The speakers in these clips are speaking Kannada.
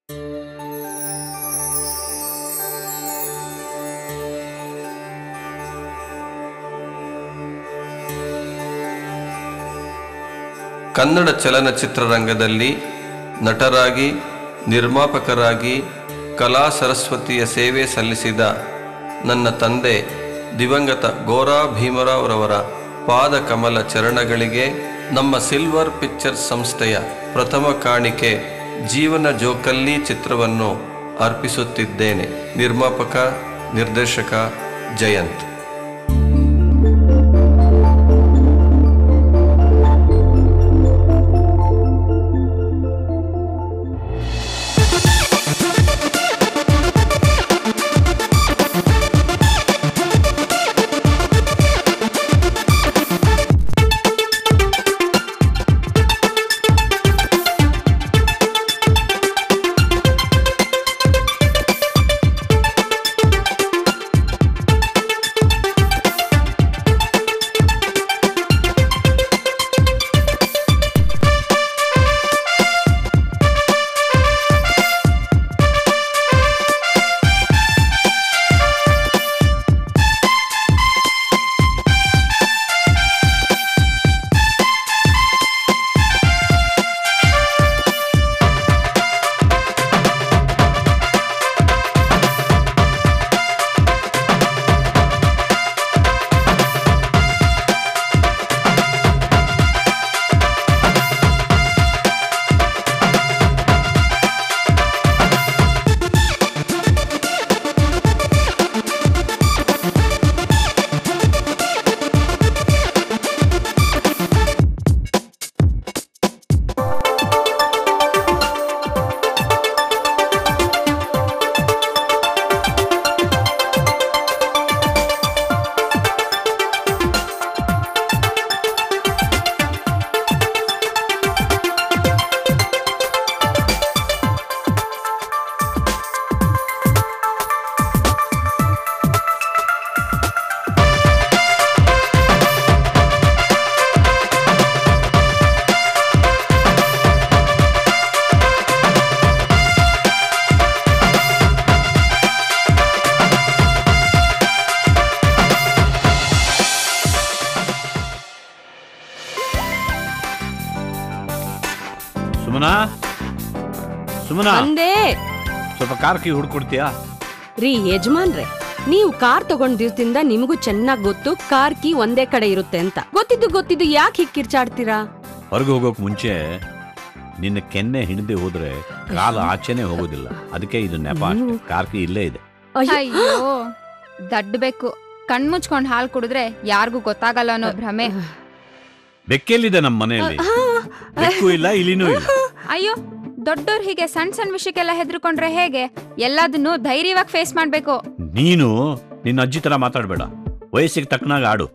ಕನ್ನಡ ಚಲನಚಿತ್ರರಂಗದಲ್ಲಿ ನಟರಾಗಿ, ನಿರ್ಮಾಪಕರಾಗಿ ಕಲಾ ಸರಸ್ವತಿಯ ಸೇವೆ ಸಲ್ಲಿಸಿದ ನನ್ನ ತಂದೆ ದಿವಂಗತ ಗೋರಾ ಭೀಮರಾವ್ರವರ ಪಾದ ಕಮಲ ಚರಣಗಳಿಗೆ ನಮ್ಮ ಸಿಲ್ವರ್ ಪಿಕ್ಚರ್ಸ್ ಸಂಸ್ಥೆಯ ಪ್ರಥಮ ಕಾಣಿಕೆ ಜೀವನ ಜೋಕಲ್ಲಿ ಚಿತ್ರವನ್ನು ಅರ್ಪಿಸುತ್ತಿದ್ದೇನೆ. ನಿರ್ಮಾಪಕ, ನಿರ್ದೇಶಕ ಜಯಂತ್. ಸುಮನಾ, ಸ್ವಲ್ಪ ಕಾರ್ ಕೀ ಹುಡ್ಕೊಡ್ತೀಯಾ? ರೀ ಯಜಮಾನ್ರೆ, ನೀವು ಕಾರ್ ತಗೊಂಡ್ ದಿವಸದಿಂದ ನಿಮಗೂ ಚೆನ್ನಾಗ್ ಗೊತ್ತು ಕಾರ್ ಕೀ ಒಂದೇ ಕಡೆ ಇರುತ್ತೆ ಅಂತ. ಗೊತ್ತಿದ್ದು ಯಾಕೆ ಹೀಗ್ ಕಿರ್ಚಾಡ್ತೀರಾ? ಹೊರಗೆ ಹೋಗೋಕ್ ಮುಂಚೆ ನಿನ್ನ ಕೆನ್ನೆ ಹಿಡಿದೇ ಹೋದ್ರೆ ಕಾಲ ಆಚೆನೆ ಹೋಗೋದಿಲ್ಲ. ಅದಕ್ಕೆ ಇದು ನೆಪ. ಕಾರ್ ಕೀ ಇಲ್ಲೇ ಇದೆ. ಅಯ್ಯೋ ದಡ್ಬೇಕು, ಕಣ್ ಮುಚ್ಕೊಂಡ್ ಹಾಲ್ ಕುಡಿದ್ರೆ ಯಾರಿಗೂ ಗೊತ್ತಾಗಲ್ಲ ಅನ್ನೋ ಭ್ರಮೆ. ಬೆಕ್ಕೆಲ್ಲಿದೆ ನಮ್ಮ ಮನೆಯಲ್ಲಿ? ಬೆಕ್ಕು ಇಲ್ಲ, ಇಲಿನೂ ಇಲ್ಲ. ಅಯ್ಯೋ, ದೊಡ್ಡೋರ್ ಹೀಗೆ ಸಣ್ಣ ಸಣ್ಣ ವಿಷಯಕ್ಕೆಲ್ಲ ಹೆದರ್ಕೊಂಡ್ರೆ ಹೇಗೆ? ಎಲ್ಲದನ್ನು ಧೈರ್ಯವಾಗಿ ಫೇಸ್ ಮಾಡ್ಬೇಕು. ನೀನು ನಿನ್ನ ಅಜ್ಜಿ ತರ ಮಾತಾಡ್ಬೇಡ, ವಯಸ್ಸಿಗೆ ತಕ್ಕನಾಗ ಆಡು.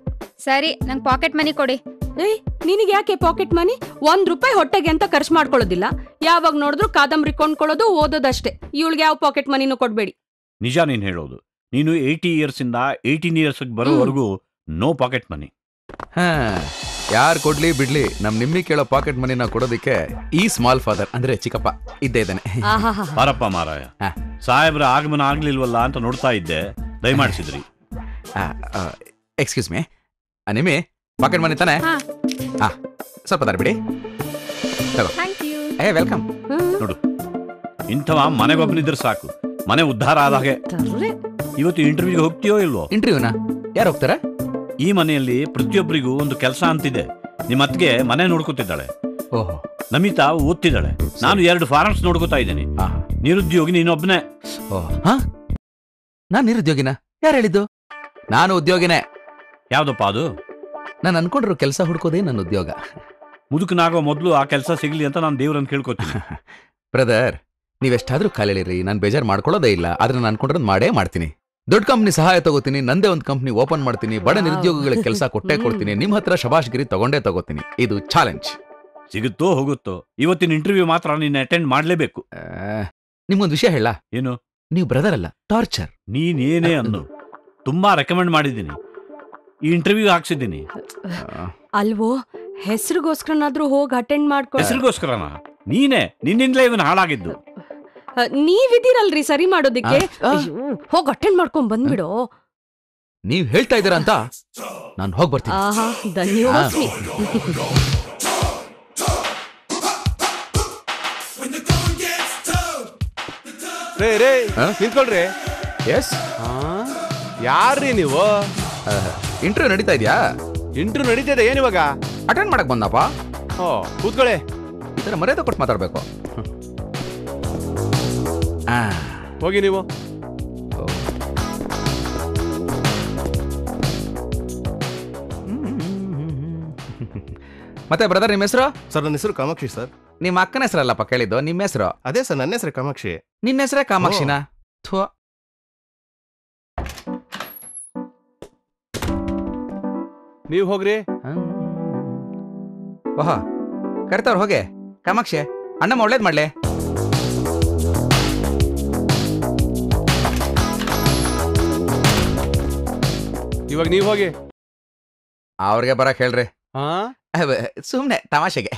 ಸರಿ, ನಂಗ್ ಪಾಕೆಟ್ ಮನಿ ಕೊಡಿ. ಏಯ್, ನಿನಗೆ ಯಾಕೆ ಪಾಕೆಟ್ ಮನಿ? ₹1 ಹೊಟ್ಟೆಗೆ ಅಂತ ಖರ್ಚು ಮಾಡ್ಕೊಳ್ಳೋದಿಲ್ಲ. ಯಾವಾಗ ನೋಡಿದ್ರು ಕಾದಂಬರಿ ಕೊಂಡ್ಕೊಳ್ಳೋದು, ಓದೋದಷ್ಟೇ. ಇವಳಿಗೆ ಯಾವ ಪಾಕೆಟ್ ಮನಿನೂ ಕೊಡ್ಬೇಡಿ. ನಿಜ ನೀನ್ ಹೇಳೋದು. ನೀನು 80 years ಇಂದ 18 years ಬರೋವರೆಗೂ ನೋ ಪಾಕೆಟ್ ಮನಿ. ಯಾರು ಕೊಡ್ಲಿ ಬಿಡ್ಲಿ, ನಿಮ್ಮಿ ಕೇಳೋ ಪಾಕೆಟ್ ಮನಿನ ಕೊಡೋದಿಕ್ಕೆ ಈ ಸ್ಮಾಲ್ ಫಾದರ್ ಅಂದ್ರೆ ಚಿಕ್ಕಪ್ಪ ಇದ್ದೇ ಇದ್ದಾನೆ. ಬಾರಪ್ಪ ಮಾರಾಯ, ಸಾಹೇಬ್ರ ಆಗಮನ ಆಗ್ಲಿಲ್ವಲ್ಲ ಅಂತ ನೋಡ್ತಾ ಇದ್ದೆ, ದಯಮಾಡಿಸಿದ್ರಿ. ಎಕ್ಸ್ಕ್ಯೂಸ್ ಮೀ, ನಿಮ್ಮಿ ಪಾಕೆಟ್ ಮನಿ ತಾನೆ? ಸ್ವಲ್ಪ ದಾರ ಬಿಡಿ. ವೆಲ್ಕಮ್. ನೋಡು, ಇಂಥವ ಮನೆಗೊಬ್ಬನಿದ್ರೆ ಸಾಕು, ಮನೆ ಉದ್ಧಾರ ಆದ ಹಾಗೆ. ಇವತ್ತು ಇಂಟರ್ವ್ಯೂಗೆ ಹೋಗ್ತೀಯೋ ಇಲ್ವೋ? ಇಂಟರ್ವ್ಯೂನಾ? ಯಾರು ಹೋಗ್ತಾರ? ಈ ಮನೆಯಲ್ಲಿ ಪ್ರತಿಯೊಬ್ಬರಿಗೂ ಒಂದು ಕೆಲಸ ಅಂತಿದೆ. ನಿಮ್ಮ ಅತ್ತಿಗೆ ಮನೆ ನೋಡ್ಕೊತಿದ್ದಾಳೆ, ನಮಿತಾ ಓದ್ತಿದ್ದಾಳೆ, ನಾನು 2 ಫಾರ್ಮ್ಸ್ ನೋಡ್ಕೋತಾ ಇದ್ದೀನಿ. ನಿರುದ್ಯೋಗಿ ನೀನೊಬ್ಬನೇ. ನಾನ್ ನಿರುದ್ಯೋಗಿನ? ಯಾರು ಹೇಳಿದ್ದು? ನಾನು ಉದ್ಯೋಗಿನೇ. ಯಾವ್ದಪ್ಪ ಅದು? ನಾನು ಅನ್ಕೊಂಡಿರೋ ಕೆಲಸ ಹುಡ್ಕೋದೇ ನನ್ನ ಉದ್ಯೋಗ. ಮುದುಕನಾಗೋ ಮೊದಲು ಆ ಕೆಲಸ ಸಿಗ್ಲಿ ಅಂತ ನಾನು ದೇವ್ರನ್ನ ಕೇಳ್ಕೊತೀನಿ. ಬ್ರದರ್, ನೀವೆಷ್ಟಾದ್ರೂ ಕಾಲಿಳಿರಿ, ನಾನು ಬೇಜಾರು ಮಾಡ್ಕೊಳ್ಳೋದೇ ಇಲ್ಲ. ಆದ್ರೆ ನಾನು ಅನ್ಕೊಂಡಿರೋದು ಮಾಡೇ ಮಾಡ್ತೀನಿ. ದೊಡ್ಡ ಕಂಪ್ನಿ ಸಹಾಯ ತಗೋತೀನಿ, ನಂದೇ ಒಂದು ಕಂಪ್ನಿ ಓಪನ್ ಮಾಡ್ತೀನಿ, ಬಡ ನಿರುದ್ಯೋಗಿಗಳಿಗೆ ಕೆಲಸ ಕೊಟ್ಟೇ ಕೊಡ್ತೀನಿ, ನಿಮ್ ಹತ್ರ ಶಬಾಷ್ಗಿರಿ ತಗೊಂಡೇ ತಗೋತೀನಿ. ಇದು ಚಾಲೆಂಜ್. ಸಿಗುತ್ತೋ ಹೋಗುತ್ತೋ, ಇವತ್ತಿನ ಇಂಟರ್ವ್ಯೂ ಮಾತ್ರ ನೀನು ಅಟೆಂಡ್ ಮಾಡ್ಲೇಬೇಕು. ನಿಮ್ಗೊಂದು ವಿಷಯ ಹೇಳ? ಏನು? ನೀವು ಬ್ರದರ್ ಅಲ್ಲ, ಟಾರ್ಚರ್. ನೀನೇನೇ ಅನ್ನು ತುಂಬಾ ರೆಕಮೆಂಡ್ ಮಾಡಿದ್ದೀನಿ, ಈ ಇಂಟರ್ವ್ಯೂ ಹಾಕ್ಸಿದ್ದೀನಿ. ಅಲ್ವೋ, ಹೆಸರಿಗೋಸ್ಕರನಾದ್ರೂ ಹೋಗಿ ಅಟೆಂಡ್ ಮಾಡ್ಕೊ. ಹೆಸರಿಗೋಸ್ಕರನಾ? ನೀನೇ, ನಿನ್ನಿಂದಲೇ ಇವನ್ ಹಾಳಾಗಿದ್ದು. ನೀವಿದ್ದೀರಲ್ರಿ ಸರಿ ಮಾಡೋದಿಕ್ಕೆ. ಹೋಗ್ ಅಟೆಂಡ್ ಮಾಡ್ಕೊಂಡ್ ಬಂದ್ಬಿಡು. ನೀವ್ ಹೇಳ್ತಾ ಇದ್ದೀರಾ ಅಂತ ನಾನು ಹೋಗಿ ಬರ್ತೀನಿ. ಆಹಾ, ಧನ್ಯವಾಸ್ಮಿ. ರೇ ನಿಂತ್ಕೊಳ್ರಿ. ಎಸ್, ಯಾರ್ರೀ ನೀವು? ಇಂಟರ್ವ್ಯೂ ನಡೀತಾ ಇದೆಯಾ? ಇಂಟರ್ವ್ಯೂ ನಡೀತಿದೆ. ಏನ್ ಇವಾಗ? ಅಟೆಂಡ್ ಮಾಡಕ್ ಬಂದಪ್ಪ. ಓ, ಕೂತ್ಕೊಳ್ಳಿ. ಈ ತರ ಮರ್ಯಾದೆ ಕೊಟ್ಟು ಮಾತಾಡ್ಬೇಕು. ಹೋಗಿ ನೀವು. ಮತ್ತೆ ಬ್ರದರ್, ನಿಮ್ಮ ಹೆಸರು? ಸರ್, ನನ್ನ ಹೆಸರು ಕಾಮಾಕ್ಷಿ ಸರ್. ನಿಮ್ಮ ಅಕ್ಕನ ಹೆಸರಲ್ಲಪ್ಪ ಕೇಳಿದ್ದು, ನಿಮ್ಮ ಹೆಸರು? ಅದೇ ಸರ್, ನನ್ನ ಹೆಸರು ಕಾಮಾಕ್ಷಿ. ನಿನ್ನ ಹೆಸರೇ ಕಾಮಾಕ್ಷಿನ? ನೀವು ಹೋಗ್ರಿ. ಓಹೋ, ಕರಿತವ್ರು ಹೋಗಿ. ಕಾಮಾಕ್ಷಿ, ಅಣ್ಣಮ್ಮ ಒಳ್ಳೇದ್ ಮಾಡ್ಲೆ. ಇವಾಗ ನೀವು ಹೋಗಿ. ಅವ್ರಿಗೆ ಬರಕ್ ಹೇಳ್ರಿ. ಹಾ, ಸುಮ್ನೆ ತಮಾಷೆಗೆ.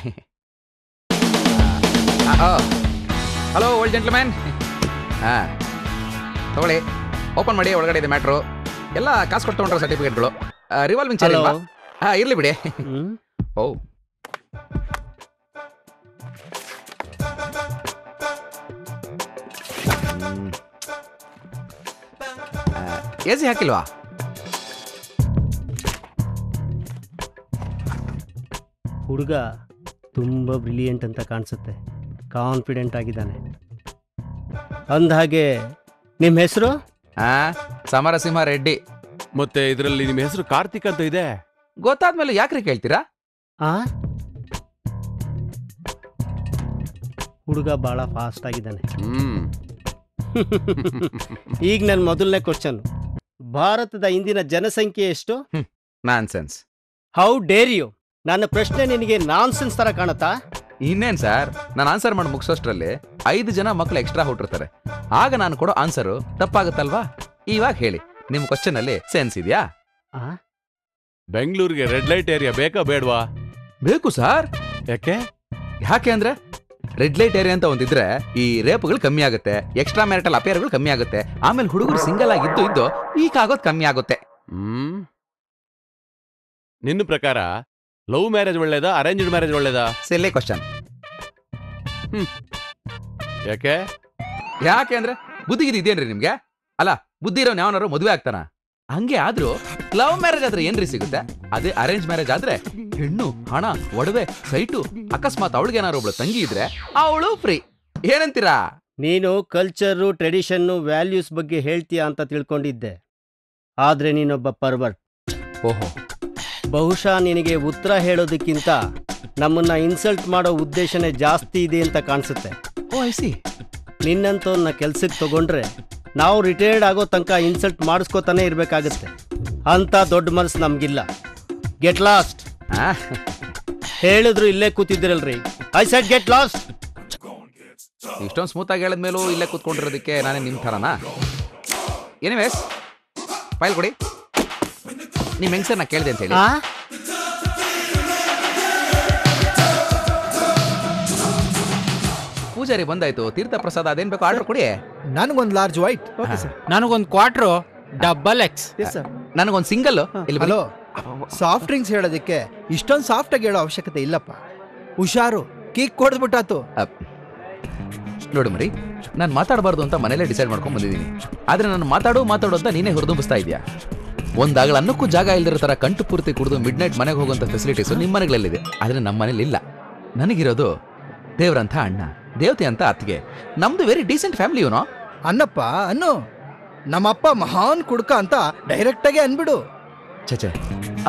Hello old gentleman. ತಗೊಳ್ಳಿ, ಓಪನ್ ಮಾಡಿ. ಒಳಗಡೆ ಇದೆ ಮ್ಯಾಟ್ರು. ಎಲ್ಲ ಕಾಸು ಕೊಟ್ಟು ತಗೊಂಡ್ರೆ ಸರ್ಟಿಫಿಕೇಟ್ಗಳು. ರಿವಾಲ್ವಿಂಗ್ ಚೇರ್ ಇಲ್ವಾ? ಇರ್ಲಿ ಬಿಡಿ. ಓ, ಎಸಿ ಹಾಕಿಲ್ವಾ? ಹುಡುಗ ತುಂಬ ಬ್ರಿಲಿಯಂಟ್ ಅಂತ ಕಾಣಿಸುತ್ತೆ. ಕಾನ್ಫಿಡೆಂಟ್ ಆಗಿದ್ದಾನೆ. ಅಂದಹಾಗೆ ನಿಮ್ಮ ಹೆಸರು? ಸಮರಸಿಂಹ ರೆಡ್ಡಿ. ಮತ್ತೆ ಇದರಲ್ಲಿ ನಿಮ್ಮ ಹೆಸರು ಕಾರ್ತಿಕ್ ಅಂತ ಇದೆ. ಗೊತ್ತಾದ್ಮೇಲೆ ಯಾಕ್ರಿ ಕೇಳ್ತೀರಾ? ಹುಡುಗ ಭಾಳ ಫಾಸ್ಟ್ ಆಗಿದ್ದಾನೆ. ಈಗ ನನ್ನ ಮೊದಲನೇ ಕ್ವಶನ್, ಭಾರತದ ಇಂದಿನ ಜನಸಂಖ್ಯೆ ಎಷ್ಟು? ನಾನ್ಸೆನ್ಸ್. How dare you? ನನ್ನ ಪ್ರಶ್ನೆ ನಿನಗೆ ನಾನ್ಸೆನ್ಸ್ ತರ ಕಾಣುತ್ತಾ? ಇನ್ನೇನ್ ಸರ್, ನಾನು ಆನ್ಸರ್ ಮಾಡಿ ಮುಗಿಸೋಷ್ಟ್ರಲ್ಲಿ 5 ಜನ ಮಕ್ಕಳು ಎಕ್ಸ್ಟ್ರಾ ಹುಟ್ಟಿರ್ತಾರೆ. ಆಗ ನಾನು ಕೊಡೋ ಆನ್ಸರು ತಪ್ಪಾಗುತ್ತಲ್ವಾ? ಇವಾಗ ಹೇಳಿ, ನಿಮ್ ಕ್ವಶನ್ ಅಲ್ಲಿ ಸೆನ್ಸ್ ಇದೆಯಾ? ಬೆಂಗಳೂರಿಗೆ ರೆಡ್ ಲೈಟ್ ಏರಿಯಾ ಬೇಕಾ ಬೇಡವಾ? ಬೇಕು ಸರ್. ಯಾಕೆ ಅಂದ್ರೆ ರೆಡ್ ಲೈಟ್ ಏರಿಯಾ ಅಂತ ಒಂದಿದ್ರೆ ಈ ರೇಪ್ಗಳು ಕಮ್ಮಿ ಆಗುತ್ತೆ, ಎಕ್ಸ್ಟ್ರಾ ಮ್ಯಾರಿಟಲ್ ಅಫೇರ್ಗಳು ಕಮ್ಮಿ ಆಗುತ್ತೆ, ಆಮೇಲೆ ಹುಡುಗರು ಸಿಂಗಲ್ ಆಗಿದ್ದು ಇದ್ದು ವೀಕ್ ಆಗೋದು ಕಮ್ಮಿ ಆಗುತ್ತೆ. ನಿನ್ನ ಪ್ರಕಾರ ಲವ್ ಮ್ಯಾರೇಜ್ ಒಳ್ಳೇದಾ, ಅರೇಂಜ್ಡ್ ಮ್ಯಾರೇಜ್ ಒಳ್ಳೇದಾ? ಸಿಲ್ಲಿ ಕ್ವಶನ್. ಯಾಕೆ ಅಂದ್ರೆ ಬುದ್ಧಿಗಿದ್ದು ಇದೇನ್ರಿ ನಿಮ್ಗೆ? ಅಲ್ಲ, ಬುದ್ಧಿ ಇರೋ ಯಾವನಾರು ಮದುವೆ ಆಗ್ತಾನ? ಹಂಗೆ ಆದ್ರೂ ಲವ್ ಮ್ಯಾರೇಜ್ ಆದ್ರೆ ಏನ್ರಿ ಸಿಗುತ್ತೆ? ಅದೇ ಅರೇಂಜ್ ಮ್ಯಾರೇಜ್ ಆದ್ರೆ ಹೆಣ್ಣು, ಹಣ, ಒಡವೆ, ಸೈಟು, ಅಕಸ್ಮಾತ್ ಅವಳಿಗೆ ಏನಾರು ಒಬ್ಳು ತಂಗಿ ಇದ್ರೆ ಅವಳು ಫ್ರೀ. ಏನಂತೀರಾ? ನೀನು ಕಲ್ಚರು, ಟ್ರೆಡಿಷನ್ನು, ವ್ಯಾಲ್ಯೂಸ್ ಬಗ್ಗೆ ಹೇಳ್ತೀಯಾ ಅಂತ ತಿಳ್ಕೊಂಡಿದ್ದೆ. ಆದ್ರೆ ನೀನೊಬ್ಬ ಪರ್ವರ್ಟ್. ಓಹೋ, ಬಹುಶಃ ನಿನಗೆ ಉತ್ತರ ಹೇಳೋದಕ್ಕಿಂತ ನಮ್ಮನ್ನ ಇನ್ಸಲ್ಟ್ ಮಾಡೋ ಉದ್ದೇಶನೇ ಜಾಸ್ತಿ ಇದೆ ಅಂತ ಕಾಣಿಸುತ್ತೆ. ಓ ಐ ಸಿ. ನಿನ್ನಂತವ್ರನ್ನ ಕೆಲ್ಸಕ್ಕೆ ತಗೊಂಡ್ರೆ ನಾವು ರಿಟೈರ್ಡ್ ಆಗೋ ತನಕ ಇನ್ಸಲ್ಟ್ ಮಾಡಿಸ್ಕೋತಾನೆ ಇರಬೇಕಾಗತ್ತೆ. ಅಂತ ದೊಡ್ಡ ಮನಸ್ಸು ನಮಗಿಲ್ಲ. Get lost. ಹೇಳಿದ್ರು ಇಲ್ಲೇ ಕೂತಿದ್ದೀರಲ್ರಿ. I said get lost. ಇಷ್ಟೊಂದು ಸ್ಮೂತ್ ಆಗಿ ಹೇಳಿದ್ಮೇಲೂ ಇಲ್ಲೇ ಕೂತ್ಕೊಂಡಿರೋದಕ್ಕೆ ನಾನೇ ನಿಮ್ ಥರನಾ? ಎನಿವೇಸ್, ಫೈಲ್ ಕೊಡಿ. ನಿಮ್ ಹೆಂಗ್ಸರ್ನ ಕೇಳಿದೆ ಅಂತ ಹೇಳಿ. ಪೂಜಾರಿ ಬಂದಾಯ್ತು. ತೀರ್ಥ ಪ್ರಸಾದ ಅದೇನ್ ಬೇಕು ಆರ್ಡರ್ ಕೊಡಿ. ನನಗೊಂದು ಲಾರ್ಜ್ ವೈಟ್. ನನಗೊಂದು ಕ್ವಾರ್ಟ್ರು ಡಬಲ್ ಎಕ್ಸ್. ನನಗೊಂದು ಸಿಂಗಲ್. ಹಲೋ, ಸಾಫ್ಟ್ ಡ್ರಿಂಕ್ಸ್ ಹೇಳೋದಕ್ಕೆ ಇಷ್ಟೊಂದು ಸಾಫ್ಟ್ ಆಗಿ ಹೇಳೋ ಅವಶ್ಯಕತೆ ಇಲ್ಲಪ್ಪ. ಹುಷಾರು, ಕೀಕ್ ಕೊಡ್ಬಿಟ್ಟಾತು. ನೋಡು ಮರಿ, ನಾನು ಮಾತಾಡಬಾರ್ದು ಅಂತ ಮನೇಲೆ ಡಿಸೈಡ್ ಮಾಡ್ಕೊಂಡ್ ಬಂದಿದ್ದೀನಿ. ಆದ್ರೆ ನಾನು ಮಾತಾಡು ಅಂತ ನೀನೇ ಹುರಿದುಂಬಿಸ್ತಾ ಇದೆಯಾ? ಒಂದಾಗಳ ಅನ್ನಕ್ಕೂ ಜಾಗ ಇಲ್ದಿರೋ ತರ ಕಂಟು ಪೂರ್ತಿ ಕುಡಿದು ಮಿಡ್ ನೈಟ್ ಮನೆಗೆ ಹೋಗುವಂತ ಫೆಸಿಲಿಟೀಸು ನಿಮ್ಮ ಮನೆಗಳಲ್ಲಿದೆ. ಆದ್ರೆ ನಮ್ಮ ಮನೇಲಿ ಇಲ್ಲ. ನನಗಿರೋದು ದೇವ್ರಂತ ಅಣ್ಣ, ದೇವತೆ ಅಂತ ಅತ್ತಿಗೆ. ನಮ್ದು ವೆರಿ ಡೀಸೆಂಟ್ ಫ್ಯಾಮಿಲಿ. ಇವನು ಅನ್ನಪ್ಪ ಅನ್ನು. ನಮ್ಮಪ್ಪ ಮಹಾನ್ ಕುಡ್ಕ ಅಂತ ಡೈರೆಕ್ಟ್ ಆಗಿ ಅನ್ಬಿಡು. ಚಚೆ,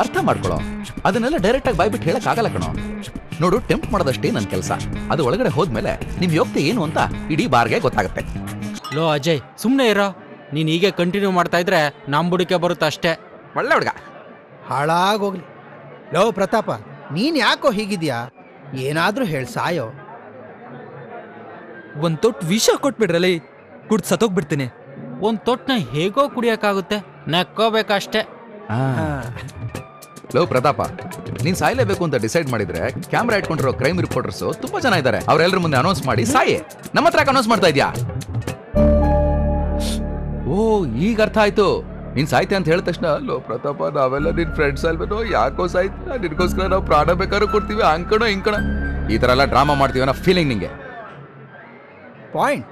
ಅರ್ಥ ಮಾಡ್ಕೊಳ್ಳೋ. ಅದನ್ನೆಲ್ಲ ಡೈರೆಕ್ಟ್ ಆಗಿ ಬಾಯ್ಬಿಟ್ಟು ಹೇಳಕ್ ಆಗಲ್ಲ ಕಣೋ. ನೋಡು, ಟೆಂಪ್ಟ್ ಮಾಡೋದಷ್ಟೇ ನನ್ನ ಕೆಲಸ. ಅದು ಒಳಗಡೆ ಹೋದ್ಮೇಲೆ ನಿಮ್ ಯೋಗ್ಯತೆ ಏನು ಅಂತ ಇಡೀ ಬಾರ್ಗೆ ಗೊತ್ತಾಗುತ್ತೆ. ಲೋ ಅಜಯ್, ಸುಮ್ನೆ ಇರೋ. ನೀನ್ ಹೀಗೆ ಕಂಟಿನ್ಯೂ ಮಾಡ್ತಾ ಇದ್ರೆ ನಮ್ ಬುಡಿಕೆ ಬರುತ್ತೆ ಅಷ್ಟೇ. ಒಳ್ಳೆ ಹುಡುಗ. ಹಾಳಾಗೋಗ್ಲಿ. ಲೋ ಪ್ರತಾಪ, ನೀನ್ ಯಾಕೋ ಹೀಗಿದ್ಯಾ? ಏನಾದ್ರೂ ಹೇಳ್ ಸಾಯೋ. ಒಂದ್ ತೊಟ್ಟು ವಿಷ ಕೊಟ್ಬಿಡ್ರಲ್ಲಿ, ಕುಡ್ದು ಸತ್ತೋಗ್ಬಿಡ್ತೀನಿ. ಒಂದ್ ತೊಟ್ಟನ ಹೇಗೋ ಕುಡಿಯಕ್ಕಾಗುತ್ತೆ, ನೆಕ್ಕೋಬೇಕಷ್ಟೇ. ಲೋ ಪ್ರತಾಪ, ನೀನ್ ಸಾಯ್ಲೇಬೇಕು ಅಂತ ಡಿಸೈಡ್ ಮಾಡಿದ್ರೆ ಕ್ಯಾಮ್ರಾ ಇಟ್ಕೊಂಡಿರೋ ಕ್ರೈಮ್ ರಿಪೋರ್ಟರ್ಸ್ ತುಂಬಾ ಜನ ಇದ್ದಾರೆ. ಅವ್ರೆಲ್ಲರ ಮುಂದೆ ಅನೌನ್ಸ್ ಮಾಡಿ ಸಾಯಿ. ನಮ್ಮ ಹತ್ರ ಅನೌನ್ಸ್ ಮಾಡ್ತಾ ಇದ್ಯಾ? ಓ ಈಗ ಅರ್ಥ ಆಯ್ತು. ನೀನ್ ಸಾಯ್ತೆ ಅಂತ ಹೇಳಿದ ತಕ್ಷಣ, ಲೋ ಪ್ರತಾಪ ನಾವೆಲ್ಲ ನಿನ್ ಫ್ರೆಂಡ್ಸ್ ಅಲ್ವೇನೋ, ಯಾಕೋ ಸಾಯ್ತ, ನಿನ್ಗೋಸ್ಕರ ನಾವು ಪ್ರಾಣ ಬೇಕಾದ್ರೂ ಕೊಡ್ತೀವಿ, ಅಂಕಣೋ ಇಂಕಣ, ಈ ತರ ಎಲ್ಲ ಡ್ರಾಮಾ ಮಾಡ್ತೀವಿ ಅನ್ನೋ ಫೀಲಿಂಗ್ ನಿಂಗೆ. ಪಾಯಿಂಟ್.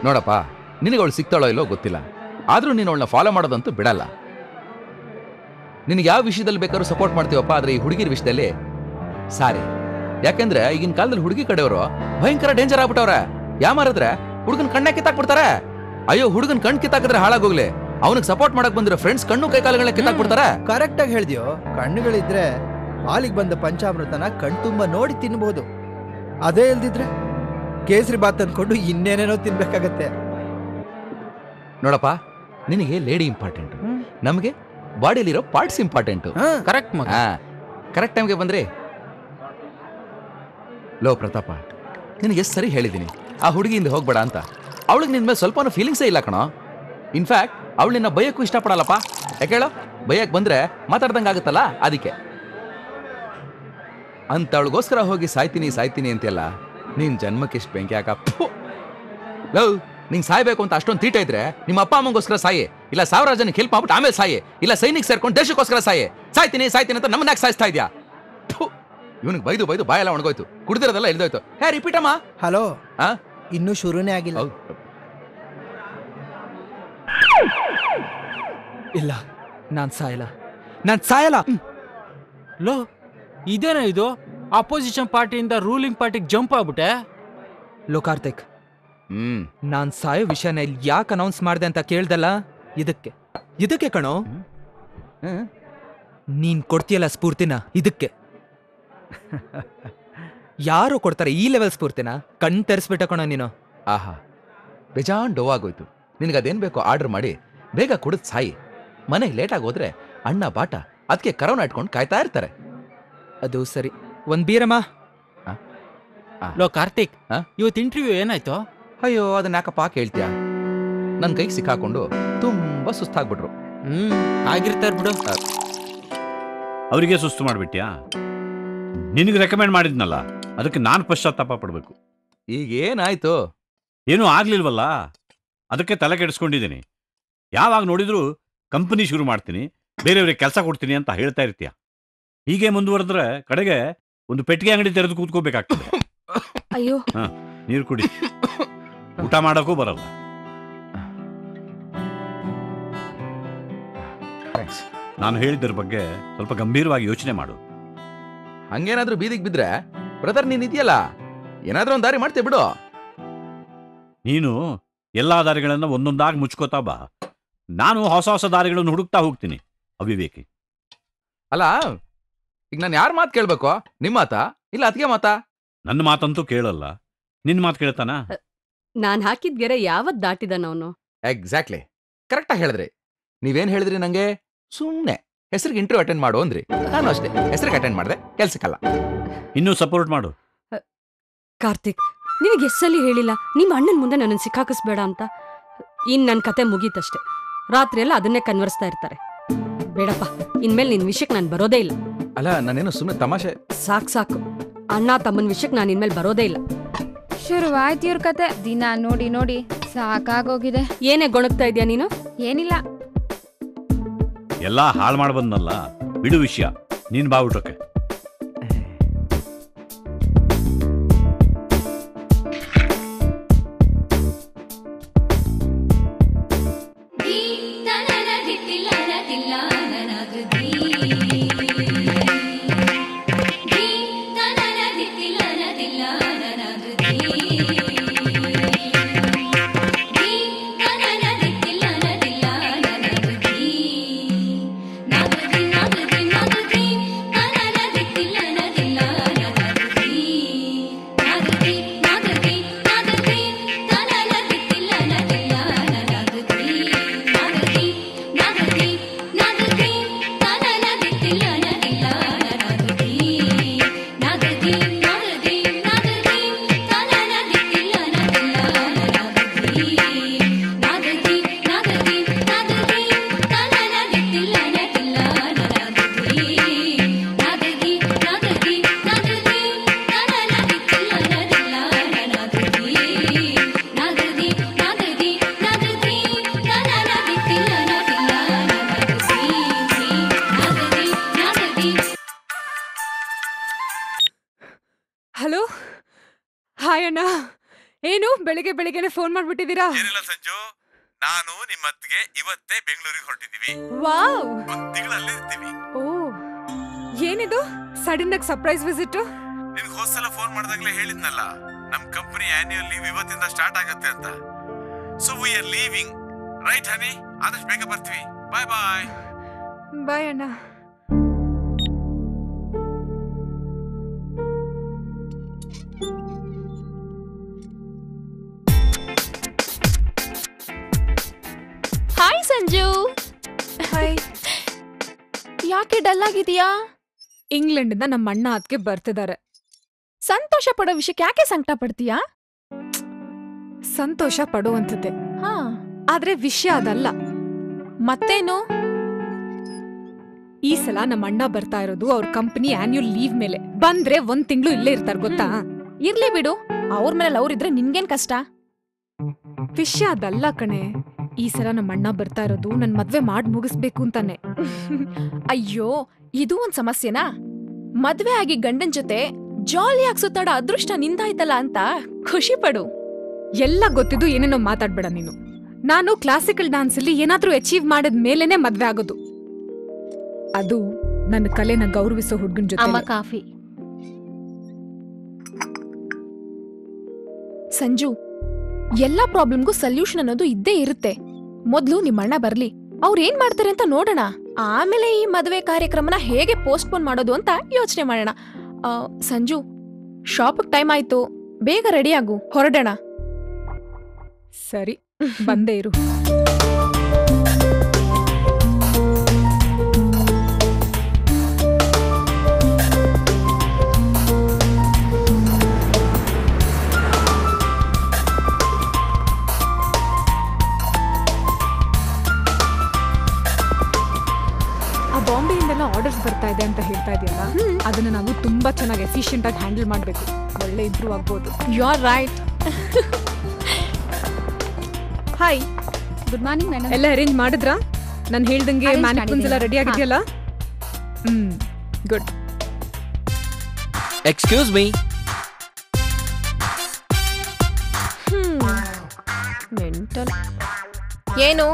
ನೋಡಪ್ಪ, ನಿನಗೆ ಅವಳು ಸಿಗ್ತಾಳೋ ಇಲ್ಲೋ ಗೊತ್ತಿಲ್ಲ, ಆದ್ರೂ ನೀನು ಅವಳನ್ನ ಫಾಲೋ ಮಾಡೋದಂತೂ ಬಿಡಲ್ಲ. ನಿನಗೆ ಯಾವ ವಿಷಯದಲ್ಲಿ ಬೇಕಾದ್ರೂ ಸಪೋರ್ಟ್ ಮಾಡ್ತೀವಪ್ಪ, ಆದ್ರೆ ಈ ಹುಡುಗಿರ ವಿಷಯದಲ್ಲಿ ಸಾರಿ. ಯಾಕೆಂದ್ರೆ ಈಗಿನ ಕಾಲದಲ್ಲಿ ಹುಡುಗಿ ಕಡೆಯವರು ಭಯಂಕರ ಡೇಂಜರ್ ಆಗ್ಬಿಟ್ಟವ್ರೆ. ಯಾಮಾರಿದ್ರೆ ಹುಡುಗನ್ ಕಣ್ಣ ಕಿತ್ತಾಕ್ಬಿಡ್ತಾರೆ. ಅಯ್ಯೋ, ಹುಡುಗನ್ ಕಣ್ ಕಿತ್ತಾಕಿದ್ರೆ ಹಾಳಾಗೋಗ್ಲಿ, ಅವನಿಗೆ ಸಪೋರ್ಟ್ ಮಾಡಕ್ ಬಂದಿರೋ ಫ್ರೆಂಡ್ಸ್ ಕಣ್ಣು ಕೈ ಕಾಲುಗಳನ್ನ ಕಿತ್ತಾಕ್ಬಿಡ್ತಾರೆ. ಕರೆಕ್ಟ್ ಆಗಿ ಹೇಳ್ದಿಯೋ. ಕಣ್ಣುಗಳಿದ್ರೆ ಹಾಲಿಗೆ ಬಂದ ಪಂಚಾಮೃತನ ಕಣ್ ತುಂಬಾ ನೋಡಿ ತಿನ್ಬಹುದು. ಅದೇ ಇಲ್ದಿದ್ರೆ ಕೇಸರಿ ಬಾತ್ ಅನ್ಕೊಂಡು ಇನ್ನೇನೇನೋ ತಿನ್ಬೇಕಾಗತ್ತೆ. ನೋಡಪ್ಪ, ನಿನಗೆ ಲೇಡಿ ಇಂಪಾರ್ಟೆಂಟ್, ನಮಗೆ ಬಾಡಿಲಿರೋ ಪಾರ್ಟ್ಸ್ ಇಂಪಾರ್ಟೆಂಟ್. ಕರೆಕ್ಟ್ ಮಗ. ಕರೆಕ್ಟ್ ಟೈಮ್ಗೆ ಬಂದ್ರಿ. ಲೋ ಪ್ರತಾಪ, ನಿನಗೆ ಸರಿ ಹೇಳಿದ್ದೀನಿ ಆ ಹುಡುಗಿಯಿಂದ ಹೋಗ್ಬೇಡ ಅಂತ. ಅವಳಿಗೆ ನಿನ್ ಮೇಲೆ ಸ್ವಲ್ಪ ಫೀಲಿಂಗ್ಸೇ ಇಲ್ಲ ಕಣೋ. ಇನ್ಫ್ಯಾಕ್ಟ್ ಅವಳು ನಿನ್ನ ಬೈಯಕ್ಕೂ ಇಷ್ಟಪಡಲ್ಲಪ್ಪ. ಯಾಕೆ ಹೇಳೋ, ಬೈಯಕ್ ಬಂದ್ರೆ ಮಾತಾಡ್ದಂಗೆ ಆಗುತ್ತಲ್ಲ, ಅದಕ್ಕೆ ಅಂತ ಅವಳಿಗೋಸ್ಕರ ಹೋಗಿ ಸಾಯ್ತೀನಿ ಸಾಯ್ತೀನಿ ಅಂತೆಲ್ಲ. ನೀನ್ ಜನ್ಮಕ್ಕೆ ಇಷ್ಟು ಬೆಂಕಿ ಹಾಕ. ಲವ್, ನಿಂಗೆ ಸಾಯ್ಬೇಕು ಅಂತ ಅಷ್ಟೊಂದು ತೀಟ ಇದ್ರೆ ನಿಮ್ಮ ಅಪ್ಪ ಅಮ್ಮಗೋಸ್ಕರ ಸಾಯೆ, ಇಲ್ಲ 1000 ಜನಕ್ಕೆ ಹೆಲ್ಪ್ ಮಾಡ್ಬಿಟ್ಟು ಆಮೇಲೆ ಸಾಯೆ, ಇಲ್ಲ ಸೈನಿಕ್ ಸೇರ್ಕೊಂಡು ದೇಶಕ್ಕೋಸ್ಕರ ಸಾಯೆ. ಸಾಯ್ತೀನಿ ಸಾಯ್ತೀನಿ ಅಂತ ನಮ್ಮನ್ನ ಯಾಕೆ ಸಾಯಿಸ್ತಾ ಇದ್ಯಾ? ಇವನಿಗೆ ಬೈದು ಬೈದು ಬಾಯೆಲ್ಲ ಒಣಗೋಯ್ತು, ಕುಡ್ದಿರೋದೆಲ್ಲ ಇಳ್ದೋಯ್ತು. ಹೇ ರಿಪೀಟ್ ಅಮ್ಮ. ಹಲೋ, ಇನ್ನೂ ಶುರುನೇ ಆಗಿಲ್ಲ. ಇಲ್ಲ, ನಾನ್ ಸಾಯಲ್ಲ. ಲೋ, ಇದೇನೋ ಇದು, ಅಪೋಸಿಷನ್ ಪಾರ್ಟಿಯಿಂದ ರೂಲಿಂಗ್ ಪಾರ್ಟಿಗೆ ಜಂಪ್ ಆಗ್ಬಿಟ್ಟೆ. ಲೋ ಕಾರ್ತಿಕ್, ನಾನ್ ಸಾಯೋ ವಿಷಯನ ಇಲ್ಲಿ ಯಾಕೆ ಅನೌನ್ಸ್ ಮಾಡಿದೆ ಅಂತ ಕೇಳ್ದಲ್ಲ, ಇದಕ್ಕೆ ಕಣೋ. ನೀನ್ ಕೊಡ್ತೀಯಲ್ಲ ಸ್ಫೂರ್ತಿನ, ಇದಕ್ಕೆ. ಯಾರು ಕೊಡ್ತಾರೆ ಈ ಲೆವೆಲ್ ಸ್ಫೂರ್ತಿನ? ಕಣ್ ತೆರೆಸ್ಬಿಟ್ಟ ಕಣೋ ನೀನು. ಆಹಾ, ಬೇಜಾನ್ ಡೋವಾಗೋಯ್ತು. ನಿನಗದೇನ್ ಬೇಕೋ ಆರ್ಡರ್ ಮಾಡಿ ಬೇಗ ಕುಡಿದ್ ಸಾಯಿ. ಮನೆಗೆ ಲೇಟಾಗಿ ಹೋದ್ರೆ ಅಣ್ಣ ಬಾಟ ಅದಕ್ಕೆ ಕರೋನಾ ಇಟ್ಕೊಂಡು ಕಾಯ್ತಾ ಇರ್ತಾರೆ. ಅದು ಸರಿ, ಒಂದ್ ಬೀರಮ್ಮ. ಲೋ ಕಾರ್ತಿಕ್, ಇವತ್ತು ಇಂಟರ್ವ್ಯೂ ಏನಾಯ್ತು? ಅಯ್ಯೋ, ಅದನ್ನ ಯಾಕಪ್ಪ ಕೇಳ್ತೀಯ? ನನ್ನ ಕೈಗೆ ಸಿಕ್ಕಾಕೊಂಡು ತುಂಬಾ ಸುಸ್ತಾಗ್ಬಿಟ್ರು. ಆಗಿರ್ತಾರ ಬಿಡು. ಅವರಿಗೆ ಸುಸ್ತು ಮಾಡ್ಬಿಟ್ಯಾ? ನಿನಗೆ ರೆಕಮೆಂಡ್ ಮಾಡಿದ್ನಲ್ಲ, ಅದಕ್ಕೆ ನಾನು ಪಶ್ಚಾತ್ತಾಪ ಪಡ್ಬೇಕು. ಈಗ ಏನಾಯ್ತು? ಏನೂ ಆಗ್ಲಿಲ್ವಲ್ಲ, ಅದಕ್ಕೆ ತಲೆ ಕೆಡಿಸ್ಕೊಂಡಿದ್ದೀನಿ. ಯಾವಾಗ ನೋಡಿದ್ರು ಕಂಪನಿ ಶುರು ಮಾಡ್ತೀನಿ, ಬೇರೆಯವ್ರಿಗೆ ಕೆಲಸ ಕೊಡ್ತೀನಿ ಅಂತ ಹೇಳ್ತಾ ಇರ್ತೀಯ. ಹೀಗೆ ಮುಂದುವರೆದ್ರೆ ಕಡೆಗೆ ಒಂದು ಪೆಟ್ಟಿಗೆ ಅಂಗಡಿ ತೆರೆದು ಕೂತ್ಕೋಬೇಕಾಗ್ತದೆ. ಅಯ್ಯೋ, ನೀರು ಕುಡಿ, ಊಟ ಮಾಡೋಕ್ಕೂ ಬರಲ್ಲ. ನಾನು ಹೇಳಿದ್ರ ಬಗ್ಗೆ ಸ್ವಲ್ಪ ಗಂಭೀರವಾಗಿ ಯೋಚನೆ ಮಾಡು. ಹಂಗೇನಾದ್ರೂ ಬೀದಿಗೆ ಬಿದ್ರೆ ಬ್ರದರ್, ನೀನ್ ಇದೆಯಲ್ಲ, ಏನಾದ್ರೂ ಒಂದು ದಾರಿ ಮಾಡ್ತೇ ಬಿಡು. ನೀನು ಎಲ್ಲಾ ದಾರಿಗಳನ್ನ ಒಂದೊಂದಾಗಿ ಮುಚ್ಕೋತಾ ಬಾ, ನಾನು ಹೊಸ ಹೊಸ ದಾರಿಗಳನ್ನು ಹುಡುಕ್ತಾ ಹೋಗ್ತೀನಿ. ಅವಿವೇಕಿ. ಅಲ್ಲ, ಈಗ ನಾನು ಯಾರ ಮಾತು ಕೇಳ್ಬೇಕು? ನಿಮ್ಮ ಮಾತಾ ಇಲ್ಲ ಅದಕ್ಕೆ ಮಾತಾ? ನನ್ನ ಮಾತಂತೂ ಕೇಳಲ್ಲ, ನಿನ್ ಮಾತು ಕೇಳ್ತಾನ? ನಾನ್ ಹಾಕಿದ್ ಗೆರೆ ಯಾವತ್ ದಾಟಿದನವನು? ಎಕ್ಸಾಕ್ಟ್ಲಿ, ಕರೆಕ್ಟಾಗಿ ಹೇಳಿದ್ರಿ. ನೀವೇನ್ ಹೇಳಿದ್ರಿ ನಂಗೆ? ಸುಮ್ನೆ ಹೆಸರಿಗೆ ಇಂಟರ್ವ್ಯೂ ಅಟೆಂಡ್ ಮಾಡು ಅಂದ್ರಿ. ನಾನು ಅಷ್ಟೇ ಹೆಸರಿಗೆ ಅಟೆಂಡ್ ಮಾಡಿದೆ, ಕೆಲ್ಸಕ್ಕಲ್ಲ. ಇನ್ನೂ ಸಪೋರ್ಟ್ ಮಾಡು. ಕಾರ್ತಿಕ್, ನಿನಗೆ ಎಸ್ಸಲ್ಲಿ ಹೇಳಿಲ್ಲ ನಿಮ್ಮ ಅಣ್ಣನ ಮುಂದೆ ನನ್ನನ್ನು ಸಿಕ್ಕಾಕಿಸ್ಬೇಡ ಅಂತ? ಇನ್ ನನ್ನ ಕತೆ ಮುಗೀತಷ್ಟೆ. ರಾತ್ರಿ ಎಲ್ಲ ಅದನ್ನೇ ಕನ್ವರ್ಸ್ತಾ ಇರ್ತಾರೆ. ಬೇಡಪ್ಪ, ಇನ್ಮೇಲೆ ನಿನ್ ವಿಷಯಕ್ಕೆ ನಾನು ಬರೋದೇ ಇಲ್ಲ. ಅಲ್ಲ, ನಾನೇನು ಸುಮ್ಮನೆ ತಮಾಷೆ. ಸಾಕು, ಅಣ್ಣ ತಮ್ಮನ ವಿಷಯಕ್ಕೆ ನಾನು ಇನ್ಮೇಲೆ ಬರೋದೇ ಇಲ್ಲ. ಶುರುವಾಯ್ತು ಇವ್ರ ಕತೆ. ದಿನ ನೋಡಿ ನೋಡಿ ಸಾಕಾಗೋಗಿದೆ. ಏನೇ ಗೊಣಗ್ತಾ ಇದೆಯಾ ನೀನು? ಏನಿಲ್ಲ. ಎಲ್ಲ ಹಾಳು ಮಾಡಿ ಬಂದಲ್ಲ, ಬಿಡು ವಿಷಯ. ನೀನ್ ಬಾವುಟಕ್ಕೆ na na ಅಣ್ಣ. ಏನು ಬೆಳಿಗ್ಗೆ ಬೆಳಿಗ್ಗೆನೆ ಫೋನ್ ಮಾಡ್ಬಿಟ್ಟಿದ್ದೀರಾ? ಏನಿಲ್ಲ ಸಂಜು, ನಾನು ನಿಮ್ಮ ಅತ್ತಿಗೆ ಇವತ್ತೇ ಬೆಂಗಳೂರಿಗೆ ಹೊರಟಿದೀವಿ. ವಾವ್, ಒಂದ್ ತಿಂಗಳಲ್ಲೇ ಇರ್ತೀವಿ. ಓ ಏನಿದು ಸಡನ್ ಆಗಿ ಸರ್ಪ್ರೈಸ್ ವಿಸಿಟ್? ನಿನ್ಗೆ ಹೋದ್ಸಲ ಫೋನ್ ಮಾಡಿದಾಗ್ಲೇ ಹೇಳಿದ್ನಲ್ಲ, ನಮ್ ಕಂಪನಿ ಆನ್ಯುವಲ್ ಲೀವ್ ಇವತ್ತಿಂದ ಸ್ಟಾರ್ಟ್ ಆಗತ್ತೆ ಅಂತ. So we are leaving, right honey? ಆದಷ್ಟು ಬೇಗ ಬರ್ತೀವಿ. Bye bye. ಬಾಯ್ ಅಣ್ಣ. ಹಾಯ್ ಸಂಜು. ಹಾಯ್. ಯಾಕೆ ಡಲ್ ಆಗಿದೀಯಾ? ಇಂಗ್ಲೆಂಡ್ ಇಂದ ನಮ್ಮ ಅಣ್ಣ ಅದಕ್ಕೆ ಬರ್ತಿದ್ದಾರೆ. ಸಂತೋಷ ಪಡೋ ವಿಷಯಕ್ಕೆ ಯಾಕೆ ಸಂಕಟ ಪಡ್ತೀಯಾ? ಸಂತೋಷ ಪಡುವಂಥದ್ದೇ, ಹಾ, ಆದ್ರೆ ವಿಷಯ ಅದಲ್ಲ. ಮತ್ತೇನು? ಈ ಸಲ ನಮ್ಮ ಅಣ್ಣ ಬರ್ತಾ ಇರೋದು ಅವ್ರ ಕಂಪನಿ ಆನ್ಯುವಲ್ ಲೀವ್ ಮೇಲೆ. ಬಂದ್ರೆ 1 ತಿಂಗಳು ಇಲ್ಲೇ ಇರ್ತಾರ ಗೊತ್ತಾ? ಇರ್ಲಿ ಬಿಡು, ಅವ್ರ ಮೇಲೆ ಅವ್ರಿದ್ರೆ ನಿನ್ಗೇನ್ ಕಷ್ಟ? ವಿಷಯ ಅದಲ್ಲ ಕಣೆ. ಈ ಸಲ ನಮ್ಮ ಅಣ್ಣ ಬರ್ತಾ ಇರೋದು ನನ್ ಮದ್ವೆ ಮಾಡ್ ಮುಗಿಸ್ಬೇಕು ಅಂತಾನೆ. ಅಯ್ಯೋ, ಇದು ಒಂದ್ ಸಮಸ್ಯೆನಾ? ಮದ್ವೆ ಆಗಿ ಗಂಡನ್ ಜೊತೆ ಜಾಲಿಯಾಗಿ ಸುತ್ತಾಡೋ ಅದೃಷ್ಟ ನಿಂದಾಯ್ತಲ್ಲ ಅಂತ ಖುಷಿ ಪಡು. ಎಲ್ಲ ಗೊತ್ತಿದ್ದು ಏನೇನೋ ಮಾತಾಡ್ಬೇಡ ನೀನು. ನಾನು ಕ್ಲಾಸಿಕಲ್ ಡಾನ್ಸ್ ಅಲ್ಲಿ ಏನಾದ್ರೂ ಅಚೀವ್ ಮಾಡಿದ ಮೇಲೇನೆ ಮದ್ವೆ ಆಗೋದು. ಅದು ನನ್ನ ಕಲೆನ ಗೌರವಿಸೋ ಹುಡ್ಗನ್ ಜೊತೆ. ಅಮ್ಮ ಕಾಫಿ. ಸಂಜು, ಎಲ್ಲಾ ಪ್ರಾಬ್ಲಮ್ಗೂ ಸೊಲ್ಯೂಷನ್ ಅನ್ನೋದು ಇದ್ದೇ ಇರುತ್ತೆ. ಮೊದ್ಲು ನಿಮ್ಮಣ್ಣ ಬರ್ಲಿ, ಅವ್ರ ಏನ್ ಮಾಡ್ತಾರೆ ಅಂತ ನೋಡೋಣ. ಆಮೇಲೆ ಈ ಮದುವೆ ಕಾರ್ಯಕ್ರಮನ ಹೇಗೆ ಪೋಸ್ಟ್ಪೋನ್ ಮಾಡೋದು ಅಂತ ಯೋಚನೆ ಮಾಡೋಣ. ಸಂಜು, ಶಾಪಿಗೆ ಟೈಮ್ ಆಯ್ತು, ಬೇಗ ರೆಡಿ ಆಗು, ಹೊರಡೋಣ. ಸರಿ, ಬಂದೇ ಇರು. ಬಾಂಬೆಯಿಂದೆಲ್ಲ ಆರ್ಡರ್ಸ್ ಬರ್ತಾ ಇದೆ ಅಂತ ಹೇಳ್ತಾ ಇದೆಯಲ್ಲ, ಅದನ್ನ ನಾವು ತುಂಬಾ ಚೆನ್ನಾಗಿ ಎಫಿಷಿಯಂಟ್ ಆಗಿ ಹ್ಯಾಂಡಲ್ ಮಾಡಬೇಕು. ಒಳ್ಳೆ ಇಂಪ್ರೂವ್ ಆಗ್ಬೋದು. You are right. Hi, good morning madam. ಎಲ್ಲ ಅರೇಂಜ್ ಮಾಡಿದ್ರಾ? ನಾನು ಹೇಳ್ದಂಗೆ ಮ್ಯಾನಿಕ್ವಿನ್ಸ್ ಎಲ್ಲ ರೆಡಿ ಆಗಿದೆಯಲ್ಲ? ಗುಡ್. Excuse me. ಮೆಂಟಲ್. ಏನು?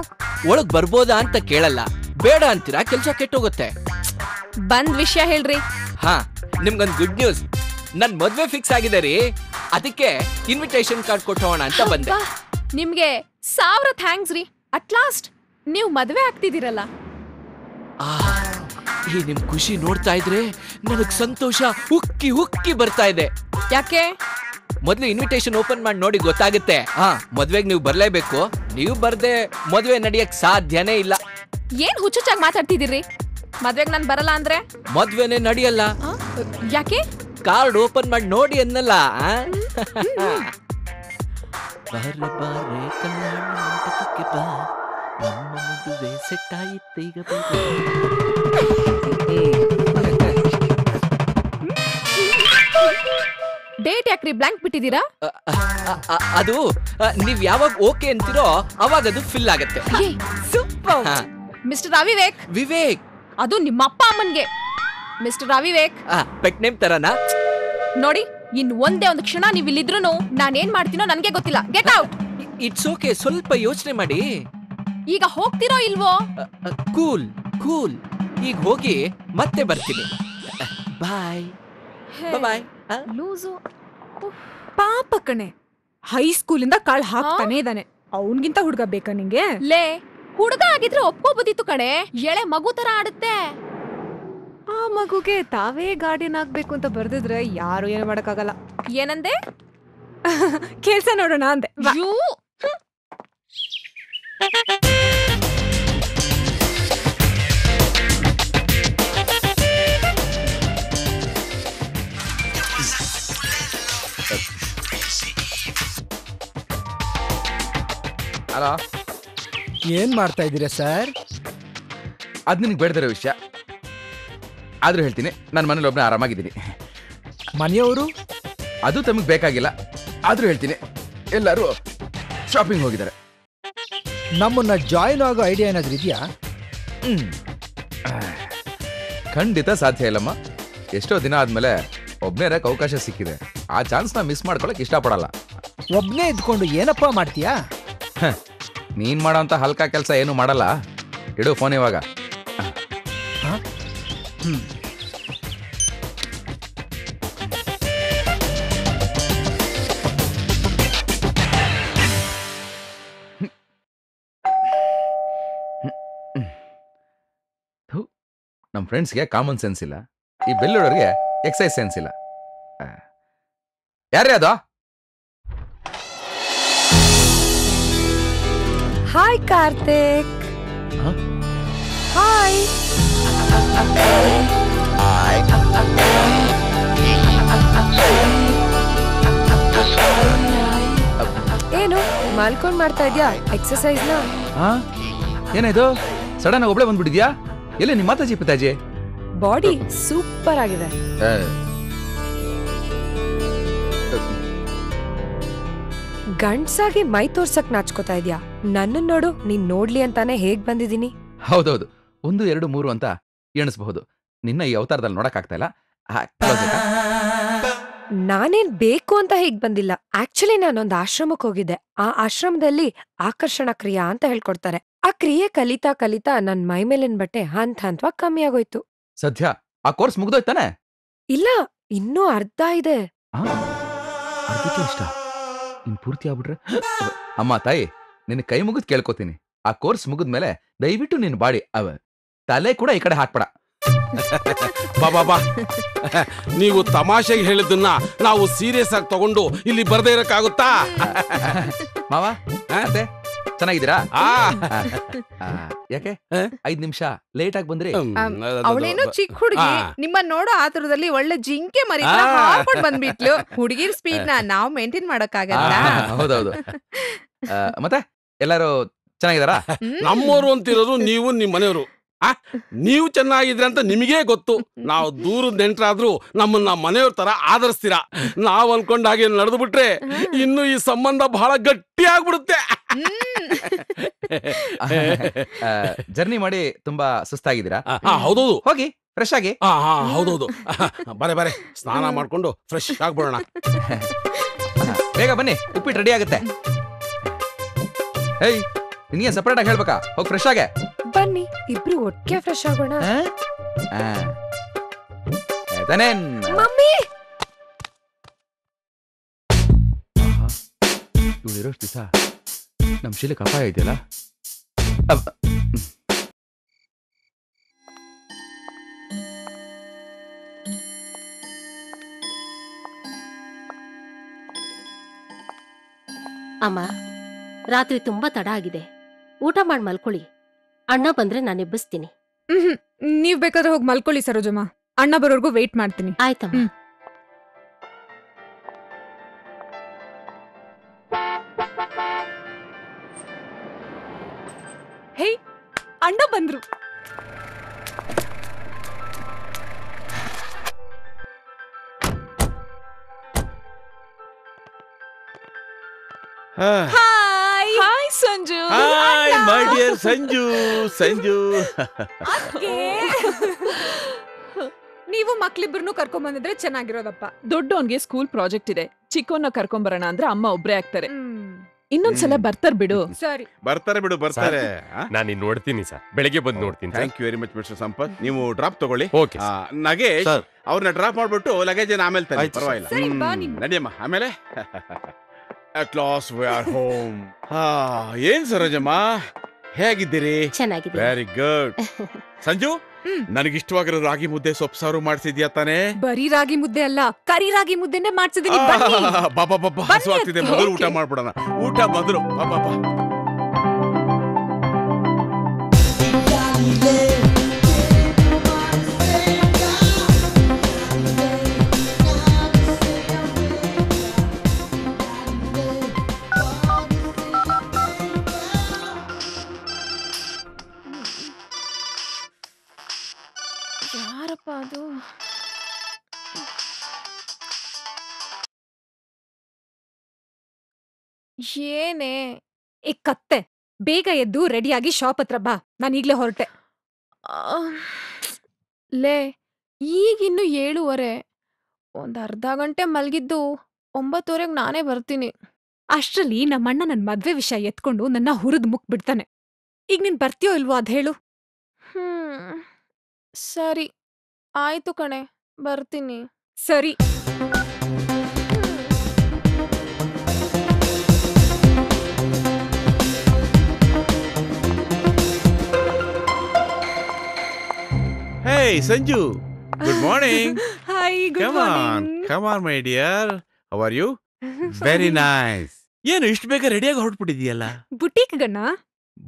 ಒಳಗ್ ಬರ್ಬೋದಾ ಅಂತ ಕೇಳಲ್ಲ, ಬೇಡ ಅಂತೀರಾ, ಕೆಲ್ಸ ಕೆಟ್ಟೋಗುತ್ತೆ. ಬಂದ್ ವಿಷಯ ಹೇಳ್ರಿ. ಹಾ, ನಿಮ್ಗೊಂದ್ ಗುಡ್ ನ್ಯೂಸ್. ನನ್ ಮದ್ವೆ ಫಿಕ್ಸ್ ಆಗಿದೆ ರೀ, ಅದಕ್ಕೆ ಇನ್ವಿಟೇಷನ್ ಕಾರ್ಡ್ ಕೊಟ್ಟೋಣ ಅಂತ ಬಂದೆ. ನಿಮ್ಗೆ 1000 ಥ್ಯಾಂಕ್ಸ್ ರೀ. ಅಟ್ ಲಾಸ್ಟ್ ನೀವು ಮದ್ವೆ ಆಗ್ತಿದ್ದೀರಲ್ಲ. ಈ ನಿಮ್ ಖುಷಿ ನೋಡ್ತಾ ಇದ್ರೆ ನನಗ್ ಸಂತೋಷ ಉಕ್ಕಿ ಉಕ್ಕಿ ಬರ್ತಾ ಇದೆ. ಯಾಕೆ? ಮೊದ್ಲು ಇನ್ವಿಟೇಷನ್ ಓಪನ್ ಮಾಡಿ ನೋಡಿ ಗೊತ್ತಾಗುತ್ತೆ. ಮದ್ವೆಗ್ ನೀವು ಬರ್ಲೇಬೇಕು. ನೀವು ಬರ್ದೆ ಮದ್ವೆ ನಡಿಯಕ್ ಸಾಧ್ಯನೇ ಇಲ್ಲ. ಏನ್ ಹುಚ್ಚುಚ್ಚಾಗಿ ಮಾತಾಡ್ತಿದ್ದೀರಿ? ಮದ್ವೆಗ್ ನಾನ್ ಬರಲ್ಲ ಅಂದ್ರೆ ಮದ್ವೆನೇ ನಡಿಯಲ್ಲ. ಯಾಕೆ? ಕಾರ್ಡ್ ಓಪನ್ ಮಾಡಿ ನೋಡಿ ಅನ್ನಲ್ಲ. ಬಾರೆ ಬಾರೆ ಕಲ್ಯಾಣ ಮಂಟಪಕ್ಕೆ ಬಾ, ನಮ್ಮ ಮದುವೆ ಸೆಟ್ ಆಯಿತು ಈಗ. ಡೇಟ್ ಯಾಕ್ರಿ ಬ್ಲಾಂಕ್ ಬಿಟ್ಟಿದ್ದೀರಾ? ಅದು ನೀವ್ ಯಾವಾಗ ಓಕೆ ಅಂತೀರೋ ಅವಾಗ ಅದು ಫಿಲ್ ಆಗತ್ತೆ. ಸೂಪರ್. ಮಿಸ್ಟರ್ ಅವಿವೇಕ್. ವಿವೇಕ್? ಅದು ನಿಮ್ಮ ಅಪ್ಪ ಅಮ್ಮನ್ಗೆ. ಮಿಸ್ಟರ್ ಅವಿವೇಕ್. ಪೆಟ್ ನೇಮ್ ತರನಾ? ನೋಡಿ, ಇನ್ ಒಂದೇ ಒಂದು ಕ್ಷಣ ನೀವ್ ಇಲ್ಲಿದ್ರು ನಾನ್ ಏನ್ ಮಾಡ್ತೀನೋ ನನ್ಗೆ ಗೊತ್ತಿಲ್ಲ. Get out. ಇಟ್ಸ್ ಓಕೆ, ಸ್ವಲ್ಪ ಯೋಚನೆ ಮಾಡಿ. ಈಗ ಹೋಗ್ತಿರೋ ಇಲ್ವೋ? ಕೂಲ್ ಕೂಲ್, ಈಗ ಹೋಗಿ ಮತ್ತೆ ಬರ್ತೀನಿ. ಬಾಯ್ ಬಾಯ್. ಲೂಸು. ಪಾಪ ಕಣೆ, ಹೈಸ್ಕೂಲಿಂದ ಕಾಳ್ ಹಾಕ್ತಾನೆ ಇದ್ದಾನೆ. ಅವನ್ಗಿಂತ ಹುಡುಗ ಬೇಕಾ ನಿಂಗೆ? ಲೇ, ಹುಡುಗ ಆಗಿದ್ರೆ ಒಪ್ಕೋಬೋದಿತ್ತು ಕಣೆ. ಎಳೆ ಮಗು ತರ ಆಡುತ್ತೆ. ಆ ಮಗುಗೆ ತಾವೇ ಗಾರ್ಡಿಯನ್ ಆಗ್ಬೇಕು ಅಂತ ಬರ್ದಿದ್ರೆ ಯಾರು ಏನು ಮಾಡಕ್ಕಾಗಲ್ಲ. ಏನಂದೆ? ಕೆಲ್ಸ ನೋಡೋಣ ಅಂದೆ. ಹಲೋ, ಏನ್ ಮಾಡ್ತಾ ಇದ್ದೀರಾ ಸರ್? ಅದ್ ನಿನಗೆ ಬೇಡದಿರೋ ವಿಷಯ, ಆದ್ರೂ ಹೇಳ್ತೀನಿ. ನನ್ನ ಮನೇಲಿ ಒಬ್ಬನೇ ಆರಾಮಾಗಿದ್ದೀನಿ. ಮನೆಯವರು? ಅದು ತಮಗೆ ಬೇಕಾಗಿಲ್ಲ, ಆದ್ರೂ ಹೇಳ್ತೀನಿ. ಎಲ್ಲರೂ ಶಾಪಿಂಗ್ ಹೋಗಿದ್ದಾರೆ. ನಮ್ಮನ್ನ ಜಾಯಿನ್ ಆಗೋ ಐಡಿಯಾ ಏನಾದ್ರೂ ಇದೆಯಾ? ಖಂಡಿತ ಸಾಧ್ಯ ಇಲ್ಲಮ್ಮ. ಎಷ್ಟೋ ದಿನ ಆದ್ಮೇಲೆ ಒಬ್ಬನೇ ಇರಕ್ಕೆ ಅವಕಾಶ ಸಿಕ್ಕಿದೆ. ಆ ಚಾನ್ಸ್ನ ಮಿಸ್ ಮಾಡ್ಕೊಳಕ್ ಇಷ್ಟಪಡಲ್ಲ. ಒಬ್ನೇ ಇದ್ಕೊಂಡು ಏನಪ್ಪಾ ಮಾಡ್ತೀಯಾ? ನೀನ್ ಮಾಡೋಂಥ ಹಲ್ಕ ಕೆಲಸ ಏನು ಮಾಡಲ್ಲ. ಇಡು ಫೋನ್ ಇವಾಗ. ನಮ್ಮ ಫ್ರೆಂಡ್ಸ್ಗೆ ಕಾಮನ್ ಸೆನ್ಸ್ ಇಲ್ಲ, ಈ ಬೆಲ್ಲೂರವ್ರಿಗೆ ಎಕ್ಸೈಸ್ ಸೆನ್ಸ್ ಇಲ್ಲ. ಯಾರೇ ಅದು? ಹಾಯ್ ಕಾರ್ತಿಕ್. ಹಾಯ್. ಏನು ಮಲ್ಕೊಂಡ್ ಮಾಡ್ತಾ ಇದ್ಯಾ ಎಕ್ಸರ್ಸೈಸ್ನ? ಏನಾಯ್ತು ಸಡನ್ ಆಗಿ ಒಬ್ಳೆ ಬಂದ್ಬಿಟ್ಟಿದ್ಯಾ? ಎಲ್ಲಿ ನಿಮ್ಮ ಮಾತಾಜಿ ಪಿತಾಜಿ? ಬಾಡಿ ಸೂಪರ್ ಆಗಿದೆ. ಗಂಡ್ಸಾಗಿ ಮೈ ತೋರ್ಸಕ್ ನಾಚ್ಕೋತಾ ಇದ್ಯಾ? ನನ್ನ ನೋಡು, ನೀನ್ ನೋಡ್ಲಿ ಅಂತಾನೆ ಹೇಗ್ ಬಂದಿದೀನಿ. ಹೌದೌದು, 1, 2, 3 ಅಂತ ಎಣಿಸಬಹುದು. ನಿನ್ನ ಈ ಅವತಾರದಲ್ಲಿ ನೋಡಕ್ ಆಗ್ತಾ ಇಲ್ಲ. ನಾನೇನ್ ಬೇಕು ಅಂತ ಹೀಗ್ ಬಂದಿಲ್ಲ. ಆಕ್ಚುಲಿ ನಾನೊಂದ್ ಆಶ್ರಮಕ್ಕೆ ಹೋಗಿದ್ದೆ. ಆ ಆಶ್ರಮದಲ್ಲಿ ಆಕರ್ಷಣ ಕ್ರಿಯಾ ಅಂತ ಹೇಳ್ಕೊಡ್ತಾರೆ. ಆ ಕ್ರಿಯೆ ಕಲಿತಾ ಕಲಿತಾ ನನ್ ಮೈ ಮೇಲಿನ ಬಟ್ಟೆ ಹಂತವಾಗಿ ಕಮ್ಮಿ ಆಗೋಯ್ತು. ಸದ್ಯ ಆ ಕೋರ್ಸ್ ಮುಗ್ದೋಯ್ತಾನೆ? ಇಲ್ಲ, ಇನ್ನೂ ಅರ್ಧ ಇದೆ. ಅರ್ಧಕ್ಕೆ ಇಷ್ಟ ಇನ್ ಪೂರ್ತಿ ಆಗ್ಬಿಟ್ರೆ? ಅಮ್ಮ ತಾಯಿ, ನಿನ್ನ ಕೈ ಮುಗಿದ್ ಕೇಳ್ಕೊತೀನಿ, ಆ ಕೋರ್ಸ್ ಮುಗಿದ್ಮೇಲೆ ದಯವಿಟ್ಟು ನಿನ್ ಬಾಡಿ ತಲೆ ಕೂಡ ಈ ಕಡೆ ಹಾಕ್ಬೇಡ. ಬಾ ನೀವು ತಮಾಷೆಗೆ ಹೇಳಿದ್ದನ್ನ ನಾವು ಸೀರಿಯಸ್ ಆಗಿ ತಗೊಂಡು ಇಲ್ಲಿ ಬರ್ದೇ ಇರಕ್ಕಾಗುತ್ತಾ? ಮಾವ ಚೆನ್ನಾಗಿದ್ದೀರಾ? ಯಾಕೆ 5 ನಿಮಿಷ ಲೇಟ್ ಆಗಿ ಬಂದ್ರಿ? ಅವಳೇನೋ ಚಿಕ್ಕ ಹುಡುಗಿ, ನಿಮ್ಮ ನೋಡೋ ಆತುರದಲ್ಲಿ ಒಳ್ಳೆ ಜಿಂಕೆ ಮರಿ ಹಾಕೊಂಡು ಬಂದ್ಬಿಟ್ಲು. ಹುಡುಗಿರ್ ಸ್ಪೀಡ್ ನಾವು ಮೇಂಟೈನ್ ಮಾಡಕ್ಕಾಗಲ್ಲ. ಹೌದೌದು. ಮತ್ತೆ ಎಲ್ಲಾರು ಚೆನ್ನಾಗಿದಾರಾ? ನಮ್ಮವರು ಅಂತಿರೋದು ನೀವು, ನಿಮ್ ಮನೆಯವರು. ನೀವು ಚೆನ್ನಾಗಿದ್ರೆ ಅಂತ ನಿಮಗೇ ಗೊತ್ತು. ನಾವು ದೂರದ ನೆಂಟ್ರಾದ್ರೂ ನಮ್ಮನ್ನ ಮನೆಯವ್ರ ತರ ಆದರಿಸ್ತೀರಾ. ನಾವ್ ಅನ್ಕೊಂಡ ಹಾಗೆ ನಡೆದು ಬಿಟ್ರೆ ಇನ್ನು ಈ ಸಂಬಂಧ ಬಹಳ ಗಟ್ಟಿ ಆಗ್ಬಿಡುತ್ತೆ. ಜರ್ನಿ ಮಾಡಿ ತುಂಬಾ ಸುಸ್ತಾಗಿದ್ದೀರಾ? ಹೌದೌದು. ಹೋಗಿ ಫ್ರೆಶ್ ಆಗಿ. ಹೌದೌದು. ಬಾರೆ ಸ್ನಾನ ಮಾಡ್ಕೊಂಡು ಫ್ರೆಶ್ ಆಗ್ಬಿಡೋಣ. ಬೇಗ ಬನ್ನಿ, ಉಪ್ಪಿಟ್ಟು ರೆಡಿ ಆಗುತ್ತೆ. ಹೇಯ್, ನಿನಗೆ ಸಪರೇಟ್ ಆಗಿ ಹೇಳ್ಬೇಕಾ? ಹೋಗಿ ಫ್ರೆಶ್ ಆಗೆ. ಬನ್ನಿ, ಇಬ್ರು ಒಟ್ಟಿಗೆ ಫ್ರೆಶ್ ಆಗೋಣ. ಮಮ್ಮಿ, ಇವಳಿರೋಷ್ಟು ದಿವಸ ನಮ್ ಶೀಲಕ್ಕೆ ಅಪಾಯ ಇದೆಯಲ್ಲ. ಅಮ್ಮ, ರಾತ್ರಿ ತುಂಬಾ ತಡ ಆಗಿದೆ. ಊಟ ಮಾಡಿ ಮಲ್ಕೊಳ್ಳಿ. ಅಣ್ಣ ಬಂದ್ರೆ ನಾನು ಎಬ್ಬಿಸ್ತೀನಿ. ನೀವ್ ಬೇಕಾದ್ರೆ ಹೋಗಿ ಮಲ್ಕೊಳ್ಳಿ ಸರೋಜಮ್ಮ. ಅಣ್ಣ ಬರೋರ್ಗು ವೇಟ್ ಮಾಡ್ತೀನಿ. ಆಯ್ತಮ್ಮ. ಹೇ, ಅಣ್ಣ ಬಂದ್ರು. Hi Sanju. Hi my dear Sanju. ನೀವು ಮಕ್ಳಿಬ್ರು ಕರ್ಕೊಂಡ್ ಬಂದಿದ್ರೆ ಚೆನ್ನಾಗಿರೋದಪ್ಪ. ದೊಡ್ಡವನ್ಗೆ ಸ್ಕೂಲ್ ಪ್ರಾಜೆಕ್ಟ್ ಇದೆ, ಚಿಕ್ಕವನ್ನ ಕರ್ಕೊಂಬರೋಣ ಅಂದ್ರೆ ಅಮ್ಮ ಒಬ್ರೇ ಆಗ್ತಾರೆ. ಇನ್ನೊಂದ್ಸಲ ಬರ್ತಾರ ಬಿಡು. ಸರಿ, ಬರ್ತಾರೆ ಬಿಡು, ಬರ್ತಾರೆ. ನಾನು ಇನ್ನು ನೋಡ್ತೀನಿ ಸರ್, ಬೆಳಿಗ್ಗೆ ಬಂದು ನೋಡ್ತೀನಿ. Thank you very much mister Sampath. ನೀವು ಡ್ರಾಪ್ ತಗೊಳ್ಳಿ. ಓಕೆ. ನಗೇಶ್, ಅವ್ರನ್ನ ಡ್ರಾಪ್ ಮಾಡ್ಬಿಟ್ಟು ಲಗೇಜ್ ಆಮೇಲೆ ತನ್ನಿ, ಪರವಾಗಿಲ್ಲ. ನಡಿಯಮ್ಮ ಆಮೇಲೆ. At last we are home. ಏನ್ ಸರೋಜಮ್ಮ, ಹೇಗಿದ್ದೀರಿ? ಚೆನ್ನಾಗಿದೆ. Very good. ಸಂಜು, ನನಗಿಷ್ಟವಾಗಿರೋ ರಾಗಿ ಮುದ್ದೆ ಸೊಪ್ಪು ಸಾರು ಮಾಡಿಸಿದ್ಯಾ ತಾನೇ? ಬರೀ ರಾಗಿ ಮುದ್ದೆ ಅಲ್ಲ, ಕರಿ ರಾಗಿ ಮುದ್ದೆನೆ ಮಾಡ್ಸಿದೀನಿ. ಬಾಬಾ ಹಸು ಆಗ್ತಿದೆ, ಮೊದಲು ಊಟ ಮಾಡ್ಬಿಡೋಣ. ಊಟ ಮೊದಲು. ಬಾಬಾ. ಯಾರಪ್ಪ ಅದು? ಏನೇ ಏ ಕತ್ತೆ, ಬೇಗ ಎದ್ದು ರೆಡಿಯಾಗಿ ಶಾಪ್ ಹತ್ರ ಬಾ. ನಾನು ಈಗ್ಲೇ ಹೊರಟೆ. ಲೇ, ಈಗಿನ್ನು 7:15. ಒಂದ್ ಅರ್ಧ ಗಂಟೆ ಮಲ್ಗಿದ್ದು 9:30 ನಾನೇ ಬರ್ತೀನಿ. ಅಷ್ಟ್ರಲ್ಲಿ ನಮ್ಮಣ್ಣ ನನ್ ಮದ್ವೆ ವಿಷಯ ಎತ್ಕೊಂಡು ನನ್ನ ಹುರಿದ್ ಮುಕ್ ಬಿಡ್ತಾನೆ. ಈಗ ನೀನ್ ಬರ್ತೀಯೋ ಇಲ್ವೋ ಅದ್ ಹೇಳು. ಸರಿ ಆಯ್ತು ಕಣೆ, ಬರ್ತೀನಿ. ಸರಿ. Hey, Sanju. Good morning. Hi, good Come morning. Come on, my dear. How are you? Very nice. ಏನು ಇಷ್ಟು ಬೇಗ ರೆಡಿಯಾಗಿ ಹೊರಟ್ಬಿಟ್ಟಿದೆಯಲ್ಲ? ಬುಟೀಕ್ ಗಣ್ಣ.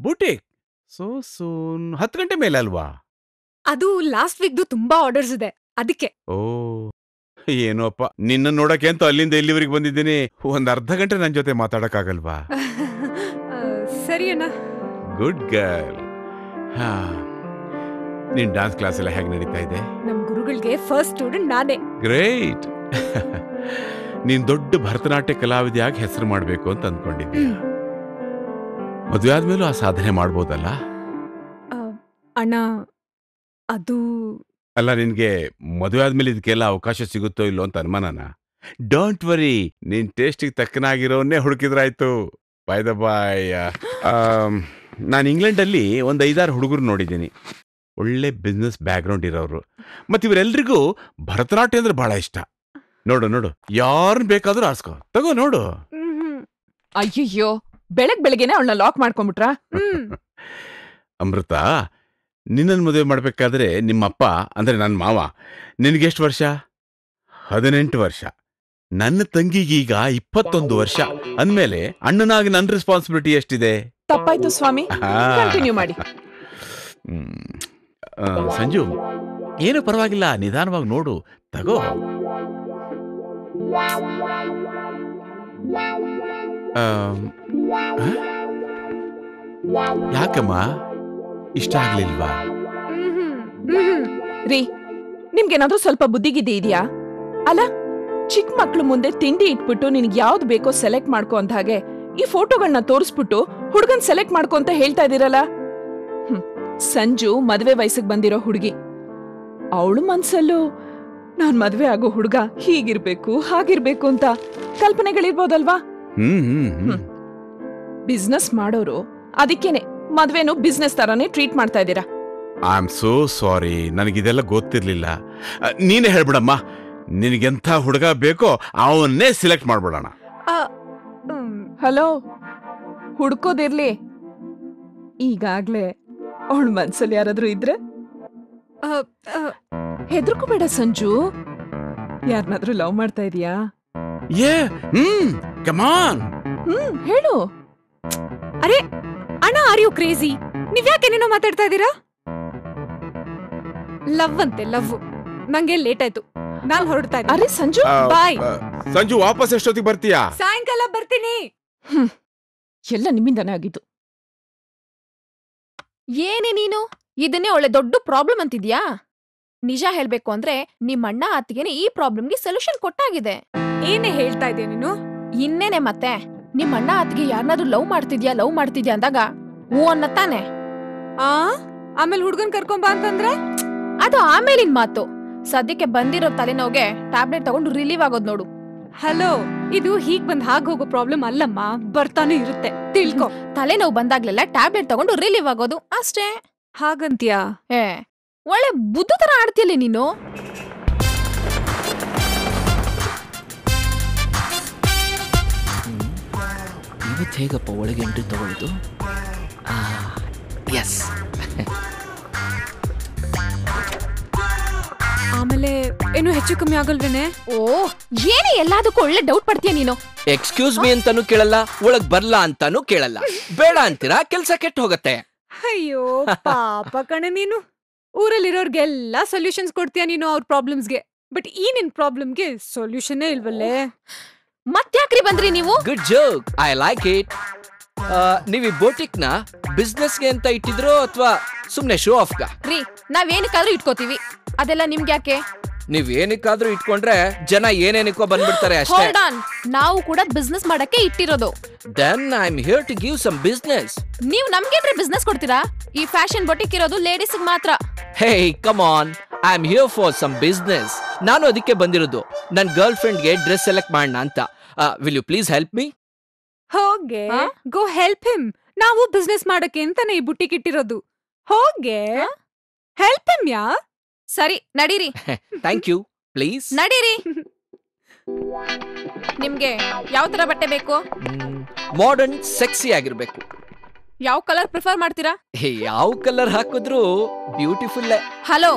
ಬುಟೀಕ್? So soon. 10 ಗಂಟೆ ಮೇಲೆ ಅಲ್ವಾ? ಅದು ಲಾಸ್ಟ್ ವೀಕ್ದು ತುಂಬಾ ಆರ್ಡರ್ಸ್ ಇದೆ ಅದಕ್ಕೆ. ಓ ಏನೋಪ್ಪ, ನಿನ್ನ ನೋಡಕ್ಕೆ ಅಂತ ಅಲ್ಲಿಂದ ಇಲ್ಲಿವರೆಗೆ ಬಂದಿದ್ದೀನಿ. ಒಂದ್ ಅರ್ಧ ಗಂಟೆ ನನ್ನ ಜೊತೆ ಮಾತಾಡಕ್ಕಾಗಲ್ವಾ? ಸರಿ ಅಣ್ಣ. Good girl. ನಿನ್ ಡಾನ್ಸ್ ಕ್ಲಾಸ್ ಎಲ್ಲ ಹೇಗೆ ನಡೀತಾ ಇದೆ? ನಮ್ ಗುರುಗಳಿಗೆ ಫಸ್ಟ್ ಸ್ಟೂಡೆಂಟ್ ನಾನೇ. ಗ್ರೇಟ್. ನೀನ್ ದೊಡ್ಡ ಭರತನಾಟ್ಯ ಕಲಾವಿದೆಯಾಗಿ ಹೆಸರು ಮಾಡ್ಬೇಕು ಅಂತ ಅಂದ್ಕೊಂಡಿದ್ದೀಯ. ಮದುವೆ ಆದ್ಮೇಲೂ ಆ ಸಾಧನೆ ಮಾಡ್ಬೋದಲ್ಲ? ಅಣ್ಣ ಅದು ಅಲ್ಲ, ನಿನ್ಗೆ ಮದುವೆ ಆದ್ಮೇಲೆ ಇದಕ್ಕೆಲ್ಲ ಅವಕಾಶ ಸಿಗುತ್ತೋ ಇಲ್ಲೋ ಅಂತ ಅನುಮಾನನ? ಡೋಂಟ್ ವರಿ, ನಿನ್ ಟೇಸ್ಟಿಗೆ ತಕ್ಕನಾಗಿರೋನ್ನೇ ಹುಡುಕಿದ್ರಾಯ್ತು. ಬೈ ದ ಬಾಯ್, ನಾನು ಇಂಗ್ಲೆಂಡಲ್ಲಿ ಒಂದು 5-6 ಹುಡುಗರು ನೋಡಿದ್ದೀನಿ. ಒಳ್ಳೆ ಬಿಸ್ನೆಸ್ ಬ್ಯಾಕ್ಗ್ರೌಂಡ್ ಇರೋರು. ಮತ್ತು ಇವರೆಲ್ರಿಗೂ ಭರತನಾಟ್ಯ ಅಂದ್ರೆ ಬಹಳ ಇಷ್ಟ. ನೋಡು ನೋಡು, ಯಾರನ್ನ ಬೇಕಾದ್ರೂ ಆರಿಸ್ಕೋ, ತಗೋ ನೋಡು. ಅಯ್ಯಯ್ಯೋ, ಬೆಳಗ್ಗೆನೆ ಅವಳನ್ನ ಲಾಕ್ ಮಾಡ್ಕೊಂಡ್ಬಿಟ್ರ? ಅಮೃತ, ನಿನ್ನನ್ನು ಮದುವೆ ಮಾಡ್ಬೇಕಾದ್ರೆ ನಿಮ್ಮಪ್ಪ ಅಂದ್ರೆ ನನ್ನ ಮಾವ ನಿನಗೆಷ್ಟು ವರ್ಷ? 18 ವರ್ಷ. ನನ್ನ ತಂಗಿಗೀಗ 21 ವರ್ಷ ಅಂದ್ಮೇಲೆ ಅಣ್ಣನಾಗಿ ನನ್ನ ರೆಸ್ಪಾನ್ಸಿಬಿಲಿಟಿ ಎಷ್ಟಿದೆ? ತಪ್ಪಾಯ್ತು ಸ್ವಾಮಿ, ಕಂಟಿನ್ಯೂ ಮಾಡಿ. ಸಂಜು, ಏನು ಪರವಾಗಿಲ್ಲ, ನಿಧಾನವಾಗಿ ನೋಡು, ತಗೋ. ಯಾಕಮ್ಮ ಇಷ್ಟ ಆಗ್ಲಿಲ್ವಾ? ರೀ, ನಿಮ್ಗೇನಾದ್ರೂ ಸ್ವಲ್ಪ ಬುದ್ಧಿಗಿದ್ದೆ ಇದೆಯಾ? ಅಲ್ಲ, ಚಿಕ್ಕ ಮಕ್ಳು ಮುಂದೆ ತಿಂಡಿ ಇಟ್ಬಿಟ್ಟು ನಿನ್ಗೆ ಯಾವ್ದು ಬೇಕೋ ಸೆಲೆಕ್ಟ್ ಮಾಡ್ಕೊ ಅಂತ ಹಾಗೆ ಈ ಫೋಟೋಗಳನ್ನ ತೋರಿಸ್ಬಿಟ್ಟು ಹುಡುಗನ್ ಸೆಲೆಕ್ಟ್ ಮಾಡ್ಕೊ ಅಂತ ಹೇಳ್ತಾ ಇದೀರಲ್ಲ. ಸಂಜು ಮದ್ವೆ ವಯಸ್ಸಿಗೆ ಬಂದಿರೋ ಹುಡುಗಿ. ಅವಳು ಮನ್ಸಲ್ಲೂ ನಾನ್ ಮದ್ವೆ ಆಗೋ ಹುಡುಗ ಹೀಗಿರ್ಬೇಕು ಹಾಗಿರ್ಬೇಕು ಅಂತ ಕಲ್ಪನೆಗಳಿರ್ಬೋದಲ್ವಾ? ಬಿಸ್ನೆಸ್ ಮಾಡೋರು ಅದಕ್ಕೇನೆ ಮದ್ವೆನು ಬಿಸ್ನೆಸ್ ತರಾನೇ ಟ್ರೀಟ್ ಮಾಡ್ತಾ ಇದ್ದೀರಾ. ಐ ಆಮ್ ಸೋ ಸಾರಿ, ನನಗಿದೆಲ್ಲ ಗೊತ್ತಿರ್ಲಿಲ್ಲ. ನೀನೇ ಹೇಳ್ಬಿಡಮ್ಮ, ನಿನಗೆಂಥ ಹುಡುಗ ಬೇಕೋ ಅವನ್ನೇ ಸಿಲೆಕ್ಟ್ ಮಾಡ್ಬಿಡೋಣ. ಹಲೋ, ಹುಡ್ಕೋದಿರ್ಲಿ, ಈಗಾಗ್ಲೇ ಅವಳ ಮನ್ಸಲ್ಲಿ ಯಾರಾದ್ರೂ ಇದ್ರೆ ಹೆದರ್ಕೋಬೇಡ ಸಂಜು. ಯಾರನ್ನಾದ್ರೂ ಲವ್ ಮಾಡ್ತಾ ಇದೀಯಾ? ಕಮಾನ್, ಹೇಳು. ಅರೆ ಅಣ್ಣ, ಆರ್ ಯು ಕ್ರೇಜಿ? ನೀವ್ಯಾಕೇನೇನೋ ಮಾತಾಡ್ತಾ ಇದ್ದೀರಾ? ಲವ್ ಅಂತೆ, ಲವ್. ನಂಗೆ ಲೇಟ್ ಆಯ್ತು, ನಾನ್ ಹೊರಡ್ತಾ ಇದ್ದೀನಿ. ಅರೆ ಸಂಜು, ಬಾಯ್. ಸಂಜು, ವಾಪಸ್ ಎಷ್ಟೊತ್ತಿಗೆ ಬರ್ತೀಯಾ? ಸಾಯಂಕಾಲ ಬರ್ತೀನಿ. ಎಲ್ಲ ನಿಮ್ಮಿಂದಾನೇ ಆಗಿದ್ದು. ಏನೇ ನೀನು ಇದನ್ನೇ ಒಳ್ಳೆ ದೊಡ್ಡ ಪ್ರಾಬ್ಲಮ್ ಅಂತಿದ್ಯಾ? ನಿಜ ಹೇಳ್ಬೇಕು ಅಂದ್ರೆ ನಿಮ್ಮಣ್ಣ ಅತ್ತಿಗೆನೆ ಈ ಪ್ರಾಬ್ಲಮ್ಗೆ ಸೊಲ್ಯೂಷನ್ ಕೊಟ್ಟಾಗಿದೆ. ಏನೇ ಹೇಳ್ತಾ ಇದೀಯ ನೀನು? ಇನ್ನೇನೆ ಮತ್ತೆ, ನಿಮ್ಮಣ್ಣ ಅತ್ತಿಗೆ ಯಾರನ್ನಾದ್ರೂ ಲವ್ ಮಾಡ್ತಿದ್ಯಾ ಅಂದಾಗ ಹೂ ಅನ್ನತ್ತಾನೆ. ಆಮೇಲೆ ಹುಡ್ಗನ್ ಕರ್ಕೊಂಬಾ ಅಂತಂದ್ರೆ ಅದು ಆಮೇಲಿನ ಮಾತು. ಸದ್ಯಕ್ಕೆ ಬಂದಿರೋ ತಲೆನೋವಿಗೆ ಟ್ಯಾಬ್ಲೆಟ್ ತಗೊಂಡು ರಿಲೀವ್ ಆಗೋದ್ ನೋಡು. ಹಲೋ, ಇದು ಹೀಗ್ ಬಂದ್ ಹಾಗೆ ಹೋಗೋ ಪ್ರಾಬ್ಲಮ್ ಅಲ್ಲಮ್ಮ, ಬರ್ತಾನೆ ಇರುತ್ತೆ, ತಿಳ್ಕೊ. ತಲೆನೋವು ಬಂದಾಗ್ಲೆಲ್ಲ ಟ್ಯಾಬ್ಲೆಟ್ ತಗೊಂಡು ರಿಲೀವ್ ಆಗೋದು ಅಷ್ಟೇ. ಹಾಗಂತ್ಯಾ? ಒಳ್ಳೆ ಬುದ್ಧ ತರ ಆಡ್ತಿಯಲ್ಲ ನೀನು. ಇವತ್ತು ಹೇಗಪ್ಪ ಒಳಗೆ ಎಂಟ್ರಿ ತಗೊಳ್ಳೋದು? ಎಸ್. ಆಮೇಲೆ ಏನು ಹೆಚ್ಚು ಕಮ್ಮಿ ಆಗಲ್ವೇನೆ? ಓ, ಏನೇ ಎಲ್ಲದಕ್ಕೂ ಒಳ್ಳೆ ಡೌಟ್ ಪಡ್ತೀಯ ನೀನು. ಎಕ್ಸ್ಕ್ಯೂಸ್ ಮೀ ಅಂತಾನು ಕೇಳಲ್ಲ, ಒಳಗ್ ಬರ್ಲಾ ಅಂತಾನು ಕೇಳಲ್ಲ. ಬೇಡ ಅಂತೀರಾ, ಕೆಲ್ಸ ಕೆಟ್ಟು ಹೋಗತ್ತೆ. ಅಯ್ಯೋ ಪಾಪ ಕಣೆ ನೀನು. ಊರಲ್ಲಿರೋರ್ಗೆಲ್ಲ ಸೊಲ್ಯೂಷನ್ಸ್ ಕೊಡ್ತೀಯ ನೀನು ಅವ್ರ ಪ್ರಾಬ್ಲಮ್ಸ್ಗೆ. ಬಟ್ ಈ ನಿನ್ ಪ್ರಾಬ್ಲಮ್ಗೆ ಸೊಲ್ಯೂಷನ್ನೇ ಇಲ್ವಲ್ಲೇ. ಮತ್ತ್ಯಾಕ್ರಿ ಬಂದ್ರಿ ನೀವು? Good joke, I like it. ನೀವ್ ಈ ಬೋಟಿಕ್ನ ಬಿಸ್ನೆಸ್ಗೆ ಅಂತ ಇಟ್ಟಿದ್ರೋ ಅಥವಾ ಸುಮ್ನೆ ಶೋ ಆಫ್ಗ? ರೀ, ನಾವೇನಕ್ಕಾದ್ರೂ ಇಟ್ಕೋತೀವಿ, ಅದೆಲ್ಲ ನಿಮ್ಗ್ಯಾಕೆ? ನೀವ್ ಏನಕ್ಕಾದ್ರೂ ಇಟ್ಕೊಂಡ್ರೆ ಜನ ಏನೇನಕ್ಕೋ ಬಂದ್ಬಿಡ್ತಾರೆ ಅಷ್ಟೇ. Hold on, ನಾವು ಕೂಡ ಬಿಸ್ನೆಸ್ ಮಾಡಕ್ಕೆ ಇಟ್ಟಿರೋದು. Then I'm here to give some business. ನೀವು ನಮ್ಗೇನ್ರಿ ಬಿಸ್ನೆಸ್ ಕೊಡ್ತೀರಾ? ಈ ಫ್ಯಾಷನ್ ಬೊಟಿಕ್ ಇರೋದು ಲೇಡೀಸ್ ಮಾತ್ರ. Hey, come on. I am here for some business. ನಾನು ಅದಕ್ಕೆ ಬಂದಿರೋದು. ನನ್ನ ಗರ್ಲ್ ಫ್ರೆಂಡ್ಗೆ ಡ್ರೆಸ್ ಸೆಲೆಕ್ಟ್ ಮಾಡೋಣ ಅಂತ. Will you please help me? ಹೋಗೆ ಗೋ ಹೆಲ್ಪ್ ಹಿಮ್. ನಾವು ಬಿಸ್ನೆಸ್ ಮಾಡಕ್ಕೆ ಅಂತಾನೆ ಈ ಬುಟ್ಟಿಗೆ ಇಟ್ಟಿರೋದು. ಹೋಗೆ ಹೆಲ್ಪ್ ಹಿಮ್ ಯಾ. ಸರಿ ನಡೀರಿ. Thank you. ಪ್ಲೀಸ್ ನಡೀರಿ. ನಿಮ್ಗೆ ಯಾವ ತರ ಬಟ್ಟೆ ಬೇಕು? ಮಾಡರ್ನ್ ಸೆಕ್ಸಿ ಆಗಿರ್ಬೇಕು. ಯಾವ ಕಲರ್ ಪ್ರಿಫರ್ ಮಾಡ್ತೀರಾ? ಯಾವ ಕಲರ್ ಹಾಕಿದ್ರು ಬ್ಯೂಟಿಫುಲ್. ಹಲೋ,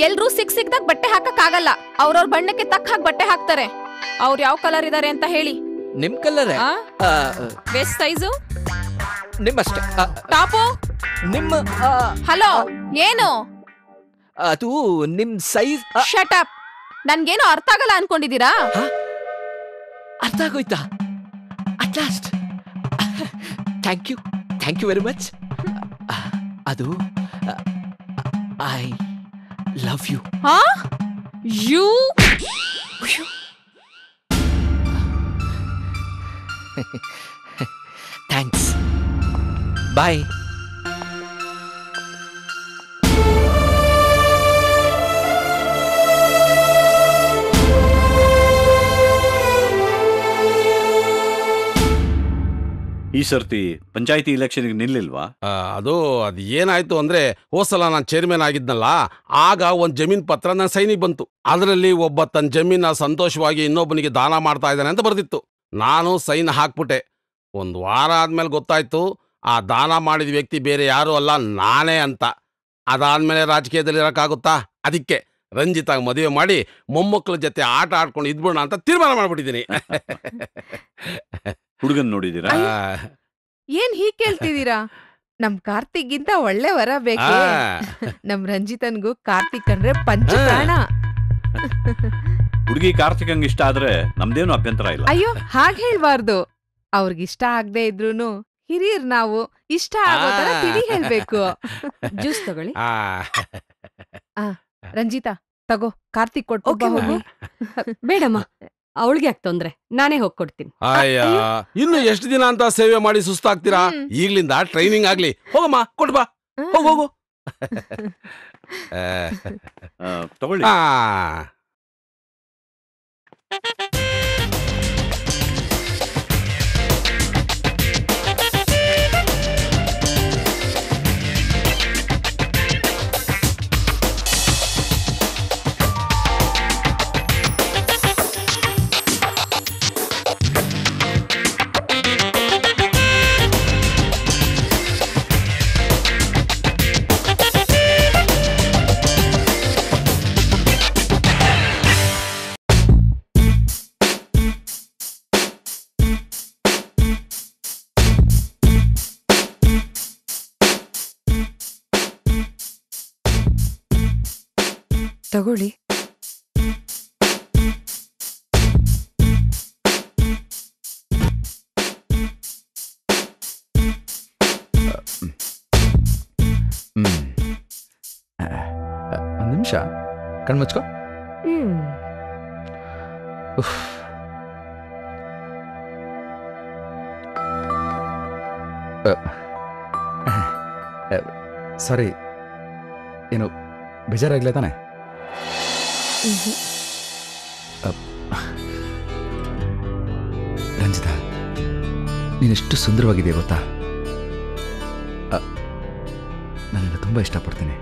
ಎಲ್ರೂ ಸಿಕ್ದಾಗ ಬಟ್ಟೆ ಹಾಕಕ್ ಆಗಲ್ಲ. ಅವ್ರವ್ರ ಬಣ್ಣಕ್ಕೆ ತಕ್ಕ ಹಾಕಿ ಬಟ್ಟೆ ಹಾಕ್ತಾರೆ. ಅವ್ರು ಯಾವ ಕಲರ್ ಇದಾರೆ ಅಂತ ಹೇಳಿ. ನಿಮ್ ಕಲರ್ ವೆಸ್ಟ್ ಸೈಜು ನಿಮ್ಮಷ್ಟೇ. ಟಾಪು ನಿಮ್ಮ ಹಲೋ ಏನು ಅದು ನಿಮ್ ಸೈಜ್. Shut up. ನನ್ಗೇನು ಅರ್ಥ ಆಗಲ್ಲ ಅನ್ಕೊಂಡಿದೀರಾ? ಅರ್ಥ ಆಗೋಯ್ತಾ? At last. Thank you very much. ಅದು I love you. You thanks. Bye. ಈ ಸರ್ತಿ ಪಂಚಾಯತಿ ಇಲೆಕ್ಷನ್ಗೆ ನಿಲ್ಲಿಲ್ವಾ? ಅದು ಏನಾಯ್ತು ಅಂದ್ರೆ, ಹೋದ್ಸಲ ನಾನು ಚೇರ್ಮನ್ ಆಗಿದ್ನಲ್ಲ, ಆಗ ಒಂದ್ ಜಮೀನ್ ಪತ್ರ ನನ್ನ ಸೈನಿಗೆ ಬಂತು. ಅದರಲ್ಲಿ ಒಬ್ಬ ತನ್ನ ಜಮೀನ ಸಂತೋಷವಾಗಿ ಇನ್ನೊಬ್ಬನಿಗೆ ದಾನ ಮಾಡ್ತಾ ಇದ್ದಾನೆ ಅಂತ ಬರ್ದಿತ್ತು. ನಾನು ಸೈನ್ ಹಾಕ್ಬಿಟ್ಟೆ. ಒಂದು ವಾರ ಆದ್ಮೇಲೆ ಗೊತ್ತಾಯ್ತು ಆ ದಾನ ಮಾಡಿದ ವ್ಯಕ್ತಿ ಬೇರೆ ಯಾರು ಅಲ್ಲ, ನಾನೇ ಅಂತ. ಅದಾದ್ಮೇಲೆ ರಾಜಕೀಯದಲ್ಲಿ ಇರಕ್ಕಾಗುತ್ತಾ? ಅದಕ್ಕೆ ರಂಜಿತಾಗ ಮದುವೆ ಮಾಡಿ ಮೊಮ್ಮಕ್ಕಳ ಜೊತೆ ಆಟ ಆಡ್ಕೊಂಡು ಇದ್ಬಿಡೋಣ ಅಂತ ತೀರ್ಮಾನ ಮಾಡ್ಬಿಟ್ಟಿದ್ದೀನಿ. ಹುಡುಗನ್ ನೋಡಿದೀರಾ? ಏನ್ ಹೀಗ್ ಕೇಳ್ತಿದೀರಾ? ನಮ್ ಕಾರ್ತಿಕ್ಗಿಂತ ಒಳ್ಳೆ ವರ ಬೇಕೇ? ನಮ್ ರಂಜಿತನ್ಗೂ ಕಾರ್ತಿಕ್ ಅಂದ್ರೆ ಪಂಚಪ್ರಾಣ. ಹುಡುಗಿ ಕಾರ್ತಿಕಂಗ್ ಇಷ್ಟ ಆದ್ರೆ ನಮ್ದೇನು ಅಭ್ಯಂತರ ಇಲ್ಲ. ಅಯ್ಯೋ ಹಾಗ್ ಹೇಳ್ಬಾರ್ದು. ಅವ್ರಿಗಿಷ್ಟ ಆಗದೆ ಇದ್ರೂನು ಹಿರಿಯರ್ ನಾವು ಇಷ್ಟ ಆಗೋ ತರ ತಿಳಿ ಹೇಳ್ಬೇಕು. ಜ್ಯೂಸ್ ತಗೊಳ್ಳಿ. ರಂಜಿತಾ ತಗೋ, ಕಾರ್ತಿಕ್ ಕೊಟ್ಟು ಹೋಗು. ಬೇಡಮ್ಮ, ಅವಳಿಗೆ ಯಾಕೆ ತೊಂದ್ರೆ, ನಾನೇ ಹೋಗ್ಕೊಡ್ತೀನಿ. ಅಯ್ಯ, ಇನ್ನು ಎಷ್ಟು ದಿನ ಅಂತ ಸೇವೆ ಮಾಡಿ ಸುಸ್ತಾಗ್ತೀರಾ? ಈಗ್ಲಿಂದ ಟ್ರೈನಿಂಗ್ ಆಗ್ಲಿ. ಹೋಗಮ್ಮ, ಕೊಟ್ಬಾ, ಹೋಗು. ತಗೊಳ್ಳಿ. ತಗೊಳ್ಳಿ. ಒಂದ್ ನಿಮಿಷ ಕಣ್ಮುಚ್ಕೋ. ಸಾರಿ, ಏನು ಬೇಜಾರಾಗ್ಲೇ ತಾನೆ? ರಂಜಿತಾ, ನೀನೆಷ್ಟು ಸುಂದರವಾಗಿದೆಯಾ ಗೊತ್ತಾ? ನಾನು ತುಂಬಾ ಇಷ್ಟಪಡ್ತೀನಿ.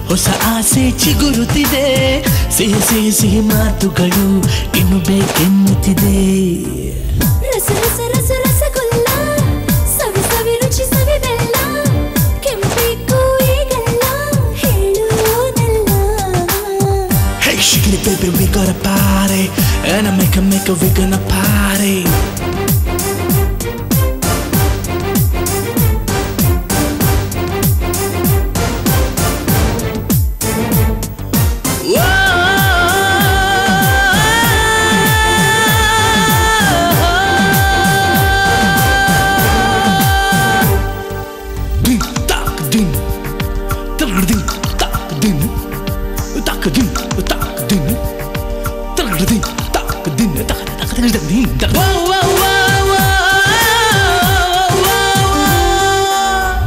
ಹೊಸ ಆಸೆ ಚಿಗುರುತ್ತಿದೆ, ಸಿಹಿ ಸಿಹಿ ಸಿಹಿ ಮಾತುಗಳು ಇನ್ನು ಬೇಕೆನ್ನುತ್ತಿದೆ. ರಸ ರಸ ರಸ ರಸಗುಲ್ಲ, ಸವಿ ಸವಿ ರುಚಿ ಸವಿ ಬೆಲ್ಲ, ಕೆಂಪೇಕು ಈಗಲ್ಲ ಹೇಳುವುದಲ್ಲ. Hey, shake it baby, we gotta party, and I make a, we gonna party.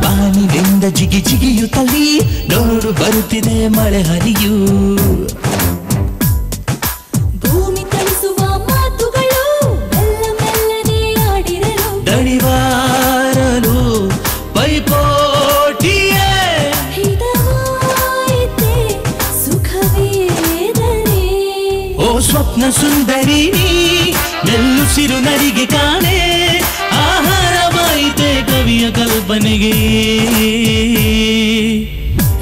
ಬಾನಿನಿಂದ ಜಿಗಿ ಜಿಗಿಯುತ್ತಲಿ ನೋಡು ಬರುತ್ತಿದೆ ಮಳೆ ಹರಿಯು. ಭೂಮಿ ತಣಿಸುವ ಮಾತುಗಳು ಮೆಲ್ಲ ಮೆಲ್ಲನೆ ಆಡಿರಲು, ದಣಿವಾರಲು ಪೈಪೋಟಿಯೇ ಹಿತವಾಯಿತೆ ಸುಖವೇದನೆ. ಓ ಸ್ವಪ್ನ ಸುಂದರಿ ನೀ ಮೆಲ್ಲುಸಿರು ನರಿಗೆ ಕಾಣೆ, ಆಹಾರವಾಯಿತೆ ಕವಿಯ ಕಲ್ಪನೆಗೆ.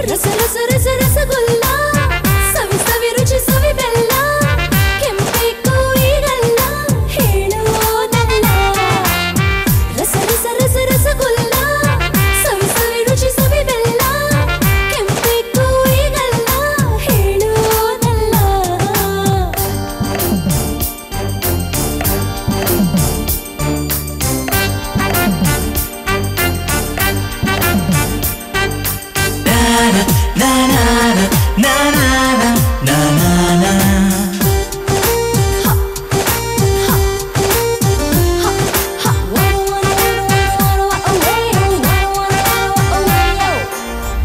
ರಸ ರಸ ರಸ ರಸಗುಲ್ಲ, ಸವಿ ಸವಿ ರುಚಿ ಸವಿ ಬೆಲ್ಲ, ಕೆಂಪೇಕು ಈಗಲ್ಲ ಹೇಳುವುದಲ್ಲ. ರಸ ರಸ ರಸ ರಸಗುಲ್ಲ, ಸವಿ ಸವಿ ರುಚಿ ಸವಿ ಬೆಲ್ಲ, ಕೆಂಪೇಕು ಈಗಲ್ಲ ಹೇಳುವುದಲ್ಲ.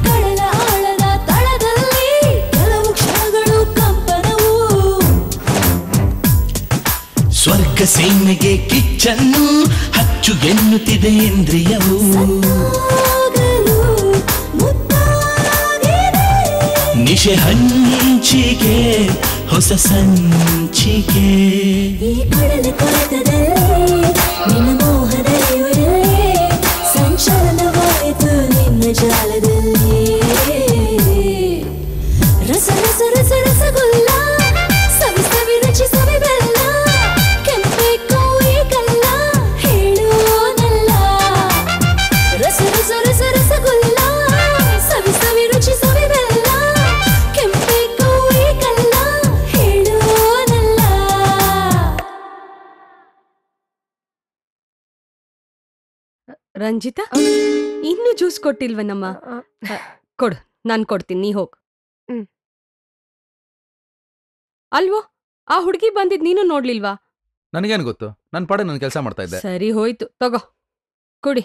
ಕಡಲ ಆಳದ ತಳದಲ್ಲಿ ಕೆಲವು ಕ್ಷಣಗಳು ಕಂಪನವು, ಸ್ವರ್ಗ ಸೀಮೆಗೆ ಕಿಚ್ಚನ್ನು ಹಚ್ಚು ಎನ್ನುತ್ತಿದೆ ಇಂದ್ರಿಯವು. ನಿಶೆ ಹಂಚಿಕೆ ಹೊಸ ಸಂಚಿಕೆ, ಈ ಕಡಲ ಕೊರಕದಲ್ಲಿ ನಿನ್ನ ಮೋಹದಲ್ಲಿ ಸಂಚಲನವಾಯಿತು ನಿನ್ನ ಜಾಲದಲ್ಲಿ. ರಸ ರಸ ರಸ ರಸಗುಲ್ಲ, ಸವಿ ಸವಿ ರುಚಿ ಸವಿ ಬೆಲ್ಲ, ಕೆಂಪೇಕು ಈಗಲ್ಲ ಹೇಳುವುದಲ್ಲ. ರಸ ರಸ ರಸ ರಸಗುಲ್ಲ, ಸವಿ ಸವಿ ರುಚಿ ಸವಿ ಬೆಲ್ಲ, ಕೆಂಪೇಕು ಈಗಲ್ಲ ಹೇಳುವುದಲ್ಲ. ರಂಜಿತಾ, ಇನ್ನೂ ಜ್ಯೂಸ್ ಕೊಟ್ಟಿಲ್ವನಮ್ಮ? ಕೊಡು, ನಾನು ಕೊಡ್ತೀನಿ, ನೀ ಹೋಗ್. ಅಲ್ವೋ, ಆ ಹುಡುಗಿ ಬಂದಿದ್ ನೀನು ನೋಡ್ಲಿಲ್ವಾ? ನನಗೇನು ಗೊತ್ತು, ನನ್ನ ಪಾಡ ನನ್ನ ಕೆಲಸ ಮಾಡ್ತಾ ಇದ್ದೆ. ಸರಿ ಹೋಯ್ತು, ತಗೋ ಕುಡಿ.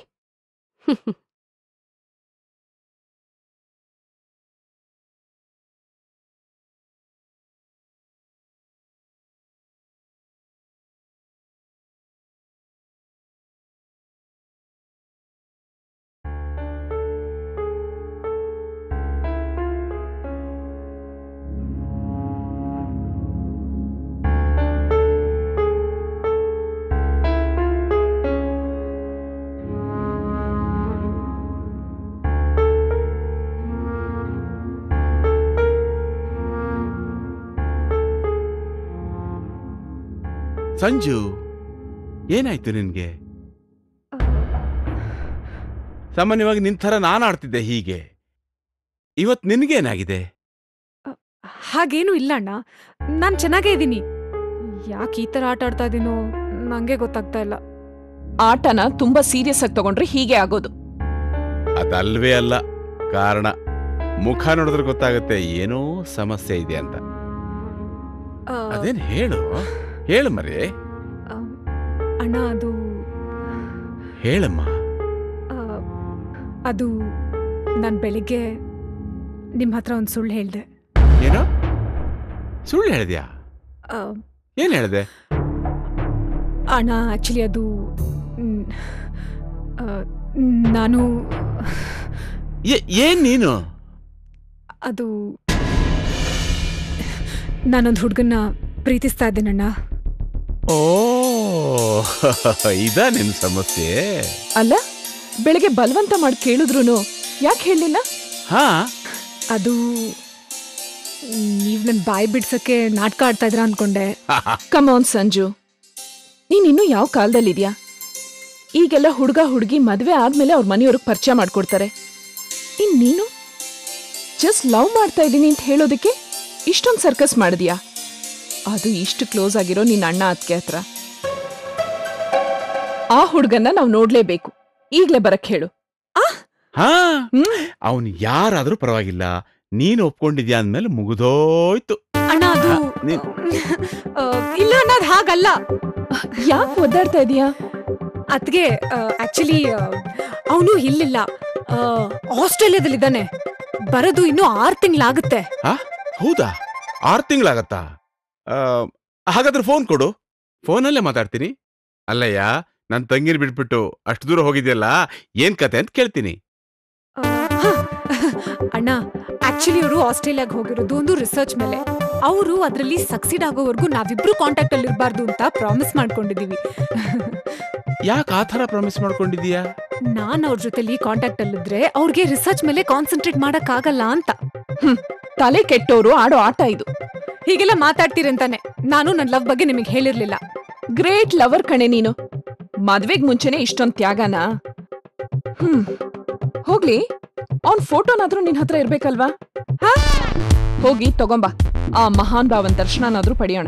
ಸಂಜು, ಏನಾಯ್ತು ನಿನ್ಗೆ? ಸಾಮಾನ್ಯವಾಗಿ ನಿನ್ ಥರ ನಾನು ಆಡ್ತಿದ್ದೆ ಹೀಗೆ, ಇವತ್ ನಿನ್ಗೇನಾಗಿದೆ? ಹಾಗೇನು ಇಲ್ಲ ಅಣ್ಣ, ನಾನ್ ಚೆನ್ನಾಗೇ ಇದ್ದೀನಿ. ಯಾಕೆ ಈ ತರ ಆಟ ಆಡ್ತಾ ಇದೀನೋ ನಂಗೆ ಗೊತ್ತಾಗ್ತಾ ಇಲ್ಲ. ಆಟನ ತುಂಬಾ ಸೀರಿಯಸ್ ಆಗಿ ತಗೊಂಡ್ರೆ ಹೀಗೆ ಆಗೋದು. ಅದಲ್ವೇ ಅಲ್ಲ ಕಾರಣ. ಮುಖ ನೋಡಿದ್ರೆ ಗೊತ್ತಾಗುತ್ತೆ ಏನೋ ಸಮಸ್ಯೆ ಇದೆ ಅಂತ. ಅದೇನ್ ಹೇಳು, ಹೇಳು ಮರೇ. ಅಣ್ಣ ಅದು ಹೇಳಮ್ಮ. ಅದು ನಾನು ಬೆಳಿಗ್ಗೆ ನಿಮ್ಮ ಹತ್ರ ಒಂದು ಸುಳ್ಳು ಹೇಳ್ದೆ. ಏನೋ ಸುಳ್ಳು ಹೇಳಿದ್ಯಾ? ಏನ್ ಹೇಳ್ದೆ? ಅಣ್ಣ ಆಕ್ಚುಲಿ ಅದು ನಾನು ಏನ್ ನೀನು? ಅದು ನಾನೊಂದು ಹುಡುಗನ್ನ ಪ್ರೀತಿಸ್ತಾ ಇದ್ದೀನಣ್ಣ. ಓ ಇದಾ ನಿನ್ ಸಮಸ್ಯೆ? ಅಲ್ಲ, ಬೆಳಗ್ಗೆ ಬಲವಂತ ಮಾಡಿ ಕೇಳಿದ್ರು ಯಾಕೆ ಹೇಳಲಿಲ್ಲ? ಹಾ, ಅದು ನೀವ್ ನನ್ ಬಾಯಿ ಬಿಡ್ಸಕ್ಕೆ ನಾಟಕ ಆಡ್ತಾ ಇದ್ರ ಅನ್ಕೊಂಡೆ. ಕಮಾನ್ ಸಂಜು, ನೀನ್ ಇನ್ನೂ ಯಾವ ಕಾಲದಲ್ಲಿದ್ಯಾ? ಈಗೆಲ್ಲ ಹುಡುಗ ಹುಡುಗಿ ಮದ್ವೆ ಆದ್ಮೇಲೆ ಅವ್ರ ಮನೆಯವ್ರಿಗೆ ಪರಿಚಯ ಮಾಡ್ಕೊಡ್ತಾರೆ. ನೀನು ಜಸ್ಟ್ ಲವ್ ಮಾಡ್ತಾ ಇದ್ದೀನಿ ಅಂತ ಹೇಳೋದಕ್ಕೆ ಇಷ್ಟೊಂದು ಸರ್ಕಸ್ ಮಾಡಿದ್ಯಾ? ಅದು ಇಷ್ಟು ಕ್ಲೋಸ್ ಆಗಿರೋ ನಿನ್ನ ಅಣ್ಣ ಅತ್ತಿಗೆ ಹತ್ರ. ಆ ಹುಡುಗನ್ನ ನಾವು ನೋಡ್ಲೇಬೇಕು. ಈಗ್ಲೇ ಬರಕ್ ಹೇಳು. ಹಾ, ಅವನು ಯಾರಾದ್ರೂ ಪರವಾಗಿಲ್ಲ, ನೀನು ಒಪ್ಕೊಂಡಿದ್ಯಾ ಅಂದ್ಮೇಲೆ ಮುಗಿದೋಯ್ತು. ಅಣ್ಣ ಅದು ಇಲ್ಲ ಅನ್ನೋದು ಹಾಗಲ್ಲ. ಯಾಕೆ ಒದ್ದಾಡ್ತಾ ಇದೀಯಾ? ಅದ್ಗೆ ಆಕ್ಚುಲಿ ಅವನು ಇಲ್ಲಿಲ್ಲ, ಆಸ್ಟ್ರೇಲಿಯಾದಲ್ಲಿದ್ದಾನೆ. ಬರೋದು ಇನ್ನು 6 ತಿಂಗಳಾಗುತ್ತೆ. ಹೌದಾ? 6 ತಿಂಗಳಾಗತ್ತಾ? ಹಾಗಾದ್ರೆ ಫೋನ್ ಕೊಡು, ಫೋನಲ್ಲೇ ಮಾತಾಡ್ತೀನಿ. ಅಲ್ಲಯ್ಯ, ನನ್ ತಂಗಿನ ಬಿಟ್ಬಿಟ್ಟು ಅಷ್ಟು ದೂರ ಹೋಗಿದ್ಯಲ್ಲ, ಏನ್ ಕತೆ ಅಂತ ಕೇಳ್ತೀನಿ. ಅಣ್ಣ, ಆಕ್ಚುಲಿ ಅವರು ಆಸ್ಟ್ರೇಲಿಯಾಗ ಹೋಗಿರೋದು ಒಂದು ರಿಸರ್ಚ್ ಮೇಲೆ. ಅವರು ಅದರಲ್ಲಿ ಸಕ್ಸೀಡ್ ಆಗೋವರೆಗೂ ನಾವಿಬ್ರು ಕಾಂಟ್ಯಾಕ್ಟ್ ಅಲ್ಲಿ ಇರಬಾರ್ದು ಅಂತ ಪ್ರಾಮಿಸ್ ಮಾಡ್ಕೊಂಡಿದೀವಿ. ಯಾಕೆ ಆ ಥರ ಪ್ರಾಮಿಸ್ ಮಾಡ್ಕೊಂಡಿದೀಯಾ? ನಾನ್ ಅವ್ರ ಜೊತೆಲಿ ಕಾಂಟ್ಯಾಕ್ಟ್ ಅಲ್ಲಿದ್ರೆ ಅವ್ರಿಗೆ ರಿಸರ್ಚ್ ಮೇಲೆ ಕಾನ್ಸಂಟ್ರೇಟ್ ಮಾಡಕ್ ಆಗಲ್ಲ ಅಂತ. ತಲೆ ಕೆಟ್ಟೋರು ಆಡೋ ಆಟ ಇದು. ಹೀಗೆಲ್ಲ ಮಾತಾಡ್ತೀರಂತಾನೆ ನಾನು ನನ್ನ ಲವ್ ಬಗ್ಗೆ ನಿಮಗೆ ಹೇಳಿರ್ಲಿಲ್ಲ. ಗ್ರೇಟ್ ಲವರ್ ಕಣೆ ನೀನು. ಮದ್ವೆಗ್ ಮುಂಚೆನೆ ಇಷ್ಟೊಂದ್ ತ್ಯಾಗನಾ? ಹೋಗ್ಲಿ, ಅವ್ನ್ ಫೋಟೋನಾದ್ರೂ ನಿನ್ ಹತ್ರ ಇರ್ಬೇಕಲ್ವಾ? ಹೋಗಿ ತಗೊಂಬಾ, ಆ ಮಹಾನ್ ಭಾವನ್ ದರ್ಶನನಾದ್ರೂ ಪಡೆಯೋಣ.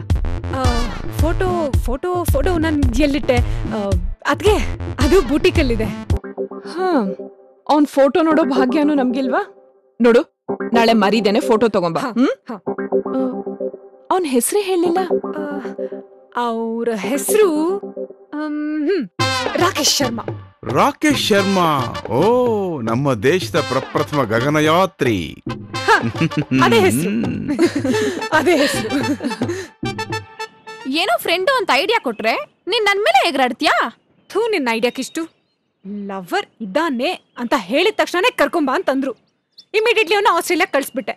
ಫೋಟೋ ಫೋಟೋ ಫೋಟೋ ನನ್ ಎಲ್ಲಿಟ್ಟೆ? ಅದ್ಗೆ ಅದು ಬೂಟಿಕಲ್ಲಿದೆ. ಅವ್ನ್ ಫೋಟೋ ನೋಡೋ ಭಾಗ್ಯನೂ ನಮ್ಗಿಲ್ವಾ? ನೋಡು, ನಾಳೆ ಮರಿದೇನೆ ಫೋಟೋ ತಗೊಂಬಾ. ಅವನ್ ಹೆಸರೇ ಹೇಳಿಲ್ಲ. ಅವ್ರ ಹೆಸರು ರಾಕೇಶ್ ಶರ್ಮಾ. ರಾಕೇಶ್ ಶರ್ಮಾ? ಓ, ನಮ್ಮ ದೇಶದ ಪ್ರಪ್ರಥಮ ಗಗನಯಾತ್ರಿ. ಅದೇ ಹೆಸರು, ಅದೇ ಹೆಸರು. ಏನೋ ಫ್ರೆಂಡು ಅಂತ ಐಡಿಯಾ ಕೊಟ್ರೆ ನೀನ್ ನನ್ ಮೇಲೆ ಎಗರಾಡ್ತೀಯಾ? ಥೂ, ನಿನ್ನ ಐಡಿಯಾಕಿಷ್ಟು. ಲವರ್ ಇದ್ದಾನೆ ಅಂತ ಹೇಳಿದ ತಕ್ಷಣನೇ ಕರ್ಕೊಂಬಾ ಅಂತಂದ್ರು. ಇಮಿಡಿಯೇಟ್ಲಿ ಅವನ್ನ ಆಸ್ಟ್ರೇಲಿಯಾ ಕಳಿಸ್ಬಿಟ್ಟೆ.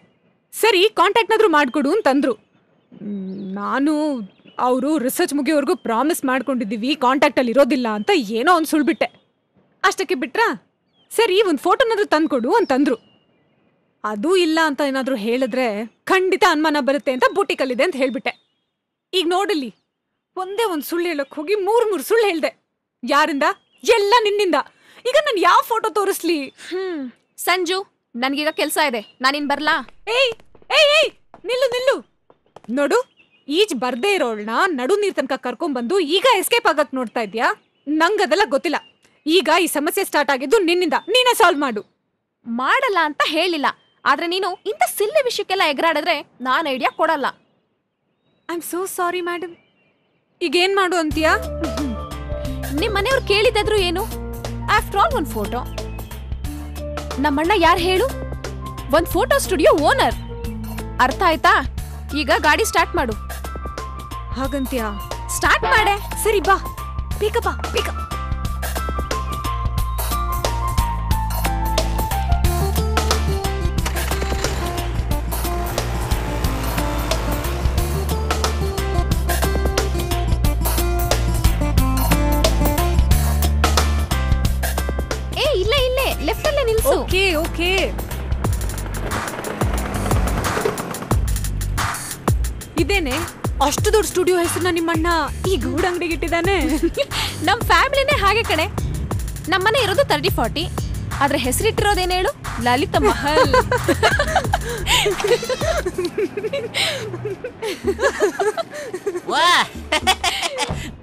ಸರಿ, ಕಾಂಟ್ಯಾಕ್ಟ್ನಾದ್ರೂ ಮಾಡ್ಕೊಡು ಅಂತಂದ್ರು. ನಾನು ಅವರು ರಿಸರ್ಚ್ ಮುಗಿಯೋವರೆಗೂ ಪ್ರಾಮಿಸ್ ಮಾಡ್ಕೊಂಡಿದ್ದೀವಿ, ಕಾಂಟ್ಯಾಕ್ಟ್ ಅಲ್ಲಿ ಇರೋದಿಲ್ಲ ಅಂತ ಏನೋ ಒಂದು ಸುಳ್ಬಿಟ್ಟೆ. ಅಷ್ಟಕ್ಕೆ ಬಿಟ್ರಾ? ಸರಿ, ಒಂದು ಫೋಟೋನಾದ್ರೂ ತಂದ್ಕೊಡು ಅಂತಂದ್ರು. ಅದು ಇಲ್ಲ ಅಂತ ಏನಾದ್ರೂ ಹೇಳಿದ್ರೆ ಖಂಡಿತ ಅನುಮಾನ ಬರುತ್ತೆ ಅಂತ ಬೂಟಿಕಲ್ಲಿದೆ ಅಂತ ಹೇಳ್ಬಿಟ್ಟೆ. ಈಗ ನೋಡಲಿ, ಒಂದೇ ಒಂದು ಸುಳ್ಳು ಹೇಳಕ್ ಹೋಗಿ 3 ಸುಳ್ಳು ಹೇಳ್ದೆ. ಯಾರಿಂದ? ಎಲ್ಲ ನಿನ್ನಿಂದ. ಈಗ ನಾನು ಯಾವ ಫೋಟೋ ತೋರಿಸ್ಲಿ? ಸಂಜು, ನನ್ಗೀಗ ಕೆಲ್ಸ ಇದೆ, ನಾನಿನ್ ಬರ್ಲಾ? ಏಯ್ ಏಯ್ ಏಯ್, ನಿಲ್ಲು ನಿಲ್ಲು. ನೋಡು, ಈಜ್ ಬರ್ದೇ ಇರೋಳ್ನ ನಡು ನೀರ್ ತನಕ ಕರ್ಕೊಂಡ್ಬಂದು ಈಗ ಎಸ್ಕೇಪ್ ಆಗಕ್ ನೋಡ್ತಾ ಇದ್ಯಾ? ನಂಗದೆಲ್ಲ ಗೊತ್ತಿಲ್ಲ. ಈಗ ಈ ಸಮಸ್ಯೆ ಸ್ಟಾರ್ಟ್ ಆಗಿದ್ದು ನಿನ್ನಿಂದ. ನೀನೇ ಸಾಲ್ವ್ ಮಾಡು. ಮಾಡಲ್ಲ ಅಂತ ಹೇಳಿಲ್ಲ, ಆದ್ರೆ ನೀನು ಇಂಥ ಸಿಲ್ಲಿ ವಿಷಯಕ್ಕೆಲ್ಲ ಎಗರಾಡಿದ್ರೆ ನಾನ್ ಐಡಿಯಾ ಕೊಡಲ್ಲ. I am so sorry madam. ಈಗ ಏನ್ ಮಾಡು ಅಂತೀಯಾ? ನಿಮ್ ಮನೆಯವ್ರು ಕೇಳಿದ್ರು ಏನು? ಆಫ್ಟರ್ ಆಲ್ ಒಂದ್ ಫೋಟೋ. ನಮ್ಮಣ್ಣ ಯಾರು ಹೇಳು? ಒಂದ್ ಫೋಟೋ ಸ್ಟುಡಿಯೋ ಓನರ್. ಅರ್ಥ ಆಯ್ತಾ? ಈಗ ಗಾಡಿ ಸ್ಟಾರ್ಟ್ ಮಾಡು. ಹಾಗಂತ್ಯಾ? ಸ್ಟಾರ್ಟ್ ಮಾಡೆ. ಸರಿ, ಬಾ, ಬೇಗ ಬಾ, ಬೇಗ. ಇಲ್ಲೇ ಲೆಫ್ಟ್ ಅಲ್ಲೇ ನಿಲ್ಸು. Okay okay. ಇದೇನೆ ಅಷ್ಟು ದೊಡ್ಡ ಸ್ಟುಡಿಯೋ ಹೆಸರನ್ನ ನಿಮ್ಮಣ್ಣ ಈ ಗೂಡ್ ಅಂಗಡಿಗೆ ಇಟ್ಟಿದ್ದಾನೆ. ನಮ್ ಫ್ಯಾಮಿಲಿನೇ ಹಾಗೆ ಕಣೆ. ನಮ್ಮನೆ ಇರೋದು 30-40, ಆದ್ರೆ ಹೆಸರಿಟ್ಟಿರೋದೇನು ಹೇಳು? ಲಲಿತ ಮಹಲ್.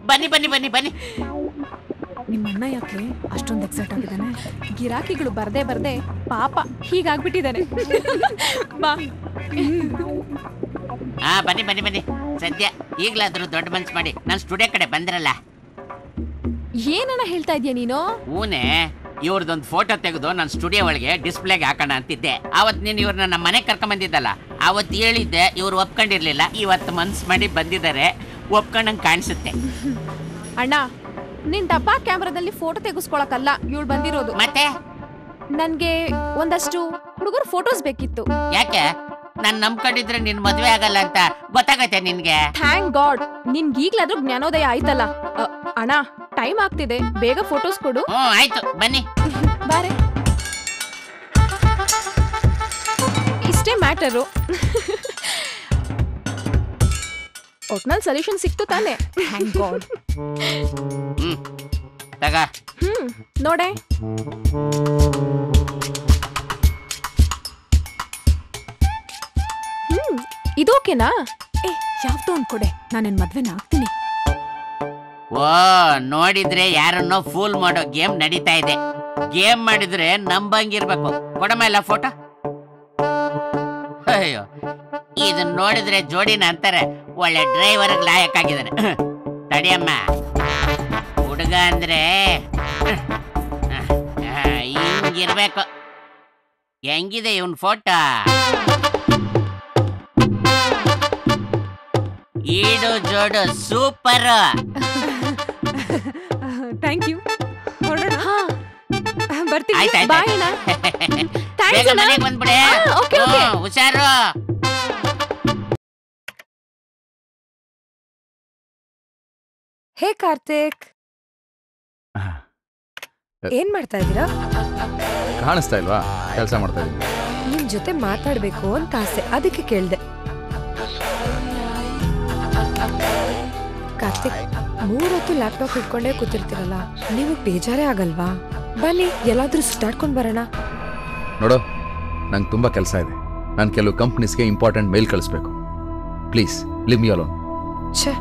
ಬನ್ನಿ ಬನ್ನಿ ಬನ್ನಿ ಬನ್ನಿ. ನಿಮ್ಮಣ್ಣ ಯಾಕೆ ಅಷ್ಟೊಂದು ಎಕ್ಸೈಟ್ ಆಗಿದ್ದಾನೆ? ಗಿರಾಕಿಗಳು ಬರ್ದೆ ಪಾಪ ಹೀಗಾಗ್ಬಿಟ್ಟಿದ್ದಾನೆ. ಬಾ. ಹಾ, ಬನ್ನಿ ಬನ್ನಿ ಬನ್ನಿ. ಸದ್ಯ ಈಗ್ಲಾದ್ರೂ ದೊಡ್ಡ ಮನ್ಸು ಮಾಡಿ ನಾನು ಸ್ಟುಡಿಯೋ ಕಡೆ ಬಂದ್ರಲ್ಲ. ಏನನ್ನ ಹೇಳ್ತಾ ಇದೀಯ ನೀನು? ಹೂನೆ, ಇವ್ರದೊಂದು ಫೋಟೋ ತೆಗೆದು ನಾನು ಸ್ಟುಡಿಯೋ ಒಳಗೆ ಡಿಸ್ಪ್ಲೇಗೆ ಹಾಕೋಣ ಅಂತಿದ್ದೆ. ಅವತ್ತು ನೀನು ಇವ್ರನ್ನ ನಮ್ಮ ಮನೆಗೆ ಕರ್ಕೊಂಬಂದಿದ್ದಲ್ಲ, ಅವತ್ತು ಹೇಳಿದ್ದೆ. ಇವ್ರು ಒಪ್ಕೊಂಡಿರ್ಲಿಲ್ಲ. ಇವತ್ತು ಮನ್ಸು ಮಾಡಿ ಬಂದಿದ್ದಾರೆ, ಒಪ್ಕೊಂಡಂಗೆ ಕಾಣಿಸುತ್ತೆ. ಅಣ್ಣ, ನಿನ್ ಡಬ್ಬಾ ಕ್ಯಾಮ್ರಾದಲ್ಲಿ ಫೋಟೋ ತೆಗೆಸ್ಕೊಳಕಲ್ಲ ಇವಳು ಬಂದಿರೋದು. ಮತ್ತೆ ನನ್ಗೆ ಒಂದಷ್ಟು ಹುಡುಗರು ಫೋಟೋಸ್ ಬೇಕಿತ್ತು. ಯಾಕೆ ನಾನ್ ನಂಬ್ಕೊಂಡಿದ್ರೆ ನಿನ್ ಮದ್ವೆ ಆಗಲ್ಲ ಅಂತ ಗೊತ್ತಾಗತ್ತೆ ನಿನ್ಗೆ. ಥ್ಯಾಂಕ್ ಗಾಡ್ ನಿನ್ಗೆ ಈಗ್ಲಾದ್ರೂ ಜ್ಞಾನೋದಯ ಆಯ್ತಲ್ಲ. ಅಣ್ಣ ಟೈಮ್ ಆಗ್ತಿದೆ, ಬೇಗ ಫೋಟೋಸ್ ಕೊಡು. ಆಯ್ತು ಬನ್ನಿ. ಬಾರೆ, ಇಷ್ಟೇ ಮ್ಯಾಟರು. ಒಟ್ನಲ್ಲಿ ಸೊಲ್ಯೂಷನ್ ಸಿಕ್ತು ತಾನೆ. Thank god. ತಗ. ನೋಡೆ. ಇದೋಕೆನಾ? ಯಾವ್ದು ಅನ್ಕೊಡೆ, ನಾನೇನ್ ಮದ್ವೆನ ಆಗ್ತೀನಿ. ಓ ನೋಡಿದ್ರೆ ಯಾರನ್ನೋ ಫೂಲ್ ಮಾಡೋ ಗೇಮ್ ನಡೀತಾ ಇದೆ. ಗೇಮ್ ಮಾಡಿದ್ರೆ ನಂಬಂಗಿರ್ಬೇಕು. ಕೊಡಮೇಲ ಫೋಟೋ. ಅಯ್ಯೋ ಇದನ್ನ ನೋಡಿದ್ರೆ ಜೋಡಿನ ಅಂತಾರೆ, ಒಳ್ಳೆ ಡ್ರೈವರ್ ಲಾಯಕ್ ಆಗಿದ್ದಾನೆ. ತಡಿಯಮ್ಮ, ಹುಡುಗ ಅಂದ್ರೆ ಹಿಂಗಿರ್ಬೇಕು. ಹೆಂಗಿದೆ ಇವನ್ ಫೋಟೋ? ಈಡು ಜೋಡು ಸೂಪರ್. Thank you. ಹೊರಡೋಣ. ಬರ್ತೀನಿ. ಆಯ್ತಾಯ್ತು. ಬಾಯ್ ಅಣ್ಣ. ಬೇಗ ಮನೆಗೆ ಬಂದ್ಬಿಡೆ. ಹುಷಾರು. ಹೇ ಕಾರ್ತಿಕ್, ಏನ್ ಮಾಡ್ತಾ ಇದ್ದೀರಾ? ಕಾಣಿಸ್ತಾ ಇಲ್ವಾ? ಕೆಲಸ ಮಾಡ್ತಾ ಇದ್ದೀನಿ. ನಿಮ್ ಜೊತೆ ಮಾತಾಡ್ಬೇಕು ಅಂತ ಆಸೆ, ಅದಕ್ಕೆ ಕೇಳ್ದೆ. ಕಾರ್ತಿಕ್, 3 ಹೊತ್ತು ಲ್ಯಾಪ್ಟಾಪ್ ಇಟ್ಕೊಂಡೇ ಕೂತಿರ್ತೀರಲ್ಲ, ನೀವು ಬೇಜಾರೇ ಆಗಲ್ವಾ? ಬನ್ನಿ ಎಲ್ಲಾದ್ರೂ ಸುತ್ತಾಡ್ಕೊಂಡ್ ಬರೋಣ. ನೋಡು, ನಂಗೆ ತುಂಬಾ ಕೆಲಸ ಇದೆ. ನಾನು ಕೆಲವು ಕಂಪ್ನೀಸ್ಗೆ ಇಂಪಾರ್ಟೆಂಟ್ ಮೇಲ್ ಕಳಿಸ್ಬೇಕು. Please leave me alone. ಛೇ,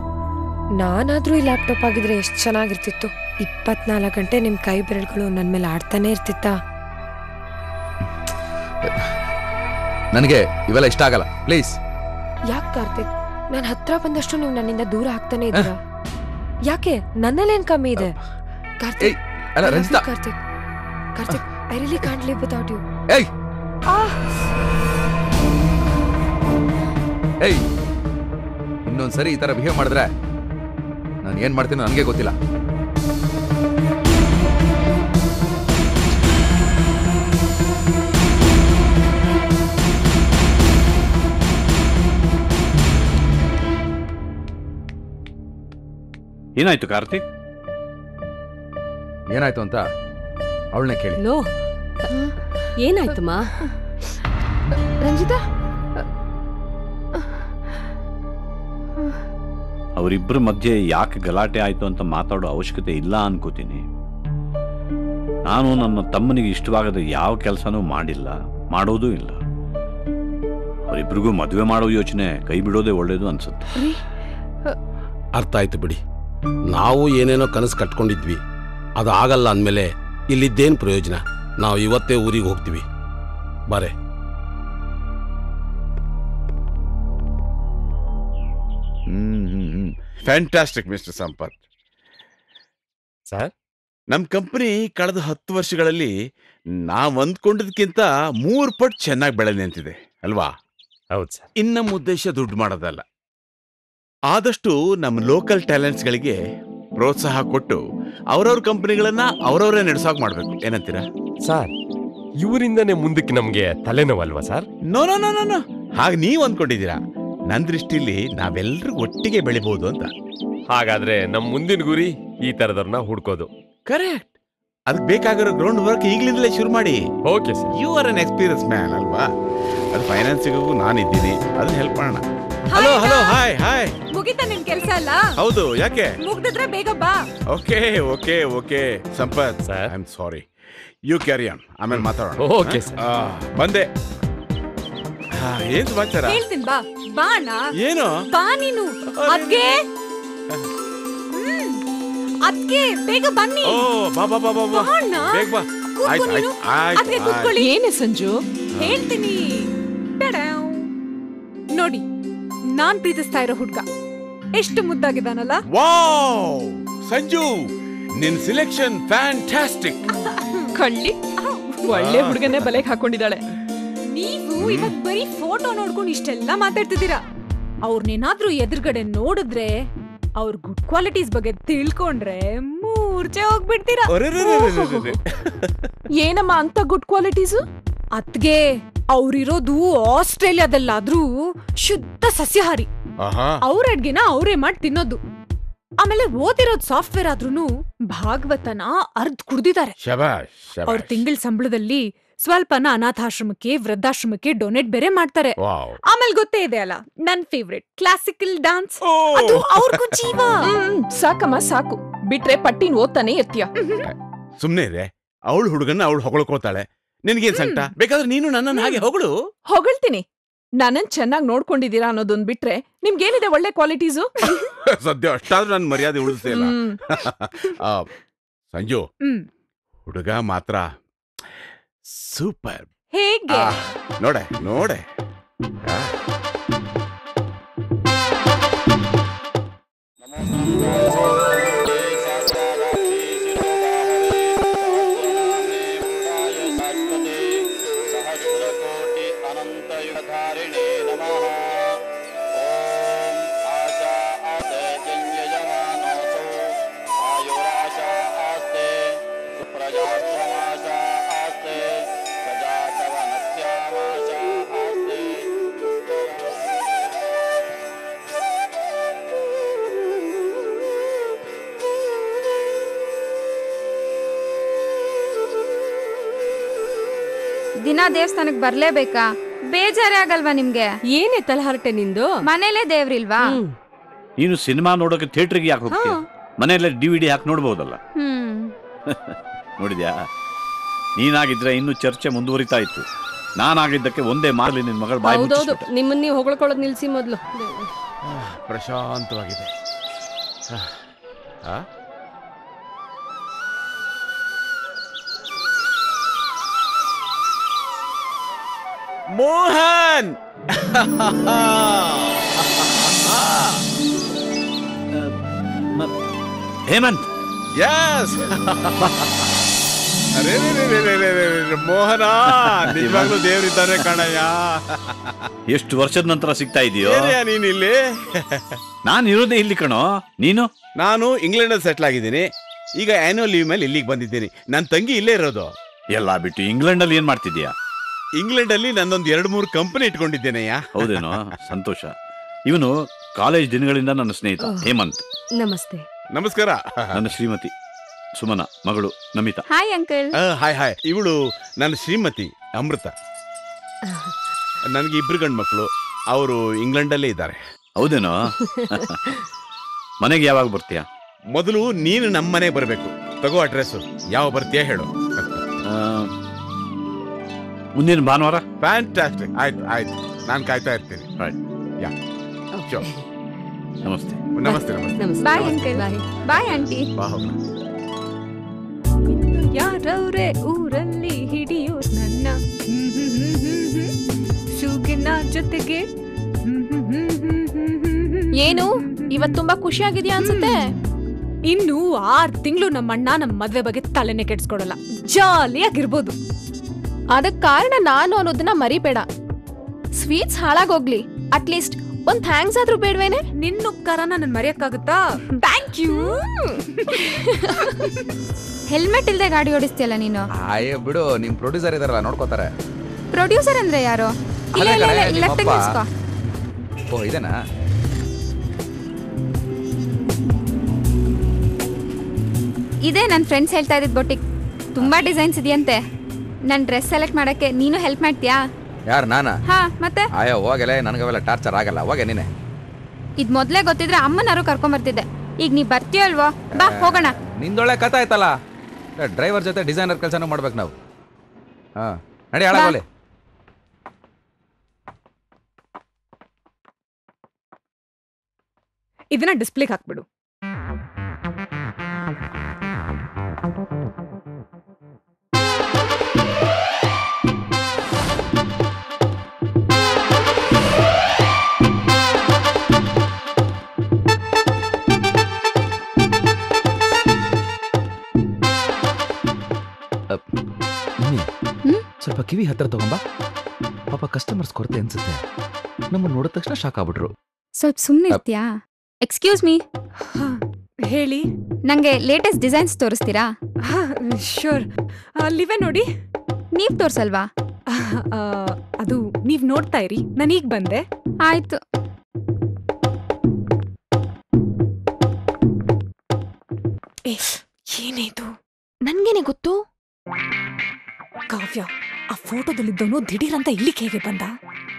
ನಾನಾದ್ರೂ ಈ ಲ್ಯಾಪ್ಟಾಪ್ ಆಗಿದ್ರೆ ಎಷ್ಟು ಚೆನ್ನಾಗಿರ್ತಿತ್ತು. 24 ಗಂಟೆ ನಿಮ್ ಕೈ ಬೆರಳುಗಳು ನನ್ನ ಮೇಲೆ ಆಡ್ತಾನೆ ಇರ್ತಿತ್ತಾ? ನನಗೆ ಇವೆಲ್ಲ ಇಷ್ಟ ಆಗಲ್ಲ, ಪ್ಲೀಸ್. ಯಾಕೆ ಕಾರ್ತಿಕ್, ನಾನು ಹತ್ರ ಬಂದಷ್ಟು ನೀವು ನನ್ನಿಂದ ದೂರ ಆಗ್ತಾನೆ ಇದ್ದೀರಾ? ಯಾಕೆ? ನನ್ನಲ್ಲೇನ್ ಕಮ್ಮಿ ಇದೆ? ಕಾರ್ತಿಕ್, ಅಲ್ಲ Ranjitha. Karthik, Karthik, I really can't live without you. ಏಯ್ ಏಯ್, ಇನ್ನೊಂದ್ಸರಿ ಈ ತರ ಬಿಹೇವ್ ಮಾಡಿದ್ರೆ ನಾನು ಏನ್ ಮಾಡ್ತೀನೋ ನನಗೆ ಗೊತ್ತಿಲ್ಲ. ಏನಾಯ್ತು ಕಾರ್ತಿಕ್? ಏನಾಯ್ತು ಅಂತ ಅವಳನ್ನೇ ಕೇಳಿ. ಲೋ, ಏನಾಯ್ತಮ್ಮ? ರಂಜಿತಾ, ಅವರಿಬ್ಬರ ಮಧ್ಯೆ ಯಾಕೆ ಗಲಾಟೆ ಆಯ್ತು ಅಂತ ಮಾತಾಡೋ ಅವಶ್ಯಕತೆ ಇಲ್ಲ ಅನ್ಕೋತೀನಿ. ನಾನು ನನ್ನ ತಮ್ಮನಿಗೆ ಇಷ್ಟವಾಗದ ಯಾವ ಕೆಲಸನೂ ಮಾಡಿಲ್ಲ, ಮಾಡೋದೂ ಇಲ್ಲ. ಅವರಿಬ್ಬರಿಗೂ ಮದುವೆ ಮಾಡೋ ಯೋಚನೆ ಕೈ ಬಿಡೋದೇ ಒಳ್ಳೇದು ಅನ್ಸುತ್ತೆ. ಅರ್ಥ ಆಯ್ತು ಬಿಡಿ. ನಾವು ಏನೇನೋ ಕನಸು ಕಟ್ಕೊಂಡಿದ್ವಿ, ಅದು ಆಗಲ್ಲ ಅಂದಮೇಲೆ ಇಲ್ಲಿದ್ದೇನು ಪ್ರಯೋಜನ? ನಾವು ಇವತ್ತೇ ಊರಿಗೆ ಹೋಗ್ತೀವಿ. ಬಾರೆ. Fantastic mister Sampath. ಸರ್, ನಮ್ಮ ಕಂಪನಿ ಕಳೆದ 10 ವರ್ಷಗಳಲ್ಲಿ ನಾವು ಅಂದ್ಕೊಂಡಿದ್ದಕ್ಕಿಂತ 3 ಪಟ್ಟು ಚೆನ್ನಾಗಿ ಬೆಳೆ ನಿಂತಿದೆ ಅಲ್ವಾ? ಹೌದು ಸರ್. ಇನ್ನು ನಮ್ಮ ಉದ್ದೇಶ ದುಡ್ಡು ಮಾಡೋದಲ್ಲ, ಆದಷ್ಟು ನಮ್ಮ ಲೋಕಲ್ ಟ್ಯಾಲೆಂಟ್ಸ್ಗಳಿಗೆ ಪ್ರೋತ್ಸಾಹ ಕೊಟ್ಟು ಅವ್ರವ್ರ ಕಂಪನಿಗಳನ್ನ ಅವರವರೇ ನಡೆಸೋಕೆ ಮಾಡಬೇಕು. ಏನಂತೀರಾ ಸರ್? ಇವರಿಂದನೇ ಮುಂದಕ್ಕೆ ನಮಗೆ ತಲೆನೋವಲ್ವಾ sir? No no no no, ಹಾಗೆ ನೀವು ಅಂದ್ಕೊಂಡಿದ್ದೀರಾ. ನನ್ನ ದೃಷ್ಟಿಲಿ ನಾವೆಲ್ಲರೂ ಒಟ್ಟಿಗೆ ಬೆಳಿಬಹುದು ಅಂತ. ಹಾಗಾದ್ರೆ ನಮ್ಮ ಮುಂದಿನ ಗುರಿ ಈ ತರದವ್ರನ್ನ ಹುಡ್ಕೋದು. ಕರೆಕ್ಟ್. ಅದಕ್ಕೆ ಬೇಕಾಗಿರೋ ಗ್ರೌಂಡ್ ವರ್ಕ್ ಈಗಲಿಂದಲೇ ಶುರು ಮಾಡಿ. Okay sir. You are an experience man ಅಲ್ವಾ? ಅದು ಫೈನಾನ್ಸಿಗೂ ನಾನಿದ್ದೀನಿ, ಅದನ್ನ ಹೆಲ್ಪ್ ಮಾಡೋಣ. Hello hello, hi hi. ಮುಗಿತಾ ನಿನ್ ಕೆಲ್ಸ ಅಲ್ಲ? ಹೌದು, ಯಾಕೆ? ಮುಗ್ದಿದ್ರೆ ಬೇಗ ಬಾ. Okay okay okay Sampath, I am sorry. You carry on, ಆಮೇಲೆ ಮಾತಾಡೋಣ. Okay sir. ಬಂದೆ. ಏನ್ ಸಮಾಚಾರ? ಹೇಳ್ತೀನಿ ಬಾ. ಬಾ ಅಣ್ಣ. ಏನು? ಬಾ ನೀನು. ಅದ್ಕೆ ಅದ್ಕೆ ಬೇಗ ಬನ್ನಿ. ಓ ಬಾ ಬಾ ಬಾ ಬಾ ಬಾ. ಬೇಗ ಬಾ. ಕೂತ್ಕೊ ನೀನು. ಅದ್ಕೆ ಕೂತ್ಕೊಳ್ಳಿ. ಏನೇ ಸಂಜು? ಹೇಳ್ತೀನಿ. ಟಡಾವ್. ನೋಡಿ, ನಾನ್ ಪ್ರೀತಿಸ್ತಾ ಇರೋ ಹುಡ್ಗ ಎಷ್ಟು ಮುದ್ದಾಗಿದ್ದಾನಲ್ಲ. ವಾವ್ ಸಂಜು, ನಿನ್ ಸಿಲೆಕ್ಷನ್ ಫ್ಯಾಂಟಾಸ್ಟಿಕ್. ಕಳ್ಳಿ, ಒಳ್ಳೆ ಹುಡುಗನೇ ಬಲೆಗೆ ಹಾಕೊಂಡಿದ್ದಾಳೆ. ನೀವು ಇವತ್ ಬರೀ ಫೋಟೋ ನೋಡ್ಕೊಂಡು ಇಷ್ಟೆಲ್ಲ ಮಾತಾಡ್ತಿದ್ದೀರಾ. ಅವ್ರನ್ನೇನಾದ್ರೂ ಎದುರುಗಡೆ ನೋಡಿದ್ರೆ, ಅವ್ರ ಗುಡ್ ಕ್ವಾಲಿಟೀಸ್ ಬಗ್ಗೆ ತಿಳ್ಕೊಂಡ್ರೆ ಮೂರ್ಛೆ ಹೋಗ್ಬಿಡ್ತೀರಾ. ಏನಮ್ಮ ಅಂತ ಗುಡ್ ಕ್ವಾಲಿಟೀಸು? ಅತ್ಗೆ ಅವ್ರಿರೋದು ಆಸ್ಟ್ರೇಲಿಯಾದಲ್ಲಾದ್ರೂ ಶುದ್ಧ ಸಸ್ಯಾಹಾರಿ. ಅವ್ರ ಅಡ್ಗೆನ ಅವರೇ ಮಾಡಿ ತಿನ್ನೋದು. ಆಮೇಲೆ ಓದಿರೋದ್ ಸಾಫ್ಟ್ವೇರ್ ಆದ್ರೂನು ಭಾಗವತನ ಅರ್ಧ ಕುಡ್ದಿದ್ದಾರೆ. ಅವ್ರ ತಿಂಗಳ ಸಂಬಳದಲ್ಲಿ ಸ್ವಲ್ಪನ ಅನಾಥಾಶ್ರಮಕ್ಕೆ ವೃದ್ಧಾಶ್ರಮಕ್ಕೆ ಡೊನೇಟ್ ಬೇರೆ ಮಾಡ್ತಾರೆ. ಆಮೇಲೆ ಗೊತ್ತೇ ಇದೆ ಅಲ್ಲ, ನನ್ ಫೇವ್ರೆಟ್ ಕ್ಲಾಸಿಕಲ್ ಡಾನ್ಸ್, ಅದು ಅವ್ರಿಗೂ ಜೀವ. ಸಾಕಮ್ಮ ಸಾಕು, ಬಿಟ್ರೆ ಪಟ್ಟಿನ ಓದ್ತಾನೆ ಇರ್ತೀಯ. ಸುಮ್ನೆ ರೇ, ಅವಳು ಹುಡುಗನ್ನ ಅವಳು ಹೊಗಳ್ಕೋತಾಳೆ, ನಿನ್ಗೇನ್ ಸಂಕಟ? ಬೇಕಾದ್ರೆ ನೀನು ನನ್ನನ್ನು ಹಾಗೆ ಹೊಗಳು. ಹೊಗಳ್ತೀನಿ. ನನ್ನನ್ ಚೆನ್ನಾಗಿ ನೋಡ್ಕೊಂಡಿದ್ದೀರಾ ಅನ್ನೋದೊಂದ್ ಬಿಟ್ರೆ ನಿಮ್ಗೇನಿದೆ ಒಳ್ಳೆ ಕ್ವಾಲಿಟೀಸು? ಸದ್ಯ ಅಷ್ಟಾದ್ರೂ ನನ್ನ ಮರ್ಯಾದೆ ಉಳಿಸ್ತೇ ಇಲ್ಲ. ಸಂಜು, ಹುಡುಗ ಮಾತ್ರ ಸೂಪರ್. ಹೇಗೆ? ನೋಡೆ ನೋಡೆ. ದಿನ ದೇವಸ್ಥಾನಕ್ ಬರ್ಲೇಬೇಕಾ? ಬೇಜಾರೇ ಆಗಲ್ವಾ ನಿಮ್ಗೆ? ಏನೇ ತಲಹರಟೆ ನಿಂದು? ಮನೇಲೆ ದೇವ್ರಿಲ್ವಾ? ನೀನು ಸಿನಿಮಾ ನೋಡೋಕೆ ಥಿಯೇಟರ್ಗೆ ಯಾಕೆ ಹೋಗ್ತೀಯ? ಮನೆಯಲ್ಲೇ DVD ಹಾಕಿ ನೋಡ್ಬೋದಲ್ಲ. ನೋಡಿದ್ಯಾ? ನೀನಾಗಿದ್ರೆ ಇನ್ನು ಚರ್ಚೆ ಮುಂದುವರಿತಾ ಇತ್ತು. ನಾನಾಗಿದ್ದಕ್ಕೆ ಒಂದೇ ಮಾರ್ಲಿ ನಿನ್ ಮಗಳ ಬಾಯಿ ಮುಚ್ಚಿಸ್ಬಿಟ್ಟೆ. ನಿಮ್ಮನ್ನ ನೀವು ಹೊಗಳ್ಕೊಳ್ಳೋದು ನಿಲ್ಸಿ ಮೊದ್ಲು. ಪ್ರಶಾಂತವಾಗಿದೆ. ಮೋಹನ್, ಹೇಮಂತ್. ಯಸ್. ಅರೇ ಮೋಹನ, ನಿಜವಾಗ್ಲೂ ದೇವರಿದ್ದಾರೆ ಕಣಯ್ಯ. ಎಷ್ಟು ವರ್ಷದ ನಂತರ ಸಿಗ್ತಾ ಇದೆಯೋ ನೀನ್ ಇಲ್ಲಿ? ನಾನು ಇರೋದೇ ಇಲ್ಲಿ ಕಣೋ. ನೀನು? ನಾನು ಇಂಗ್ಲೆಂಡ್ ಅಲ್ಲಿ ಸೆಟ್ಲ್ ಆಗಿದ್ದೀನಿ. ಈಗ ಆನ್ಯುವಲ್ ಲೀವ್ ಮೇಲೆ ಇಲ್ಲಿಗೆ ಬಂದಿದ್ದೀನಿ. ನನ್ನ ತಂಗಿ ಇಲ್ಲೇ ಇರೋದು. ಎಲ್ಲ ಬಿಟ್ಟು ಇಂಗ್ಲೆಂಡ್ ಅಲ್ಲಿ ಏನ್ ಮಾಡ್ತಿದ್ಯಾ? ಇಂಗ್ಲೆಂಡ್ ಅಲ್ಲಿ ನನ್ನೊಂದು 2-3 ಕಂಪನಿ ಇಟ್ಕೊಂಡಿದ್ದೇನೆಯ್ಯ. ಹೌದೇನೋ? ಸಂತೋಷ. ಇವನು ಕಾಲೇಜ್ ದಿನಗಳಿಂದ ನನ್ನ ಸ್ನೇಹಿತ ಹೇಮಂತ್. ನಮಸ್ತೆ. ನಮಸ್ಕಾರ. ನನ್ನ ಶ್ರೀಮತಿ ಸುಮನ, ಮಗಳು ನಮಿತಾ. Hi uncle. ಹಾಯ್. ಇವಳು ನನ್ನ ಶ್ರೀಮತಿ ಅಮೃತ. ನನಗೆ 2 ಗಂಡು ಮಕ್ಕಳು. ಅವರು ಇಂಗ್ಲೆಂಡ್ ಅಲ್ಲೇ ಇದ್ದಾರೆ. ಹೌದೇನೋ? ಮನೆಗೆ ಯಾವಾಗ ಬರ್ತೀಯಾ? ಮೊದಲು ನೀನು ನಮ್ಮ ಮನೆಗೆ ಬರಬೇಕು. ತಗೋ ಅಡ್ರೆಸ್. ಯಾವ ಬರ್ತೀಯಾ ಹೇಳು. ಮುಂದಿನ ಭಾನುವಾರ. ಫ್ಯಾಂಟಾಸ್ಟಿಕ್. ಆಯ್ತು, ನಾನು ಕಾಯ್ತಾ ಇರ್ತೀನಿ. ಯಾ. ನಮಸ್ತೆ. Bye uncle. Bye aunty. ಯಾರವ್ರೆ ಊರಲ್ಲಿ ಹಿಡಿಯೋರ್ ನನ್ನ ಶೂಗಿನ ಜೊತೆಗೆ. ಏನು ಇವತ್ ತುಂಬಾ ಖುಷಿಯಾಗಿದ್ಯಾ ಅನ್ಸುತ್ತೆ? ಇನ್ನು 6 ತಿಂಗಳು ನಮ್ಮಣ್ಣ ನಮ್ಮ ಮದ್ವೆ ಬಗ್ಗೆ ತಲೆನೆ ಕೆಡ್ಸ್ಕೊಡಲ್ಲ. ಜಾಲಿಯಾಗಿರ್ಬೋದು. ಅದಕ್ ಕಾರಣ ನಾನು ಅನ್ನೋದನ್ನ ಮರಿಬೇಡ. ಸ್ವೀಟ್ಸ್ ಹಾಳಾಗೋಗ್ಲಿ, ಅಟ್ಲೀಸ್ಟ್ ಒಂದ್ ಥ್ಯಾಂಕ್ಸ್ ಆದ್ರೂ ಬೇಡ್ವೇನೆ? ನಿನ್ನ ಉಪಕಾರನ ನನ್ ಮರೆಯಕ್ಕಾಗುತ್ತಾ? Thank you. ಹೆಲ್ಮೆಟ್ ಇಲ್ದೆ ಗಾಡಿ ಓಡಿಸ್ತೀಯಲ್ಲ ನೀನು? ಅಯ್ಯೋ ಬಿಡು, ನಿಮ್ ಪ್ರೊಡ್ಯೂಸರ್ ಇದಾರಲ್ಲ, ನೋಡ್ಕೋತಾರೆ. ಪ್ರೊಡ್ಯೂಸರ್ ಅಂದ್ರೆ ಯಾರು? ಲೆಫ್ಟ್ ನಿಲ್ಸ್ಕೋ. ಓ ಇದೇನಾ? ಇದೇ ನನ್ನ ಫ್ರೆಂಡ್ಸ್ ಹೇಳ್ತಾ ಇದ್ದಿದ್ ಬೊಟಿಕ್. ತುಂಬಾ ಡಿಸೈನ್ಸ್ ಇದೆಯಂತೆ. ನನ್ ಡ್ರೆಸ್ ಸೆಲೆಕ್ಟ್ ಮಾಡಕ್ಕೆ ನೀನು ಹೆಲ್ಪ್ ಮಾಡ್ತೀಯಾ? ಯಾರು ನಾನಾ? ಹಾ ಮತ್ತೆ? ಅಯ್ಯೋ ಹೋಗಲೇ, ನನಗವೆಲ್ಲ ಟಾರ್ಚರ್ ಆಗಲ್ಲ. ಹೋಗೆ ನೀನೆ. ಇದ್ ಮೊದ್ಲೇ ಗೊತ್ತಿದ್ರೆ ಅಮ್ಮನಾರು ಕರ್ಕೊಂಡ್ ಬರ್ತಿದ್ದೆ. ಈಗ ನೀ ಬರ್ತೀಯಲ್ವೋ? ಬಾ ಹೋಗೋಣ. ನಿಂದೊಳ್ಳೆ ಕಥೆ ಆಯ್ತಲ್ಲ. ಡ್ರೈವರ್ ಜೊತೆ ಡಿಸೈನರ್ ಕೆಲಸನೂ ಮಾಡ್ಬೇಕು ನಾವು. ಹಾ ನಡಿ ಹಾಳಾಗೋಲೆ. ಇದನ್ನ ಡಿಸ್ಪ್ಲೇಗೆ ಹಾಕ್ಬಿಡು. ಸ್ವಲ್ಪ ಕಿವಿ ಹತ್ರ ತಗೊಂಬಾ. ಪಾಪ ಕಸ್ಟಮರ್ಸ್ ಕೊರತೆ ಅನ್ಸುತ್ತೆ. ನಮ್ಮನ್ನು ನೋಡಿದ ತಕ್ಷಣ ಶಾಕ್ ಆಗ್ಬಿಟ್ರು. ಸ್ವಲ್ಪ ಸುಮ್ಮನೆ ಇರ್ತೀಯಾ? Excuse me. ಹೇಳಿ. ನಂಗೆ ಲೇಟೆಸ್ಟ್ ಡಿಸೈನ್ಸ್ ತೋರಿಸ್ತೀರಾ? ಶೋರ್. ಅಲ್ಲಿವೆ ನೋಡಿ. ನೀವ್ ತೋರ್ಸಲ್ವಾ? ಅದು ನೀವ್ ನೋಡ್ತಾ ಇರಿ, ನಾನೀಗ ಬಂದೆ. ಆಯ್ತು. ಏನಿದು? ನನ್ಗೇನೆ ಗೊತ್ತು. ಕಾವ್ಯ, ಆ ಫೋಟೋದಲ್ಲಿದ್ದವನು ದಿಢೀರಂತ ಇಲ್ಲಿಗೆ ಹೇಗೆ ಬಂದ?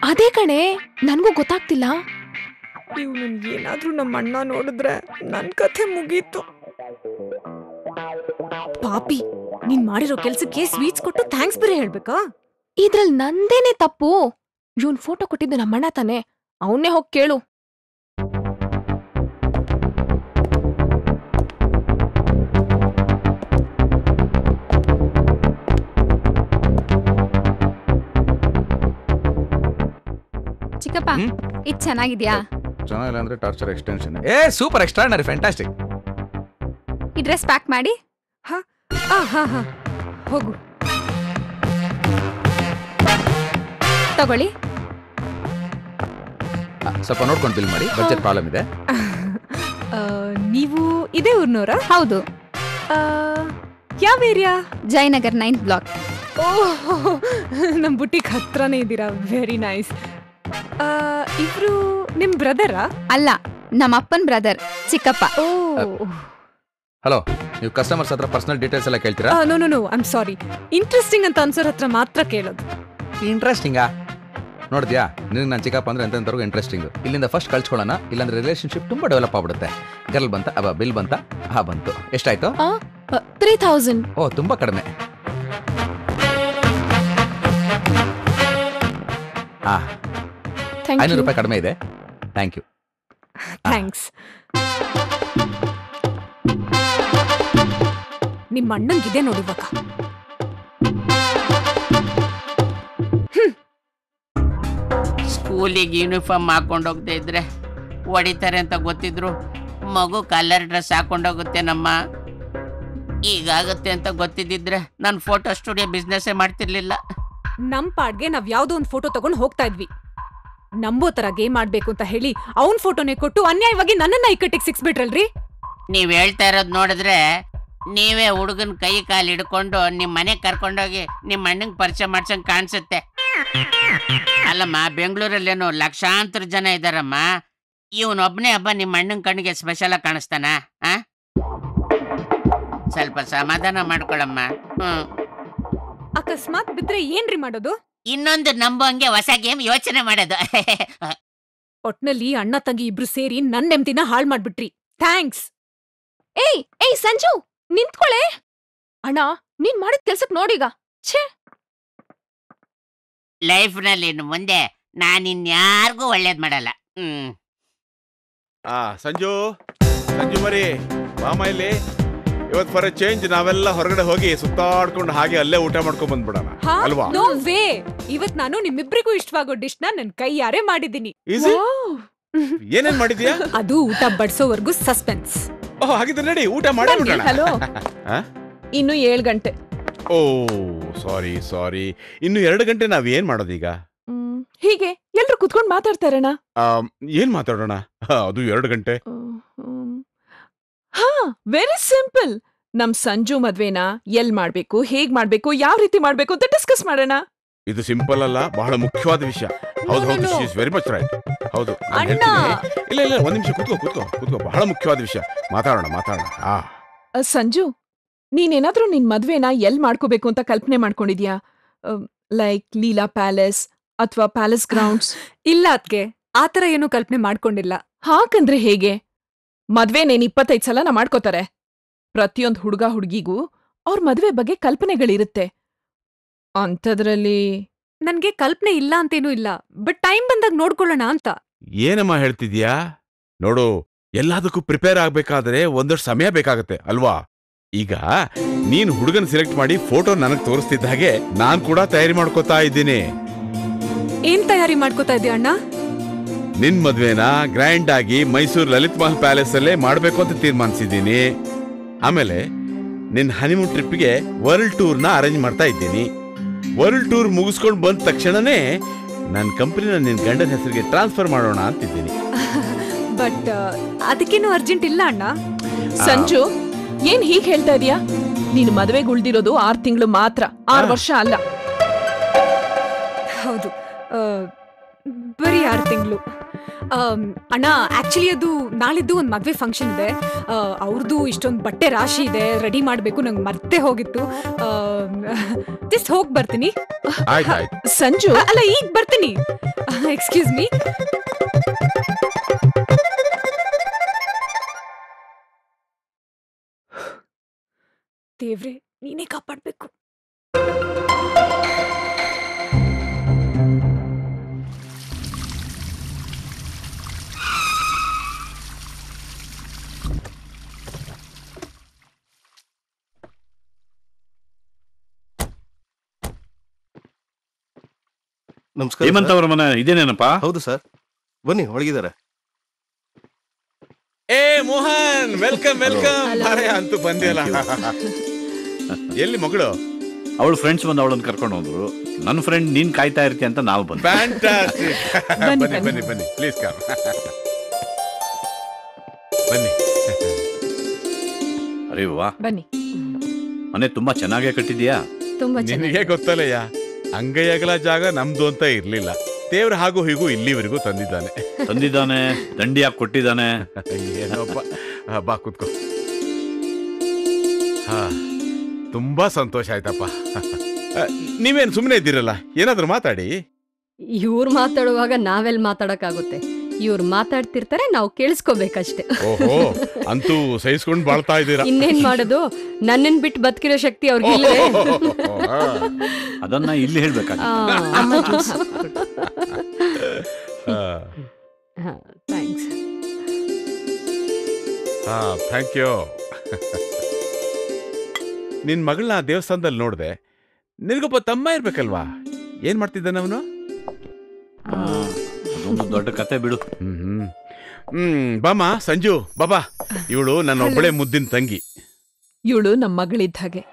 ಅದೇ ಕಣೆ, ನನ್ಗೂ ಗೊತ್ತಾಗ್ತಿಲ್ಲ. ಇವ್ನು ಏನಾದ್ರೂ ನಮ್ಮ ಅಣ್ಣ ನೋಡಿದ್ರೆ ನನ್ ಕಥೆ ಮುಗೀತು. ಪಾಪಿ, ನೀನ್ ಮಾಡಿರೋ ಕೆಲ್ಸಕ್ಕೆ ಸ್ವೀಟ್ಸ್ ಕೊಟ್ಟು ಥ್ಯಾಂಕ್ಸ್ ಬೇರೆ ಹೇಳ್ಬೇಕಾ? ಇದ್ರಲ್ಲಿ ನಂದೇನೆ ತಪ್ಪು. ಇವನ್ ಫೋಟೋ ಕೊಟ್ಟಿದ್ದು ನಮ್ಮಣ್ಣ ತಾನೆ, ಅವನ್ನೇ ಹೋಗಿ ಕೇಳು. ಚಿಕ್ಕಪ್ಪ, ಇದ್ ಚೆನ್ನಾಗಿದ್ಯಾ? ಚೆನ್ನಾಗಿಲ್ಲ ಅಂದ್ರೆ torture extension. Super, extraordinary, fantastic. ಈ ಡ್ರೆಸ್ ಪ್ಯಾಕ್ ಮಾಡಿ. ಹೋಗು. ತಗೊಳ್ಳಿ. ಸ್ವಲ್ಪ ನೋಡ್ಕೊಂಡು ಬಿಲ್ ಮಾಡಿ, ಬಜೆಟ್ ಪ್ರಾಬ್ಲಮ್ ಇದೆ. ನೀವು ಇದೇ ಊರ್ನವರ? ಹೌದು. ಯಾವ ಏರಿಯಾ? Jayanagar 9th block. ನಮ್ ಬುಟ್ಟಿಗೆ ಹತ್ರನೇ ಇದ್ದೀರಾ. Very nice. ಇಬ್ರು ನಿಮ್ ಬ್ರದರಾ? ಅಲ್ಲ, ನಮ್ಮ ಅಪ್ಪನ್ ಬ್ರದರ್, ಚಿಕ್ಕಪ್ಪ. ಹಲೋ, ನೀವು ಕಸ್ಟಮರ್ಸ್ ಹತ್ರ ಪರ್ಸನಲ್ ಡೀಟೇಲ್ಸ್ ಎಲ್ಲ ಕೇಳ್ತೀರಾ? No, I am sorry. Interesting ಅಂತ ಅನ್ಸೋರ್ ಹತ್ರ ಮಾತ್ರ ಕೇಳೋದು. ಇಂಟ್ರೆಸ್ಟಿಂಗಾ? ನೋಡಿದ್ಯಾ, ನಿನಗೆ ನಾನು ಚಿಕ್ಕಪ್ಪ ಅಂದ್ರೆ ಎಂತೆಂಥವ್ರಿಗೂ ಇಂಟ್ರೆಸ್ಟಿಂಗ್. ಇಲ್ಲಿಂದ ಫಸ್ಟ್ ಕಳ್ಸ್ಕೊಳ್ಳೋಣ, ಇಲ್ಲಾಂದ್ರೆ ರಿಲೇಶನ್ಶಿಪ್ ತುಂಬಾ ಡೆವಲಪ್ ಆಗ್ಬಿಡುತ್ತೆ. ಗರ್ಲ್ ಬಂತ, ಬಿಲ್ ಬಂತ, ಬಂತು. ಎಷ್ಟಾಯ್ತು? 3000. ಓ, ತುಂಬಾ ಕಡಿಮೆ. ₹500 ಕಡಿಮೆ ಇದೆ. Thank you. ಥ್ಯಾಂಕ್ಸ್. ನಿಮ್ಮ ಅಣ್ಣಂಗಿದೆ ನೋಡಿ ಇವಾಗ. ಸ್ಕೂಲಿಗೆ ಯೂನಿಫಾರ್ಮ್ ಹಾಕೊಂಡು ಹೋಗದೆ ಇದ್ರೆ ಹೊಡಿತಾರೆ ಅಂತ ಗೊತ್ತಿದ್ರು ಮಗು ಕಲರ್ ಡ್ರೆಸ್ ಹಾಕೊಂಡೋಗುತ್ತೆ ನಮ್ಮ. ಈಗಾಗುತ್ತೆ ಅಂತ ಗೊತ್ತಿದ್ದಿದ್ರೆ ನಾನು ಫೋಟೋ ಸ್ಟುಡಿಯೋ ಬಿಸ್ನೆಸ್ಸೇ ಮಾಡ್ತಿರ್ಲಿಲ್ಲ. ನಮ್ ಪಾಡ್ಗೆ ನಾವ್ ಯಾವ್ದೋ ಒಂದು ಫೋಟೋ ತಗೊಂಡು ಹೋಗ್ತಾ ಇದ್ವಿ. ನಂಬೋ ತರ ಗೇಮ್ ಆಡ್ಬೇಕು ಅಂತ ಹೇಳಿ ಅವನ್ ಫೋಟೋನೇ ಕೊಟ್ಟು ಅನ್ಯಾಯವಾಗಿ ನನ್ನನ್ನ ಇಕ್ಕಟ್ಟಿಗೆ ಸಿಕ್ಸ್ಬಿಟ್ರಲ್ರಿ. ನೀವ್ ಹೇಳ್ತಾ ಇರೋದ್ ನೋಡಿದ್ರೆ ನೀವೇ ಹುಡುಗನ್ ಕೈ ಕಾಲು ಹಿಡ್ಕೊಂಡು ನಿಮ್ ಮನೆಗ್ ಕರ್ಕೊಂಡೋಗಿ ನಿಮ್ ಅಣ್ಣಂಗ್ ಪರಿಚಯ ಮಾಡ್ಸಂಗ್ ಕಾಣಿಸುತ್ತೆ. ಅಲ್ಲಮ್ಮ, ಬೆಂಗಳೂರಲ್ಲೇನು ಲಕ್ಷಾಂತರ ಜನ ಇದಾರಮ್ಮ. ಇವನೊಬ್ನೇ ಹಬ್ಬ ನಿಮ್ ಅಣ್ಣನ್ ಕಣ್ಣಿಗೆ ಸ್ಪೆಷಲ್ ಆಗಿ ಕಾಣಿಸ್ತಾನ? ಸ್ವಲ್ಪ ಸಮಾಧಾನ ಮಾಡ್ಕೊಳಮ್ಮ. ಅಕಸ್ಮಾತ್ ಬಿದ್ರೆ ಏನ್ರಿ ಮಾಡೋದು? ಇನ್ನೊಂದು ನಂಬಂಗೆ ಹೊಸ ಗೇಮ್ ಯೋಚನೆ ಮಾಡೋದು. ಒಟ್ನಲ್ಲಿ ಅಣ್ಣ ತಂಗಿ ಇಬ್ರು ಸೇರಿ ನನ್ ನೆಮ್ಮದಿನ ಹಾಳ್ ಮಾಡ್ಬಿಟ್ರಿ. ಥ್ಯಾಂಕ್ಸ್. ಏಯ್ ಸಂಜು, ನಿಂತ್ಕೊಳೆ. ಅಣ್ಣ, ನೀನ್ ಮಾಡಿದ ಕೆಲ್ಸಕ್ ನೋಡೀಗ. ಛೇ, ಲೈಫ್ ನಲ್ಲಿ ಇನ್ನು ಮುಂದೆ ನಾನಿನ್ಯಾರಿಗೂ ಒಳ್ಳೇದ್ ಮಾಡಲ್ಲ. ಸಂಜು ಮರಿ ಮಾಮ ಇಲ್ಲಿ. ಇವತ್ತು ಫಾರ್ ಎ ಚೇಂಜ್ ನಾವೆಲ್ಲ ಹೊರಗಡೆ ಹೋಗಿ ಸುತ್ತಾಡ್ಕೊಂಡು ಹಾಗೆ ಅಲ್ಲೇ ಊಟ ಮಾಡ್ಕೊಂಡ್ ಬಂದ್ಬಿಡೋಣ ಅಲ್ವಾ? No way. ಇವತ್ ನಾನು ನಿಮ್ಮಿಬ್ರಿಗೂ ಇಷ್ಟವಾಗೋ ಡಿಶ್ ನ ನನ್ ಕೈಯಾರೆ ಮಾಡಿದ್ದೀನಿ. ಏನೇನ್ ಮಾಡಿದ್ಯಾ? ಅದು ಊಟ ಬಡ್ಸೋವರೆಗೂ ಸಸ್ಪೆನ್ಸ್. ಹಾಗಿದ್ರೆ ನಡಿ, ಊಟ ಮಾಡೇ. ಹಲೋ, ಇನ್ನು 7 ಗಂಟೆ. ಓ ಸಾರಿ. ಇನ್ನು 2 ಗಂಟೆ ನಾವ್ ಏನ್ ಮಾಡೋದೀಗ? ಹೀಗೆ ಎಲ್ರು ಕುತ್ಕೊಂಡ್ ಮಾತಾಡ್ತಾರಣ. ಏನ್ ಮಾತಾಡೋಣ? ಅದು 2 ಗಂಟೆ. Very simple. ನಮ್ ಸಂಜು ಮದ್ವೆನ ಎಲ್ ಮಾಡ್ಬೇಕು, ಹೇಗ್ ಮಾಡ್ಬೇಕು, ಯಾವ ರೀತಿ ಮಾಡ್ಬೇಕು ಅಂತ ಡಿಸ್ಕಸ್ ಮಾಡೋಣ. ಇದು ಸಿಂಪಲ್ ಅಲ್ಲ, ಬಹಳ ಮುಖ್ಯವಾದ ವಿಷಯ. ಹೌದು, she is very much right. ಹೌದು, ಇಲ್ಲ ಒಂದ್ ನಿಮಿಷ ಕೂತ್ಕೋ. ಬಹಳ ಮುಖ್ಯವಾದ ವಿಷಯ. ಮಾತಾಡೋಣ. ಸಂಜು, ನೀನೇನಾದ್ರೂ ನಿನ್ ಮದ್ವೆನ ಎಲ್ ಮಾಡ್ಕೋಬೇಕು ಅಂತ ಕಲ್ಪನೆ ಮಾಡ್ಕೊಂಡಿದ್ಯಾ? ಲೈಕ್ ಲೀಲಾ ಪ್ಯಾಲೇಸ್ ಅಥವಾ ಪ್ಯಾಲೇಸ್ ಗ್ರೌಂಡ್ಸ್? ಇಲ್ಲ ಅದ್ಕೆ, ಆತರ ಏನು ಕಲ್ಪನೆ ಮಾಡ್ಕೊಂಡಿಲ್ಲ. ಹಾಕಂದ್ರೆ ಹೇಗೆ? ಮದ್ವೆನೇನ್ 25 ಸಲನ ಮಾಡ್ಕೋತಾರೆ. ಪ್ರತಿಯೊಂದ್ ಹುಡುಗ ಹುಡುಗಿಗೂ ಅವ್ರ ಮದ್ವೆ ಬಗ್ಗೆ ಕಲ್ಪನೆಗಳಿರುತ್ತೆ. ಅಂಥದ್ರಲ್ಲಿ ನನ್ಗೆ ಕಲ್ಪನೆ ಇಲ್ಲ ಅಂತೇನೂ ಇಲ್ಲ, ಬಟ್ ಟೈಮ್ ಬಂದಾಗ ನೋಡ್ಕೊಳ್ಳೋಣ ಅಂತ. ಏನಮ್ಮ ಹೇಳ್ತಿದ್ಯಾ? ನೋಡು, ಎಲ್ಲದಕ್ಕೂ ಪ್ರಿಪೇರ್ ಆಗ್ಬೇಕಾದ್ರೆ ಒಂದಷ್ಟು ಸಮಯ ಬೇಕಾಗತ್ತೆ ಅಲ್ವಾ? ಈಗ ನೀನ್ ಹುಡುಗನ್ ಸೆಲೆಕ್ಟ್ ಮಾಡಿ ಫೋಟೋ ನನಗ್ ತೋರಿಸ್ತಿದ್ದ ಹಾಗೆ ನಾನ್ ಕೂಡ ತಯಾರಿ ಮಾಡ್ಕೋತಾ ಇದ್ದೀನಿ. ಏನ್ ತಯಾರಿ ಮಾಡ್ಕೋತಾ ಇದ್ದೀಯ ಅಣ್ಣ? ನಿನ್ ಮದ್ವೆನ ಗ್ರ್ಯಾಂಡ್ ಆಗಿ ಮೈಸೂರು ಲಲಿತ್ ಮಹಲ್ ಪ್ಯಾಲೇಸ್ ಅಲ್ಲೇ ಮಾಡ್ಬೇಕು ಅಂತ ತೀರ್ಮಾನಿಸಿದ್ದೀನಿ. ಆಮೇಲೆ ನಿನ್ ಹನಿಮೂನ್ ಟ್ರಿಪ್ಗೆ ವರ್ಲ್ಡ್ ಟೂರ್ ನ ಅರೇಂಜ್ ಮಾಡ್ತಾ ಇದ್ದೀನಿ. ವರ್ಲ್ಡ್ ಟೂರ್ ಮುಗಿಸ್ಕೊಂಡು ಬಂದ ತಕ್ಷಣನೇ ನನ್ನ ಕಂಪನಿನ ನಿನ್ ಗಂಡನ ಹೆಸರಿಗೆ ಟ್ರಾನ್ಸ್ಫರ್ ಮಾಡೋಣ ಅಂತಿದ್ದೀನಿ. ಬಟ್ ಅದಕ್ಕೇನು ಅರ್ಜೆಂಟ್ ಇಲ್ಲ ಅಣ್ಣ. ಸಂಜು, ಏನ್ ಹೀಗ್ ಹೇಳ್ತಾ ಇದೀಯಾ? ನೀನ್ ಮದ್ವೆಗೆ ಉಳ್ದಿರೋದು 6 ತಿಂಗಳು ಮಾತ್ರ, 6 ವರ್ಷ ಅಲ್ಲ. ಬರೀ 6 ತಿಂಗಳು. ಅಣ್ಣ ಆಕ್ಚುಲಿ ಅದು ನಾಳಿದ್ದು ಒಂದು ಮದ್ವೆ ಫಂಕ್ಷನ್ ಇದೆ. ಅವ್ರದ್ದು ಇಷ್ಟೊಂದು ಬಟ್ಟೆ ರಾಶಿ ಇದೆ, ರೆಡಿ ಮಾಡಬೇಕು, ನಂಗೆ ಮರ್ತೇ ಹೋಗಿತ್ತು. ಜಸ್ಟ್ ಹೋಗಿ ಬರ್ತೀನಿ. ಸಂಜು ಅಲ್ಲ, ಈಗ ಬರ್ತೀನಿ. Excuse me. ದೇವ್ರೆ, ನೀನೇ ಕಾಪಾಡ್ಬೇಕು. ನಮಸ್ಕಾರ. ಹೇಮಂತ್ ಅವರ ಮನೆ ಇದೇನೇನಪ್ಪ? ಹೌದು ಸರ್, ಬನ್ನಿ ಒಳಗಿದ್ದಾರೆ. ಏ ಮೋಹನ್, ವೆಲ್ಕಮ್ ವೆಲ್ಕಮ್. ಅಂತೂ ಬಂದಿಯಲ್ಲ. ಎಲ್ಲಿ ಮಗಳು? ಅವಳ ಫ್ರೆಂಡ್ಸ್ ಬಂದು ಅವಳನ್ನು ಕರ್ಕೊಂಡು ಹೋದ್ರು. ನನ್ನ ಫ್ರೆಂಡ್ ನೀನ್ ಕಾಯ್ತಾ ಇರ್ತೀಯ ಅಂತ ನಾವು ಬಂದ್ವಿ. ಫ್ಯಾಂಟಾಸ್ಟಿಕ್. ಬನ್ನಿ ಬನ್ನಿ ಬನ್ನಿ, ಪ್ಲೀಸ್ ಕಮ್. ಬನ್ನಿ. ಅರೆ ವಾ, ಬನ್ನಿ. ಮನೆ ತುಂಬಾ ಚೆನ್ನಾಗೇ ಕಟ್ಟಿದ್ಯಾ? ನಿನಗೆ ಗೊತ್ತಲ್ಲಯ್ಯ, ಅಂಗೈಯಗಲ ಜಾಗ ನಮ್ದು ಅಂತ ಇರ್ಲಿಲ್ಲ. ದೇವ್ರ ಹಾಗೂ ಹೀಗೂ ಇಲ್ಲಿವರೆಗೂ ತಂದಿದ್ದಾನೆ. ದಂಡಿಯಾಗಿ ಕೊಟ್ಟಿದ್ದಾನೆ. ಏನೋಪ್ಪ. ಬಾ ಕೂತ್ಕೋ. ತುಂಬಾ ಸಂತೋಷ ಆಯ್ತಪ್ಪ. ನೀವೇನು ಸುಮ್ಮನೆ ಇದ್ದೀರಲ್ಲ, ಏನಾದ್ರೂ ಮಾತಾಡಿ. ಇವ್ರು ಮಾತಾಡುವಾಗ ನಾವೆಲ್ಲಿ ಮಾತಾಡಕ್ಕಾಗುತ್ತೆ? ಇವ್ರು ಮಾತಾಡ್ತಿರ್ತಾರೆ, ನಾವು ಕೇಳಿಸ್ಕೋಬೇಕಷ್ಟೇ. ಓಹೋ, ಅಂತೂ ಸಹಿಸ್ಕೊಂಡು ಬಾಳ್ತಾ ಇದ್ದೀರಾ. ಇನ್ನೇನ್ ಮಾಡೋದು, ನನ್ನನ್ ಬಿಟ್ಟು ಬದುಕಿರೋ ಶಕ್ತಿ ಅವ್ರಿಗೆ ಅದನ್ನ ಇಲ್ಲಿ ಹೇಳ್ಬೇಕಾಗುತ್ತೆ. Thank you. ನಿನ್ ಮಗಳನ್ನ ದೇವಸ್ಥಾನದಲ್ಲಿ ನೋಡ್ದೆ. ನಿನಗೊಬ್ಬ ತಮ್ಮ ಇರ್ಬೇಕಲ್ವಾ? ಏನ್ ಮಾಡ್ತಿದ್ದಾನೆ ಅವನು? ಅದೊಂದು ದೊಡ್ಡ ಕತೆ ಬಿಡು. ಬಾಮ ಸಂಜು, ಬಾಬಾ. ಇವಳು ನನ್ನ ಒಬ್ಬಳೆ ಮುದ್ದಿನ ತಂಗಿ. ಇವಳು ನಮ್ಮ ಮಗಳಿದ್ದ ಹಾಗೆ.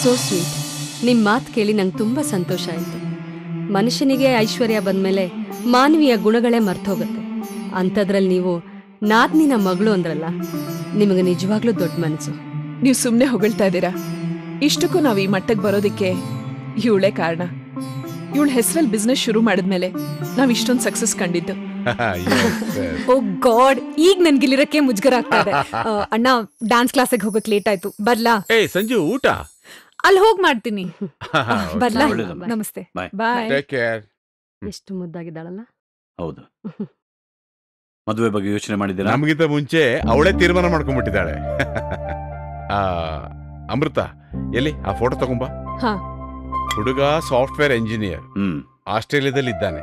So sweet. ನಿಮ್ ಮಾತು ಕೇಳಿ ನಂಗೆ ತುಂಬಾ ಸಂತೋಷ ಆಯ್ತು. ಮನುಷ್ಯನಿಗೆ ಐಶ್ವರ್ಯ ಬಂದ್ಮೇಲೆ ಮಾನವೀಯ ಗುಣಗಳೇ ಮರ್ತೋಗುತ್ತೆ. ಅಂಥದ್ರಲ್ಲಿ ನೀವು ನಾದ್ನಿನ ಮಗಳು ಅಂದ್ರಲ್ಲ, ನಿಮಗೆ ನಿಜವಾಗ್ಲೂ ದೊಡ್ಡ ಮನಸ್ಸು. ನೀವು ಸುಮ್ಮನೆ ಹೊಗಳ್ತಾ ಇದ್ದೀರಾ. ಇಷ್ಟಕ್ಕೂ ನಾವು ಈ ಮಟ್ಟಕ್ಕೆ ಬರೋದಕ್ಕೆ ಇವಳೇ ಕಾರಣ. ಇವಳ ಹೆಸರಲ್ಲಿ ಬಿಸ್ನೆಸ್ ಶುರು ಮಾಡಿದ್ಮೇಲೆ ನಾವ್ ಇಷ್ಟೊಂದು ಸಕ್ಸಸ್ ಕಂಡಿದ್ದು. ಓ ಗಾಡ್, ಈಗ ನನ್ಗಿಲ್ಲಿರಕ್ಕೆ ಮುಜುಗರ ಆಗ್ತಾ ಇದೆ. ಅಣ್ಣ, ಡಾನ್ಸ್ ಕ್ಲಾಸಿಗೆ ಹೋಗಕ್ ಲೇಟ್ ಆಯ್ತು, ಬರ್ಲಾ? ಏ ಸಂಜು, ಊಟ ಅಲ್ಲಿ ಹೋಗಿ ಮಾಡ್ತೀನಿ. ಬರ್ಲಾ? ನಮಸ್ತೆ. ಬಾಯ್. Take care. ಎಷ್ಟು ಮುದ್ದಾಗಿದ್ದಾಳಲ್ಲ. ಹೌದು. ಮದುವೆ ಬಗ್ಗೆ ಯೋಚನೆ ಮಾಡಿದ್ದೀರಾ? ನಮಗಿಂತ ಮುಂಚೆ ಅವಳೇ ತೀರ್ಮಾನ ಮಾಡ್ಕೊಂಡ್ಬಿಟ್ಟಿದ್ದಾಳೆ. ಅಮೃತ, ಎಲ್ಲಿ ಆ ಫೋಟೋ ತಗೊಂಬಾ. ಹುಡುಗ ಸಾಫ್ಟ್ವೇರ್ ಇಂಜಿನಿಯರ್, ಆಸ್ಟ್ರೇಲಿಯಾದಲ್ಲಿ ಇದ್ದಾನೆ.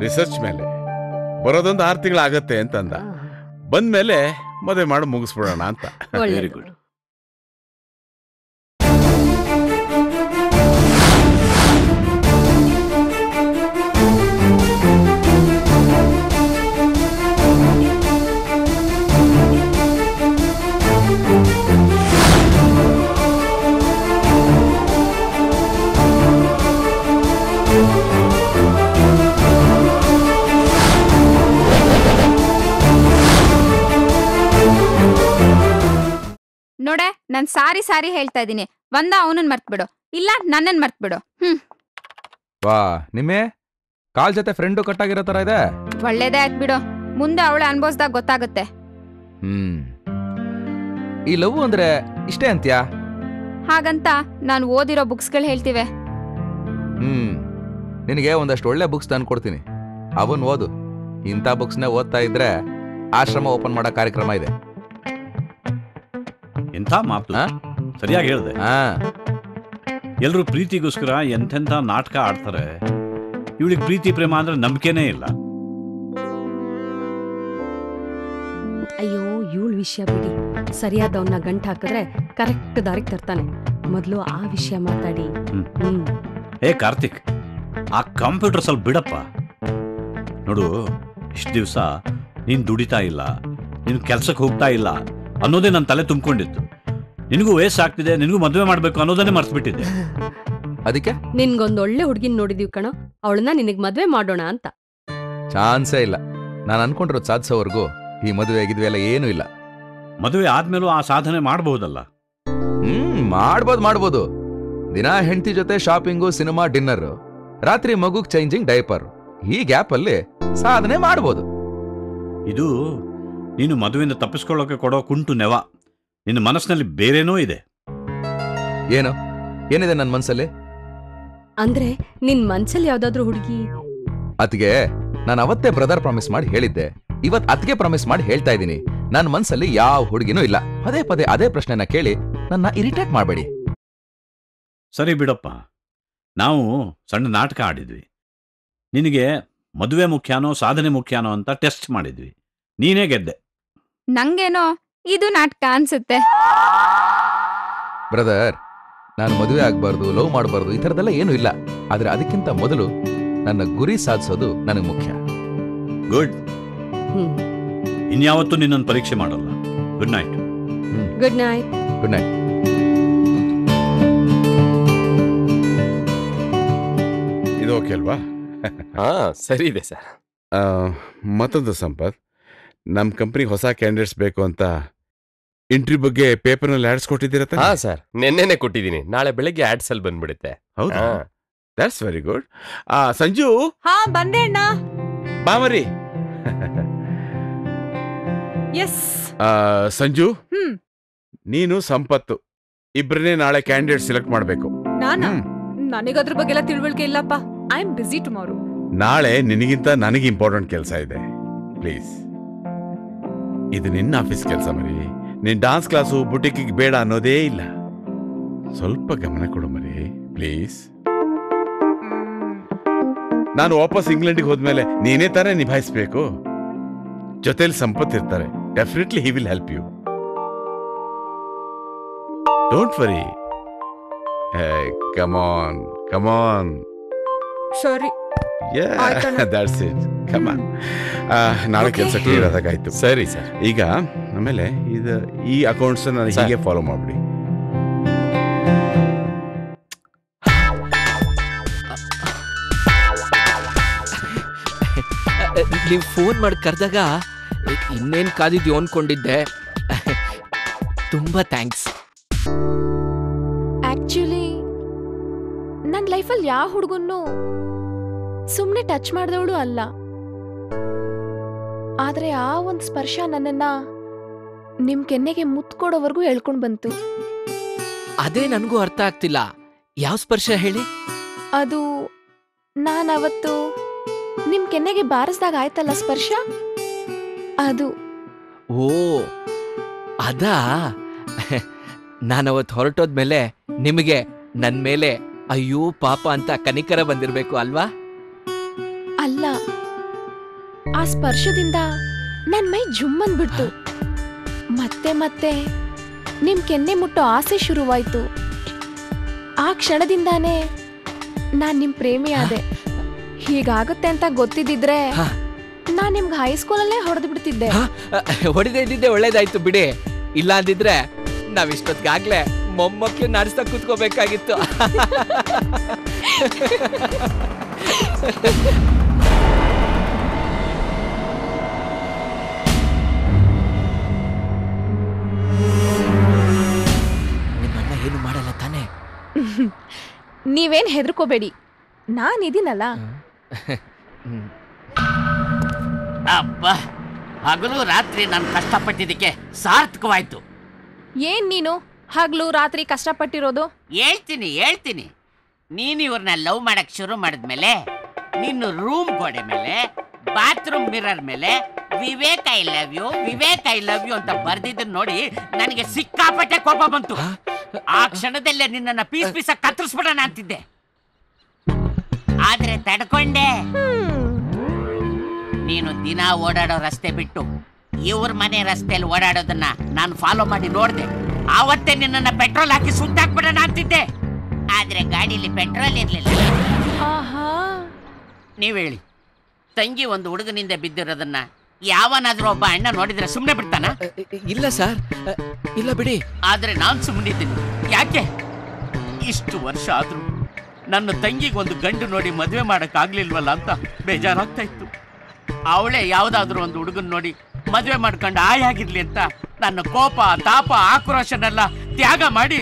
ರಿಸರ್ಚ್ ಮೇಲೆ ಬರೋದೊಂದು 6 ತಿಂಗಳಾಗತ್ತೆ ಅಂತ ಅಂದ. ಬಂದ್ಮೇಲೆ ಮದುವೆ ಮಾಡಿ ಮುಗಿಸ್ಬಿಡೋಣ ಅಂತ. Very good. ನೋಡೆ, ನಾನ್ ಸಾರಿ ಹೇಳ್ತಾ ಇದೀನಿ. ಅವನನ್ ಮರ್ತ್ಬಿಡು, ಇಲ್ಲ ನನ್ನನ್ ಮರ್ತ್ಬಿಡು. ವಾ, ನಿಮ್ಮೆ ಕಾಲ್ ಜೊತೆ ಫ್ರೆಂಡು ಕಟ್ಟಾಗಿರೋ ತರ ಇದೆ. ಒಳ್ಳೇದೇ ಆಯ್ತು ಬಿಡು, ಮುಂದೆ ಅವಳ ಅನ್ಭವಿಸ್ದಾಗ ಗೊತ್ತಾಗುತ್ತೆ. ಈ ಲವ್ ಅಂದ್ರೆ ಇಷ್ಟೇ ಅಂತ್ಯಾ? ಹಾಗಂತ ನಾನು ಓದಿರೋ ಬುಕ್ಸ್ಗಳು ಹೇಳ್ತಿವೆ. ನಿನಗೆ ಒಂದಷ್ಟು ಒಳ್ಳೆ ಬುಕ್ಸ್ ತಂದು ಕೊಡ್ತೀನಿ, ಅವನ್ ಓದು. ಇಂಥ ಬುಕ್ಸ್ನೇ ಓದ್ತಾ ಇದ್ರೆ ಆಶ್ರಮ ಓಪನ್ ಮಾಡೋ ಕಾರ್ಯಕ್ರಮ ಇದೆ. ಎಂಥ ಮಾತು, ಸರಿಯಾಗಿ ಹೇಳ್ದೆ. ಎಲ್ರು ಪ್ರೀತಿಗೋಸ್ಕರ ಎಂತೆಂಥ ನಾಟಕ ಆಡ್ತಾರೆ. ಇವಳಿಗೆ ಪ್ರೀತಿ ಪ್ರೇಮ ಅಂದ್ರೆ ನಂಬಿಕೆನೇ ಇಲ್ಲ. ಅಯ್ಯೋ, ಇವಳ ವಿಷಯ ಬಿಡಿ. ಸರಿಯಾದವನ್ನ ಗಂಟು ಹಾಕಿದ್ರೆ ಕರೆಕ್ಟ್ ದಾರಿಗೆ ತರ್ತಾನೆ. ಮೊದಲು ಆ ವಿಷಯ ಮಾತಾಡಿ. ಏ ಕಾರ್ತಿಕ್, ಆ ಕಂಪ್ಯೂಟರ್ ಸ್ವಲ್ಪ ಬಿಡಪ್ಪ. ನೋಡು, ಇಷ್ಟು ದಿವಸ ನೀನ್ ದುಡಿತಾ ಇಲ್ಲ, ನೀನು ಕೆಲ್ಸಕ್ಕೆ ಹೋಗ್ತಾ ಇಲ್ಲ ಅನ್ನೋದೇ ನನ್ನ ತಲೆ ತುಂಬಿಕೊಂಡಿತ್ತು. ನಿನಗೂ ವಯಸ್ಸಾಗ್ತಿದೆ, ನಿನಗೂ ಮದುವೆ ಮಾಡ್ಬೇಕು ಅನ್ನೋದನ್ನೇ ಮರ್ತ್ಬಿಟ್ಟಿದ್ದೆ. ಅದಕ್ಕೆ ನಿನ್ಗೊಂದು ಒಳ್ಳೆ ಹುಡುಗಿನ ನೋಡಿದೀವಿ ಕಣೋ, ಅವಳನ್ನ ನಿನಗ್ ಮದ್ವೆ ಮಾಡೋಣ ಅಂತ. ಚಾನ್ಸೇ ಇಲ್ಲ. ನಾನು ಅನ್ಕೊಂಡಿರೋದು ಸಾಧಿಸೋವರೆಗೂ ಈ ಮದುವೆ ಆಗಿದ್ವಿ ಎಲ್ಲ ಏನೂ ಇಲ್ಲ. ಮದುವೆ ಆದ್ಮೇಲೂ ಆ ಸಾಧನೆ ಮಾಡಬಹುದಲ್ಲ? ಮಾಡ್ಬೋದು. ದಿನ ಹೆಂಡತಿ ಜೊತೆ ಶಾಪಿಂಗು, ಸಿನಿಮಾ, ಡಿನ್ನರ್, ರಾತ್ರಿ ಮಗುಗ್ ಚೇಂಜಿಂಗ್ ಡೈಪರ್, ಈ ಗ್ಯಾಪ್ ಅಲ್ಲಿ ಸಾಧನೆ ಮಾಡ್ಬೋದು. ಇದು ನೀನು ಮದುವೆಯಿಂದ ತಪ್ಪಿಸ್ಕೊಳ್ಳೋಕೆ ಕೊಡೋ ಕುಂಟು ನೆವ. ನಿನ್ನ ಮನಸ್ಸಿನಲ್ಲಿ ಬೇರೇನೋ ಇದೆ. ಏನೋ ಏನಿದೆ ನನ್ನ ಮನ್ಸಲ್ಲಿ? ಅಂದ್ರೆ ನಿನ್ ಮನ್ಸಲ್ಲಿ ಯಾವ್ದಾದ್ರು ಹುಡುಗಿ? ಅತಿಗೆ ನಾನು ಅವತ್ತೇ ಬ್ರದರ್ ಪ್ರಾಮಿಸ್ ಮಾಡಿ ಹೇಳಿದ್ದೆ, ಇವತ್ ಅತಿಗೆ ಪ್ರಾಮಿಸ್ ಮಾಡಿ ಹೇಳ್ತಾ ಇದ್ದೀನಿ, ನನ್ನ ಮನ್ಸಲ್ಲಿ ಯಾವ ಹುಡುಗಿನೂ ಇಲ್ಲ. ಪದೇ ಪದೇ ಅದೇ ಪ್ರಶ್ನೆನ ಕೇಳಿ ನನ್ನ ಇರಿಟೇಟ್ ಮಾಡಬೇಡಿ. ಸರಿ ಬಿಡಪ್ಪ, ನಾವು ಸಣ್ಣ ನಾಟಕ ಆಡಿದ್ವಿ. ನಿನಗೆ ಮದುವೆ ಮುಖ್ಯಾನೋ ಸಾಧನೆ ಮುಖ್ಯಾನೋ ಅಂತ ಟೆಸ್ಟ್ ಮಾಡಿದ್ವಿ. ನೀನೇ ಗೆದ್ದೆ. ನಂಗೇನೋ ಇದು ನಾಟಕ ಅನ್ಸುತ್ತೆ. ಬ್ರದರ್, ನಾನು ಮದುವೆ ಆಗ್ಬಾರ್ದು, ಲವ್ ಮಾಡಬಾರ್ದು, ಈ ಥರದೆಲ್ಲ ಏನೂ ಇಲ್ಲ. ಆದ್ರೆ ಅದಕ್ಕಿಂತ ಮೊದಲು ನನ್ನ ಗುರಿ ಸಾಧಿಸೋದು ನನಗೆ ಮುಖ್ಯ. ಗುಡ್. ಇನ್ಯಾವತ್ತೂ ನಿನ್ನನ್ನು ಪರೀಕ್ಷೆ ಮಾಡಲ್ಲ. Good night. Good night. Good night. ಇದು ಓಕೆ ಅಲ್ವಾ? ಹಾ, ಸರಿ ಇದೆ ಸರ್. ಮತ್ತೊಂದು ಸಂಪತ್, ನಮ್ಮ ಕಂಪ್ನಿ ಹೊಸ ಕ್ಯಾಂಡಿಡೇಟ್ಸ್ ಬೇಕು ಅಂತ ಇಂಟರ್ವ್ಯೂ ಬಗ್ಗೆ ಪೇಪರ್ನಲ್ಲಿ ಆಡ್ಸ್ ಕೊಟ್ಟಿದ್ದೀರ? ಹಾ ಸರ್, ನೆನ್ನೆನೆ ಕೊಟ್ಟಿದ್ದೀನಿ. ನಾಳೆ ಬೆಳಗ್ಗೆ ಆಡ್ಸ್ ಅಲ್ಲಿ ಬಂದ್ಬಿಡುತ್ತೆ. ಹೌದಾ? That's very good. ಸಂಜು. ಹಾ, ಬಂದೆ ಅಣ್ಣ. ಬಾಮರಿ. ಎಸ್. ಸಂಜು, ನೀನು ಸಂಪತ್ತು ಇಬ್ಬರನ್ನೇ ನಾಳೆ ಕ್ಯಾಂಡಿಡೇಟ್ ಸೆಲೆಕ್ಟ್ ಮಾಡಬೇಕು. ನಾನಾ? ನನಗದ್ರ ಬಗ್ಗೆ ಎಲ್ಲ ತಿಳುವಳಿಕೆ ಇಲ್ಲಪ್ಪ. I am busy tomorrow. ನಾಳೆ ನಿನಗಿಂತ ನನಗೆ ಇಂಪಾರ್ಟೆಂಟ್ ಕೆಲಸ ಇದೆ. ಪ್ಲೀಸ್, ಇದು ನಿನ್ನ ಆಫೀಸ್ ಕೆಲಸ ಮರಿ. ನಿನ್ ಡಾನ್ಸ್ ಕ್ಲಾಸು ಬುಟಿಕಿಗೆ ಬೇಡ ಅನ್ನೋದೇ ಇಲ್ಲ. ಸ್ವಲ್ಪ ಗಮನ ಕೊಡು ಮರಿ, ಪ್ಲೀಸ್. ನಾನು ವಾಪಸ್ ಇಂಗ್ಲೆಂಡಿಗೆ ಹೋದ್ಮೇಲೆ ನೀನೇ ತಾನೇ ನಿಭಾಯಿಸ್ಬೇಕು. ಜೊತೆಲಿ ಸಂಪತ್ ಇರ್ತಾರೆ. Definitely he will help you. Don't worry. Come on, come on. ಸರಿ. That's it. Come on. ನಾಳೆ ಕೆಲಸ ಕ್ಲಿಯರ್ ಆದಾಗಾಯ್ತು. ಸರಿ ಸರ್. ಈಗ ಆಮೇಲೆ ಈ ಅಕೌಂಟ್ಸ್ ನಾನು ಹೀಗೆ ಫಾಲೋ ಮಾಡ್ಬಿಡಿ. ನೀವು ಫೋನ್ ಮಾಡಿ ಕರೆದಾಗ ಇನ್ನೇನು ಕಾದಿದ್ಯೋ ಅನ್ಕೊಂಡಿದ್ದೆ. ತುಂಬಾ ಥ್ಯಾಂಕ್ಸ್. ಆಕ್ಚುಲಿ ನನ್ನ ಲೈಫಲ್ಲಿ ಯಾವ ಹುಡುಗನ್ನು ಸುಮ್ಮನೆ ಟಚ್ ಮಾಡಿದವಳು ಅಲ್ಲ. ಆದ್ರೆ ಆ ಒಂದು ಸ್ಪರ್ಶ ನನ್ನನ್ನ ನಿಮ್ ಕೆನ್ನೆಗೆ ಮುತ್ತು ಕೊಡೋವರೆಗೂ ಹೇಳ್ಕೊಂಡ್ ಬಂತು. ಅದೇ ನನಗೂ ಅರ್ಥ ಆಗ್ತಿಲ್ಲ. ಯಾವ ಸ್ಪರ್ಶ ಹೇಳಿ? ಅದು ನಾನವತ್ತು ನಿಮ್ ಕೆನ್ನೆಗೆ ಬಾರಿಸ್ದಾಗ ಆಯ್ತಲ್ಲ ಸ್ಪರ್ಶ, ಅದು. ಓ ಅದಾ? ನಾನವತ್ತು ಹೊರಟೋದ್ಮೇಲೆ ನಿಮಗೆ ನನ್ ಮೇಲೆ ಅಯ್ಯೋ ಪಾಪ ಅಂತ ಕನಿಕರ ಬಂದಿರ್ಬೇಕು ಅಲ್ವಾ? ಅಲ್ಲ, ಆ ಸ್ಪರ್ಶದಿಂದ ನನ್ ಮೈ ಜುಮ್ ಅಂದ್ಬಿಡ್ತು. ಮತ್ತೆ ಮತ್ತೆ ನಿಮ್ ಕೆನ್ನೆ ಮುಟ್ಟೋ ಆಸೆ ಶುರುವಾಯ್ತು. ಆ ಕ್ಷಣದಿಂದಾನೇ ನಾನ್ ನಿಮ್ ಪ್ರೇಮಿ ಆದೆ. ಹೀಗಾಗುತ್ತೆ ಅಂತ ಗೊತ್ತಿದ್ದಿದ್ರೆ ನಾನ್ ನಿಮ್ಗೆ ಹೈಸ್ಕೂಲಲ್ಲೇ ಹೊಡೆದು ಬಿಡ್ತಿದ್ದೆ. ಹೊಡೆದೇ ಇದ್ದಿದ್ದೆ ಒಳ್ಳೇದಾಯ್ತು ಬಿಡಿ. ಇಲ್ಲ ಅಂದಿದ್ರೆ ನಾವಿಷ್ಟೊತ್ತಿಗಾಗ್ಲೇ ಮೊಮ್ಮಕ್ಕಳು ನಡೆಸ್ತಾ ಕೂತ್ಕೋಬೇಕಾಗಿತ್ತು. ನಿಮ್ಮಣ್ಣ ಏನು ಮಾಡಲ್ಲ ತಾನೆ? ನೀವೇನ್ ಹೆದರ್ಕೋಬೇಡಿ, ನಾನಿದ್ದೀನಲ್ಲ. ಅಬ್ಬ, ಹಗಲು ರಾತ್ರಿ ನಾನು ಕಷ್ಟಪಟ್ಟಿದ್ದಕ್ಕೆ ಸಾರ್ಥಕವಾಯ್ತು. ಏನ್ ನೀನು ಹಗ್ಲು ರಾತ್ರಿ ಕಷ್ಟಪಟ್ಟಿರೋದು? ಹೇಳ್ತೀನಿ. ನೀನು ಇವ್ರನ್ನ ಲವ್ ಮಾಡಕ್ ಶುರು ಮಾಡಿದ್ಮೇಲೆ ನಿನ್ನ ರೂಮ್ ಗೋಡೆ ಮೇಲೆ, ಬಾತ್ರೂಮ್ ಮಿರರ್ ಮೇಲೆ ವಿವೇಕ್ ಐ ಲವ್ ಯು ಅಂತ ಬರ್ದಿದ್ದನ್ನ ನೋಡಿ ನನಗೆ ಸಿಕ್ಕಾಪಟ್ಟೆ ಕೋಪ ಬಂತು. ಆ ಕ್ಷಣದಲ್ಲೇ ನಿನ್ನನ್ನ ಪೀಸ್ ಪೀಸಾಗಿ ಕತ್ತರಿಸ್ಬಿಡೋಣ ಅಂತಿದ್ದೆ. ಆದ್ರೆ ತಡ್ಕೊಂಡೆ. ನೀನು ದಿನ ಓಡಾಡೋ ರಸ್ತೆ ಬಿಟ್ಟು ಇವ್ರ ಮನೆ ರಸ್ತೆಯಲ್ಲಿ ಓಡಾಡೋದನ್ನ ನಾನು ಫಾಲೋ ಮಾಡಿ ನೋಡ್ದೆ. ಆವತ್ತೇ ನಿನ್ನನ್ನ ಪೆಟ್ರೋಲ್ ಹಾಕಿ ಸುಟ್ಟಾಕ್ಬಿಡೋಣ ಅಂತಿದ್ದೆ. ಆದ್ರೆ ಗಾಡಿಲಿ ಪೆಟ್ರೋಲ್ ಇರ್ಲಿಲ್ಲ. ನೀವ್ ಹೇಳಿ, ತಂಗಿ ಒಂದು ಹುಡುಗನಿಂದ ಬಿದ್ದಿರೋದನ್ನ ಯಾವನಾದ್ರೂ ಒಬ್ಬ ಅಣ್ಣ ನೋಡಿದ್ರೆ ಸುಮ್ನೆ ಬಿಡ್ತಾನ? ಇಲ್ಲ ಸರ್, ಇಲ್ಲ ಬಿಡಿ. ಆದ್ರೆ ನಾನ್ ಸುಮ್ಮನಿದ್ದೀನಿ. ಯಾಕೆ? ಇಷ್ಟು ವರ್ಷ ಆದ್ರೂ ನನ್ನ ತಂಗಿಗೆ ಒಂದು ಗಂಡು ನೋಡಿ ಮದುವೆ ಮಾಡಕ್ ಆಗ್ಲಿಲ್ವಲ್ಲ ಅಂತ ಬೇಜಾರಾಗ್ತಾ ಇತ್ತು. ಅವಳೇ ಯಾವ್ದಾದ್ರು ಒಂದು ಹುಡುಗನ್ ನೋಡಿ ಮದುವೆ ಮಾಡ್ಕೊಂಡು ಆಯಾಗಿರ್ಲಿ ಅಂತ ನನ್ನ ಕೋಪ, ತಾಪ, ಆಕ್ರೋಶನೆಲ್ಲ ತ್ಯಾಗ ಮಾಡಿ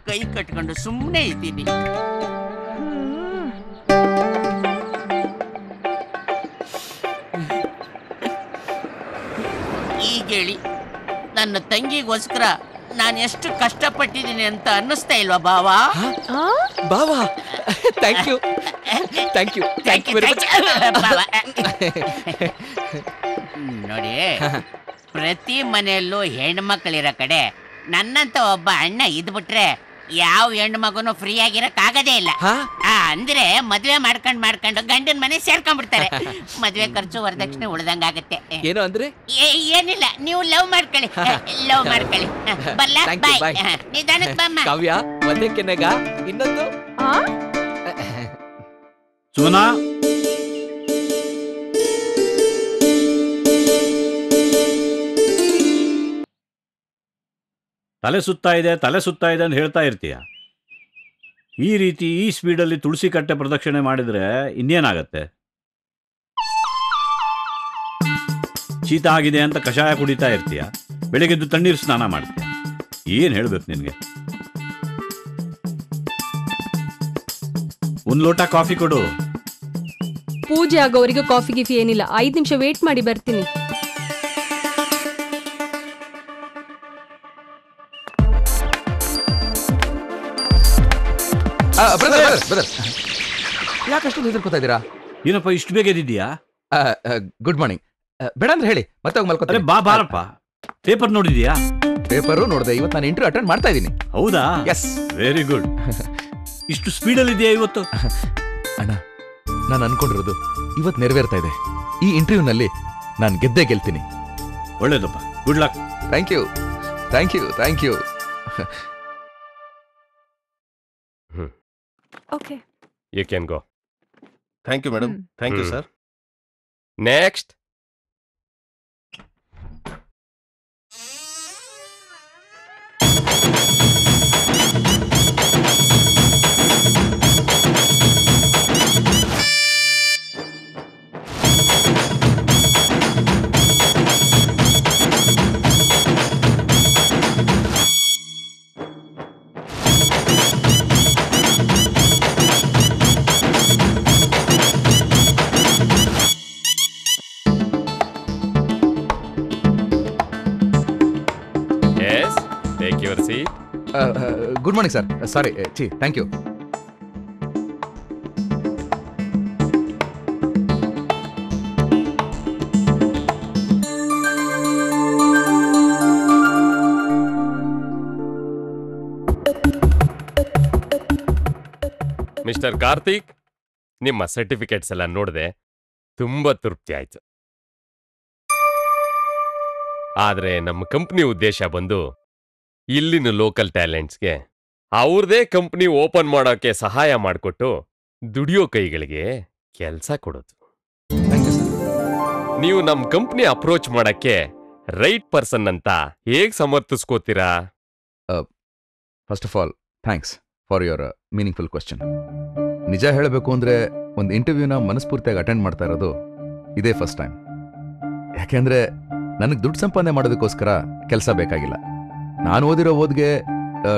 ಕೈ ಕಟ್ಕೊಂಡು ಸುಮ್ಮನೆ ಇದ್ದೀನಿ. ಈಗ ಹೇಳಿ, ನನ್ನ ತಂಗಿಗೋಸ್ಕರ ನಾನು ಎಷ್ಟು ಕಷ್ಟಪಟ್ಟಿದ್ದೀನಿ ಅಂತ ಅನ್ನಿಸ್ತಾ ಇಲ್ವಾ ಬಾವಾ? ಬಾವಾ thank you thank you thank you very much. ನೋಡಿ, ಪ್ರತಿ ಮನೆಯಲ್ಲೂ ಹೆಣ್ಮಕ್ಳಿರೋ ಕಡೆ ನನ್ನಂತ ಒಬ್ಬ ಅಣ್ಣ ಇದ್ಬಿಟ್ರೆ ಯಾವ ಹೆಣ್ಮಗುನು ಫ್ರೀ ಆಗಿರಕ್ಕಾಗದೇ ಇಲ್ಲ. ಅಂದ್ರೆ ಮದ್ವೆ ಮಾಡ್ಕೊಂಡು ಗಂಡನ ಮನೆ ಸೇರ್ಕೊಂಡ್ಬಿಡ್ತಾರೆ. ಮದ್ವೆ ಖರ್ಚು ವರದಕ್ಷಿಣೆ ಉಳ್ದಂಗಾಗತ್ತೆ. ಏನು ಅಂದ್ರೆ? ಏನಿಲ್ಲ, ನೀವು ಲವ್ ಮಾಡ್ಕೊಳ್ಳಿ. ಲವ್ ಮಾಡ್ಕೊಳ್ಳಿ. ಬರ್ಲಾ? ಬಾಯ್. ನಿಧಾನಕ್ಕೆ ಬಮ್ಮ. ಕಾವ್ಯ ಒಂದೇ ಕೆನೆಗ ಇನ್ನೊಂದು ಸುಮನಾ, ತಲೆ ಸುತ್ತಾ ಇದೆ ಅಂತ ಹೇಳ್ತಾ ಇರ್ತೀಯ. ಈ ರೀತಿ ಈ ಸ್ಪೀಡಲ್ಲಿ ತುಳಸಿ ಕಟ್ಟೆ ಪ್ರದಕ್ಷಿಣೆ ಮಾಡಿದ್ರೆ ಇನ್ನೇನಾಗತ್ತೆ? ಶೀತ ಆಗಿದೆ ಅಂತ ಕಷಾಯ ಕುಡಿತಾ ಇರ್ತೀಯ, ಬೆಳಗ್ಗೆದ್ದು ತಣ್ಣೀರು ಸ್ನಾನ ಮಾಡ್ತೀಯ. ಏನು ಹೇಳ್ಬೇಕು ನಿನಗೆ? ಒಂದು ಲೋಟ ಕಾಫಿ ಕೊಡು. ಪೂಜೆ ಆಗೋವರೆಗೂ ಕಾಫಿ ಗಿಫಿ ಏನಿಲ್ಲ. 5 ನಿಮಿಷ ವೇಟ್ ಮಾಡಿ ಬರ್ತೀನಿ. ಯಾಕಷ್ಟು ಹೆದರ್ಕೋತಾ ಇದ್ದೀರಾ? ಏನಪ್ಪ ಇಷ್ಟು ಬೇಗ ಎದ್ದಿದ್ಯಾ? Good morning. ಬೇಡ ಅಂದ್ರೆ ಹೇಳಿ, ಮತ್ತೆ ಹೋಗಿ ಮಲ್ಕೋತಾರೆ. ಬಾರಪ್ಪ. ಪೇಪರ್ ನೋಡಿದ್ಯಾ? ಪೇಪರು ನೋಡಿದೆ. ಇವತ್ತು ನಾನು ಇಂಟರ್ವ್ಯೂ ಅಟೆಂಡ್ ಮಾಡ್ತಾ ಇದ್ದೀನಿ. ಹೌದಾ? ಎಸ್. Very good. ಇಷ್ಟು ಸ್ಪೀಡಲ್ಲಿ ಇದೆಯಾ ಇವತ್ತು? ಅಣ್ಣ, ನಾನು ಅನ್ಕೊಂಡಿರೋದು ಇವತ್ತು ನೆರವೇರ್ತಾ ಇದೆ. ಈ ಇಂಟರ್ವ್ಯೂನಲ್ಲಿ ನಾನು ಗೆದ್ದೇ ಗೆಲ್ತೀನಿ. ಒಳ್ಳೇದಪ್ಪ. Good luck. Thank you thank you thank you. Okay, you can go. Thank you madam. Thank you sir. Next. Take your seat. Good morning, sir. Sorry. Thank you. Mister Karthik, ನಿಮ್ಮ ಸರ್ಟಿಫಿಕೇಟ್ಸ್ ಎಲ್ಲ ನೋಡಿದೆ, ತುಂಬಾ ತೃಪ್ತಿ ಆಯ್ತು. ಆದ್ರೆ ನಮ್ಮ ಕಂಪ್ನಿ ಉದ್ದೇಶ ಬಂದು ಇಲ್ಲಿನ ಲೋಕಲ್ ಟ್ಯಾಲೆಂಟ್ಸ್ಗೆ ಅವ್ರದೇ ಕಂಪ್ನಿ ಓಪನ್ ಮಾಡೋಕೆ ಸಹಾಯ ಮಾಡಿಕೊಟ್ಟು ದುಡಿಯೋ ಕೈಗಳಿಗೆ ಕೆಲಸ ಕೊಡೋದು. ನೀವು ನಮ್ಮ ಕಂಪ್ನಿ ಅಪ್ರೋಚ್ ಮಾಡಕ್ಕೆ ರೈಟ್ ಪರ್ಸನ್ ಅಂತ ಹೇಗ್ ಸಮರ್ಥಿಸ್ಕೋತೀರಾ? First of all thanks for your meaningful question. ನಿಜ ಹೇಳಬೇಕು ಅಂದ್ರೆ ಒಂದು ಇಂಟರ್ವ್ಯೂನ ಮನಸ್ಫೂರ್ತಿಯಾಗಿ ಅಟೆಂಡ್ ಮಾಡ್ತಾ ಇರೋದು ಇದೇ ಫಸ್ಟ್ ಟೈಮ್. ಯಾಕೆಂದ್ರೆ ನನಗೆ ದುಡ್ಡು ಸಂಪಾದನೆ ಮಾಡೋದಕ್ಕೋಸ್ಕರ ಕೆಲಸ ಬೇಕಾಗಿಲ್ಲ. ನಾನು ಓದಿರೋ ಓದ್ಗೆ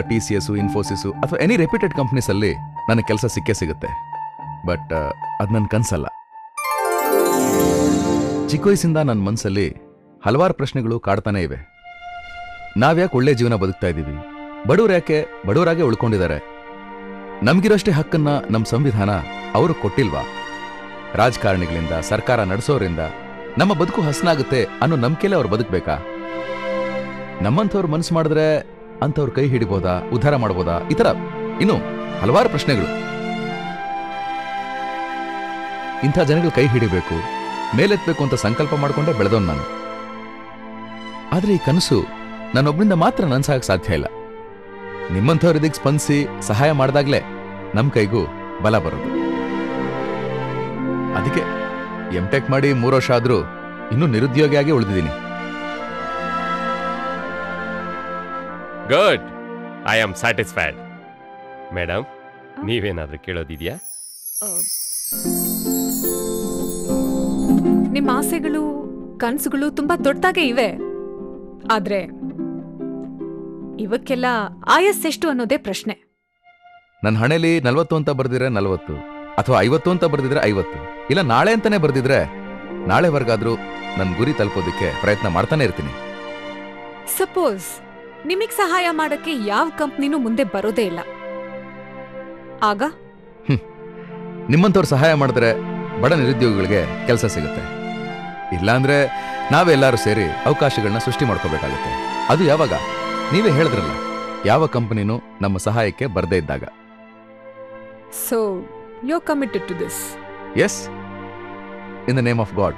TCS, ಇನ್ಫೋಸಿಸು ಅಥವಾ ಎನಿ ರೆಪ್ಯೂಟೆಡ್ ಕಂಪ್ನೀಸಲ್ಲಿ ನನಗೆ ಕೆಲಸ ಸಿಕ್ಕೇ ಸಿಗುತ್ತೆ. ಬಟ್ ಅದು ನನ್ನ ಕನಸಲ್ಲ. ಚಿಕ್ಕ ವಯಸ್ಸಿಂದ ನನ್ನ ಮನಸ್ಸಲ್ಲಿ ಹಲವಾರು ಪ್ರಶ್ನೆಗಳು ಕಾಡ್ತಾನೆ ಇವೆ. ನಾವ್ಯಾಕೆ ಒಳ್ಳೆ ಜೀವನ ಬದುಕ್ತಾ ಇದ್ದೀವಿ? ಬಡವ್ರು ಯಾಕೆ ಬಡವರಾಗೆ ಉಳ್ಕೊಂಡಿದ್ದಾರೆ? ನಮಗಿರೋಷ್ಟೇ ಹಕ್ಕನ್ನ ನಮ್ಮ ಸಂವಿಧಾನ ಅವರು ಕೊಟ್ಟಿಲ್ವಾ? ರಾಜಕಾರಣಿಗಳಿಂದ, ಸರ್ಕಾರ ನಡೆಸೋರಿಂದ ನಮ್ಮ ಬದುಕು ಹಸನಾಗುತ್ತೆ ಅನ್ನೋ ನಂಬಿಕೆಲೆ ಅವ್ರು ಬದುಕಬೇಕಾ? ನಮ್ಮಂಥವ್ರು ಮನಸ್ಸು ಮಾಡಿದ್ರೆ ಅಂಥವ್ರು ಕೈ ಹಿಡಿಬೋದಾ, ಉದ್ಧಾರ ಮಾಡ್ಬೋದಾ? ಈ ಥರ ಇನ್ನೂ ಹಲವಾರು ಪ್ರಶ್ನೆಗಳು. ಇಂಥ ಜನಗಳು ಕೈ ಹಿಡಿಬೇಕು, ಮೇಲೆತ್ತಬೇಕು ಅಂತ ಸಂಕಲ್ಪ ಮಾಡ್ಕೊಂಡೇ ಬೆಳೆದವನು ನಾನು. ಆದ್ರೆ ಈ ಕನಸು ನನ್ನೊಬ್ಬನಿಂದ ಮಾತ್ರ ನನ್ಸಾಗಕ್ಕೆ ಸಾಧ್ಯ ಇಲ್ಲ. ನಿಮ್ಮಂಥವ್ರು ಇದಕ್ಕೆ ಸ್ಪಂದಿಸಿ ಸಹಾಯ ಮಾಡಿದಾಗ್ಲೇ ನಮ್ಮ ಕೈಗೂ ಬಲ ಬರೋದು. ಅದಕ್ಕೆ M.Tech ಮಾಡಿ 3 ವರ್ಷ ಆದ್ರೂ ಇನ್ನೂ ನಿರುದ್ಯೋಗಿಯಾಗಿ ಉಳಿದಿದ್ದೀನಿ. Good, I am satisfied. Madam, ನೀವೇನಾದ್ರೂ ಕೇಳೋದಿದ್ಯಾ? ನಿಮ್ಮ ಆಸೆಗಳು, ಕನಸುಗಳು ತುಂಬಾ ದೊಡ್ಡದಾಗೆ ಇವೆ. ಆದ್ರೆ ಇವಕ್ಕೆಲ್ಲ ಆಯಸ್ಸೆಷ್ಟು ಅನ್ನೋದೇ ಪ್ರಶ್ನೆ. ನನ್ನ ಹಣೆಲಿ 40 ಅಂತ ಬರ್ದಿದ್ರೆ 40, ಅಥವಾ 50 ಅಂತ ಬರ್ದಿದ್ರೆ 50, ಇಲ್ಲ ನಾಳೆ ಅಂತಾನೆ ಬರ್ದಿದ್ರೆ ನಾಳೆವರೆಗಾದ್ರೂ ನನ್ನ ಗುರಿ ತಲುಪೋದಕ್ಕೆ ಪ್ರಯತ್ನ ಮಾಡ್ತಾನೆ ಇರ್ತೀನಿ. ಸಪೋಸ್ ನಿಮಗ್ ಸಹಾಯ ಮಾಡಕ್ಕೆ ಯಾವ ಕಂಪ್ನಿನೂ ಮುಂದೆ ಬರೋದೇ ಇಲ್ಲ, ಆಗ ನಿಮ್ಮಂಥವ್ರು ಸಹಾಯ ಮಾಡಿದ್ರೆ ಬಡ ನಿರುದ್ಯೋಗಿಗಳಿಗೆ ಕೆಲಸ ಸಿಗುತ್ತೆ. ಇಲ್ಲಾಂದ್ರೆ ನಾವೆಲ್ಲರೂ ಸೇರಿ ಅವಕಾಶಗಳನ್ನ ಸೃಷ್ಟಿ ಮಾಡ್ಕೋಬೇಕಾಗುತ್ತೆ. ಅದು ಯಾವಾಗ? ನೀವೇ ಹೇಳಿದ್ರಲ್ಲ, ಯಾವ ಕಂಪನಿನೂ ನಮ್ಮ ಸಹಾಯಕ್ಕೆ ಬರ್ದೇ ಇದ್ದಾಗ. So you are committed to this? Yes, in the name of God.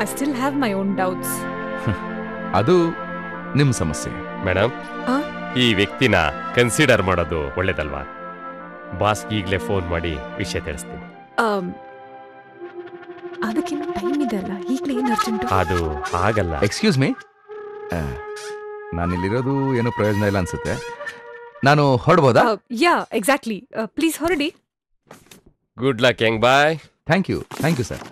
I still have my own doubts. ಅದು ನಿಮ್ ಸಮಸ್ಯೆ. ಮೇಡಮ್, ಈ ವ್ಯಕ್ತಿನ ಕನ್ಸಿಡರ್ ಮಾಡೋದು ಒಳ್ಳೇದಲ್ವಾ? ಬಾಸ್ಗೆ ಈಗಲೇ ಫೋನ್ ಮಾಡಿ ವಿಷಯ ತಿಳಿಸ್ತೀನಿ. ಅದಕ್ಕಿಂತ ಟೈಮ್ ಇದೆ ಅಲ್ಲ, ಈಗಲೇ ಏನು ಅರ್ಜೆಂಟ್? ಅದು ಆಗಲ್ಲ. ಎಕ್ಸ್ಕ್ಯೂಸ್ ಮೀ, ನಾನಿಲ್ಲಿರೋದು ಏನೂ ಪ್ರಯೋಜನ ಇಲ್ಲ ಅನ್ಸುತ್ತೆ. ನಾನು ಹೊರಡ್ಬೋದಾ? Yeah, exactly. ಪ್ಲೀಸ್ ಹೊರಡಿ. Good luck young boy. Thank you sir.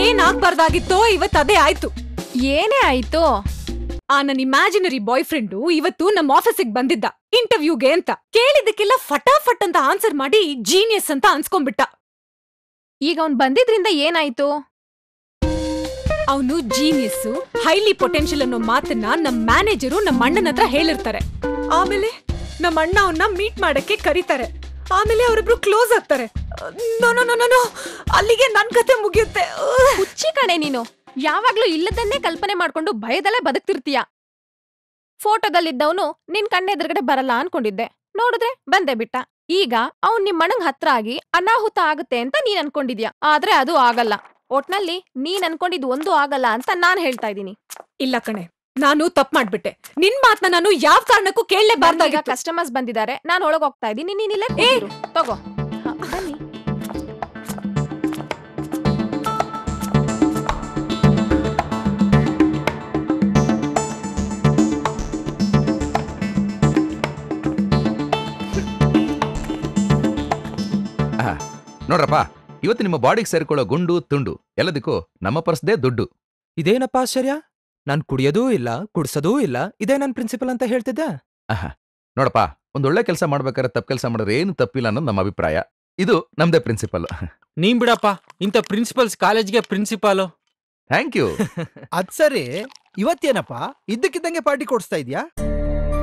ಏನಾಗ್ಬಾರ್ದಾಗಿತ್ತೋ ಇವತ್ತು ಅದೇ ಆಯ್ತು. ಏನೇ ಆಯ್ತು? ಆ ನನ್ನ ಇಮ್ಯಾಜಿನರಿ ಬಾಯ್ ಫ್ರೆಂಡು ಇವತ್ತು ನಮ್ಮ ಆಫೀಸಿಗೆ ಬಂದಿದ್ದ ಇಂಟರ್ವ್ಯೂಗೆ ಅಂತ. ಕೇಳಿದ್ದಕ್ಕೆಲ್ಲ ಫಟಾಫಟ್ ಅಂತ ಆನ್ಸರ್ ಮಾಡಿ ಜೀನಿಯಸ್ ಅಂತ ಅನ್ಸ್ಕೊಂಡ್ಬಿಟ್ಟ. ಈಗ ಅವ್ನ್ ಬಂದಿದ್ರಿಂದ ಏನಾಯ್ತು? ಅವನು ಜೀನಿಯಸ್, ಹೈಲಿ ಪೊಟೆನ್ಶಿಯಲ್ ಅನ್ನೋ ಮಾತನ್ನ ನಮ್ಮ ಮ್ಯಾನೇಜರು ನಮ್ಮ ಅಣ್ಣನ ಹತ್ರ ಹೇಳಿರ್ತಾರೆ. ಆಮೇಲೆ ನಮ್ಮ ಅಣ್ಣ ಅವನ್ನ ಮೀಟ್ ಮಾಡಕ್ಕೆ ಕರೀತಾರೆ. ಆಮೇಲೆ ಅವರಿಬ್ರು ಕ್ಲೋಸ್ ಆಗ್ತಾರೆ. ನೋ, ಅಲ್ಲಿಗೆ ನನ್ ಕತೆ ಮುಗಿಯುತ್ತೆ. ಹುಚ್ಚಿ ಕಣೆ ನೀನು, ಯಾವಾಗ್ಲೂ ಇಲ್ಲದನ್ನೇ ಕಲ್ಪನೆ ಮಾಡ್ಕೊಂಡು ಭಯದಲ್ಲೇ ಬದುಕ್ತಿರ್ತೀಯ. ಫೋಟೋದಲ್ಲಿದ್ದವನು ನಿನ್ ಕಣ್ಣೆದುರುಗಡೆ ಬರಲ್ಲ ಅನ್ಕೊಂಡಿದ್ದೆ, ನೋಡಿದ್ರೆ ಬಂದೇ ಬಿಟ್ಟ. ಈಗ ಅವ್ನ್ ನಿಮ್ ಮಣಂಗ್ ಹತ್ರ ಆಗಿ ಅನಾಹುತ ಆಗುತ್ತೆ ಅಂತ ನೀನ್ ಅನ್ಕೊಂಡಿದ್ಯಾ, ಆದ್ರೆ ಅದು ಆಗಲ್ಲ. ಒಟ್ನಲ್ಲಿ ನೀನ್ ಅನ್ಕೊಂಡಿದ್ ಒಂದು ಆಗಲ್ಲ ಅಂತ ನಾನ್ ಹೇಳ್ತಾ ಇದೀನಿ. ಇಲ್ಲ ಕಣೆ, ನಾನು ತಪ್ಪು ಮಾಡ್ಬಿಟ್ಟೆ. ನಿನ್ ಮಾತನ್ನ ನಾನು ಯಾವ ಕಾರಣಕ್ಕೂ ಕೇಳಲೇಬಾರ್ದಾಗಿತ್ತು. ಕಸ್ಟಮರ್ಸ್ ಬಂದಿದ್ದಾರೆ, ನಾನು ಒಳಗ್ ಹೋಗ್ತಾ ಇದೀನಿ, ನೀನ್ ಇಲ್ಲೇ ಕೂತಿರು. ತಗೋ ಬನ್ನಿ. ನೋಡ್ರಪ್ಪ, ಇವತ್ತು ನಿಮ್ಮ ಬಾಡಿಗೆ ಸೇರ್ಕೊಳ್ಳೋ ಗುಂಡು ತುಂಡು ಎಲ್ಲದಕ್ಕೂ ನಮ್ಮ ಪರ್ಸ್ದೇ ದುಡ್ಡು. ಇದೇನಪ್ಪ ಆಶ್ಚರ್ಯ? ನಾನ್ ಕುಡಿಯೋದೂ ಇಲ್ಲ, ಕುಡ್ಸೋದೂ ಇಲ್ಲ, ಇದೇ ನನ್ ಪ್ರಿನ್ಸಿಪಲ್ ಅಂತ ಹೇಳ್ತಿದ್ದೆ. ನೋಡಪ್ಪ, ಒಂದೊಳ್ಳೆ ಕೆಲಸ ಮಾಡ್ಬೇಕಾದ್ರೆ ತಪ್ಪು ಕೆಲಸ ಮಾಡಿದ್ರೆ ಏನು ತಪ್ಪಿಲ್ಲ ಅನ್ನೋದು ನಮ್ಮ ಅಭಿಪ್ರಾಯ. ಇದು ನಮ್ದೇ ಪ್ರಿನ್ಸಿಪಲ್. ನೀನ್ ಬಿಡಪ್ಪ, ಇಂಥ ಪ್ರಿನ್ಸಿಪಲ್ಸ್ ಕಾಲೇಜ್ಗೆ ಪ್ರಿನ್ಸಿಪಾಲು. Thank you. ಅದ್ ಸರಿ, ಇವತ್ತೇನಪ್ಪ ಇದ್ದಕ್ಕಿದ್ದಂಗೆ ಪಾರ್ಟಿ ಕೊಡಿಸ್ತಾ ಇದ್ಯಾ?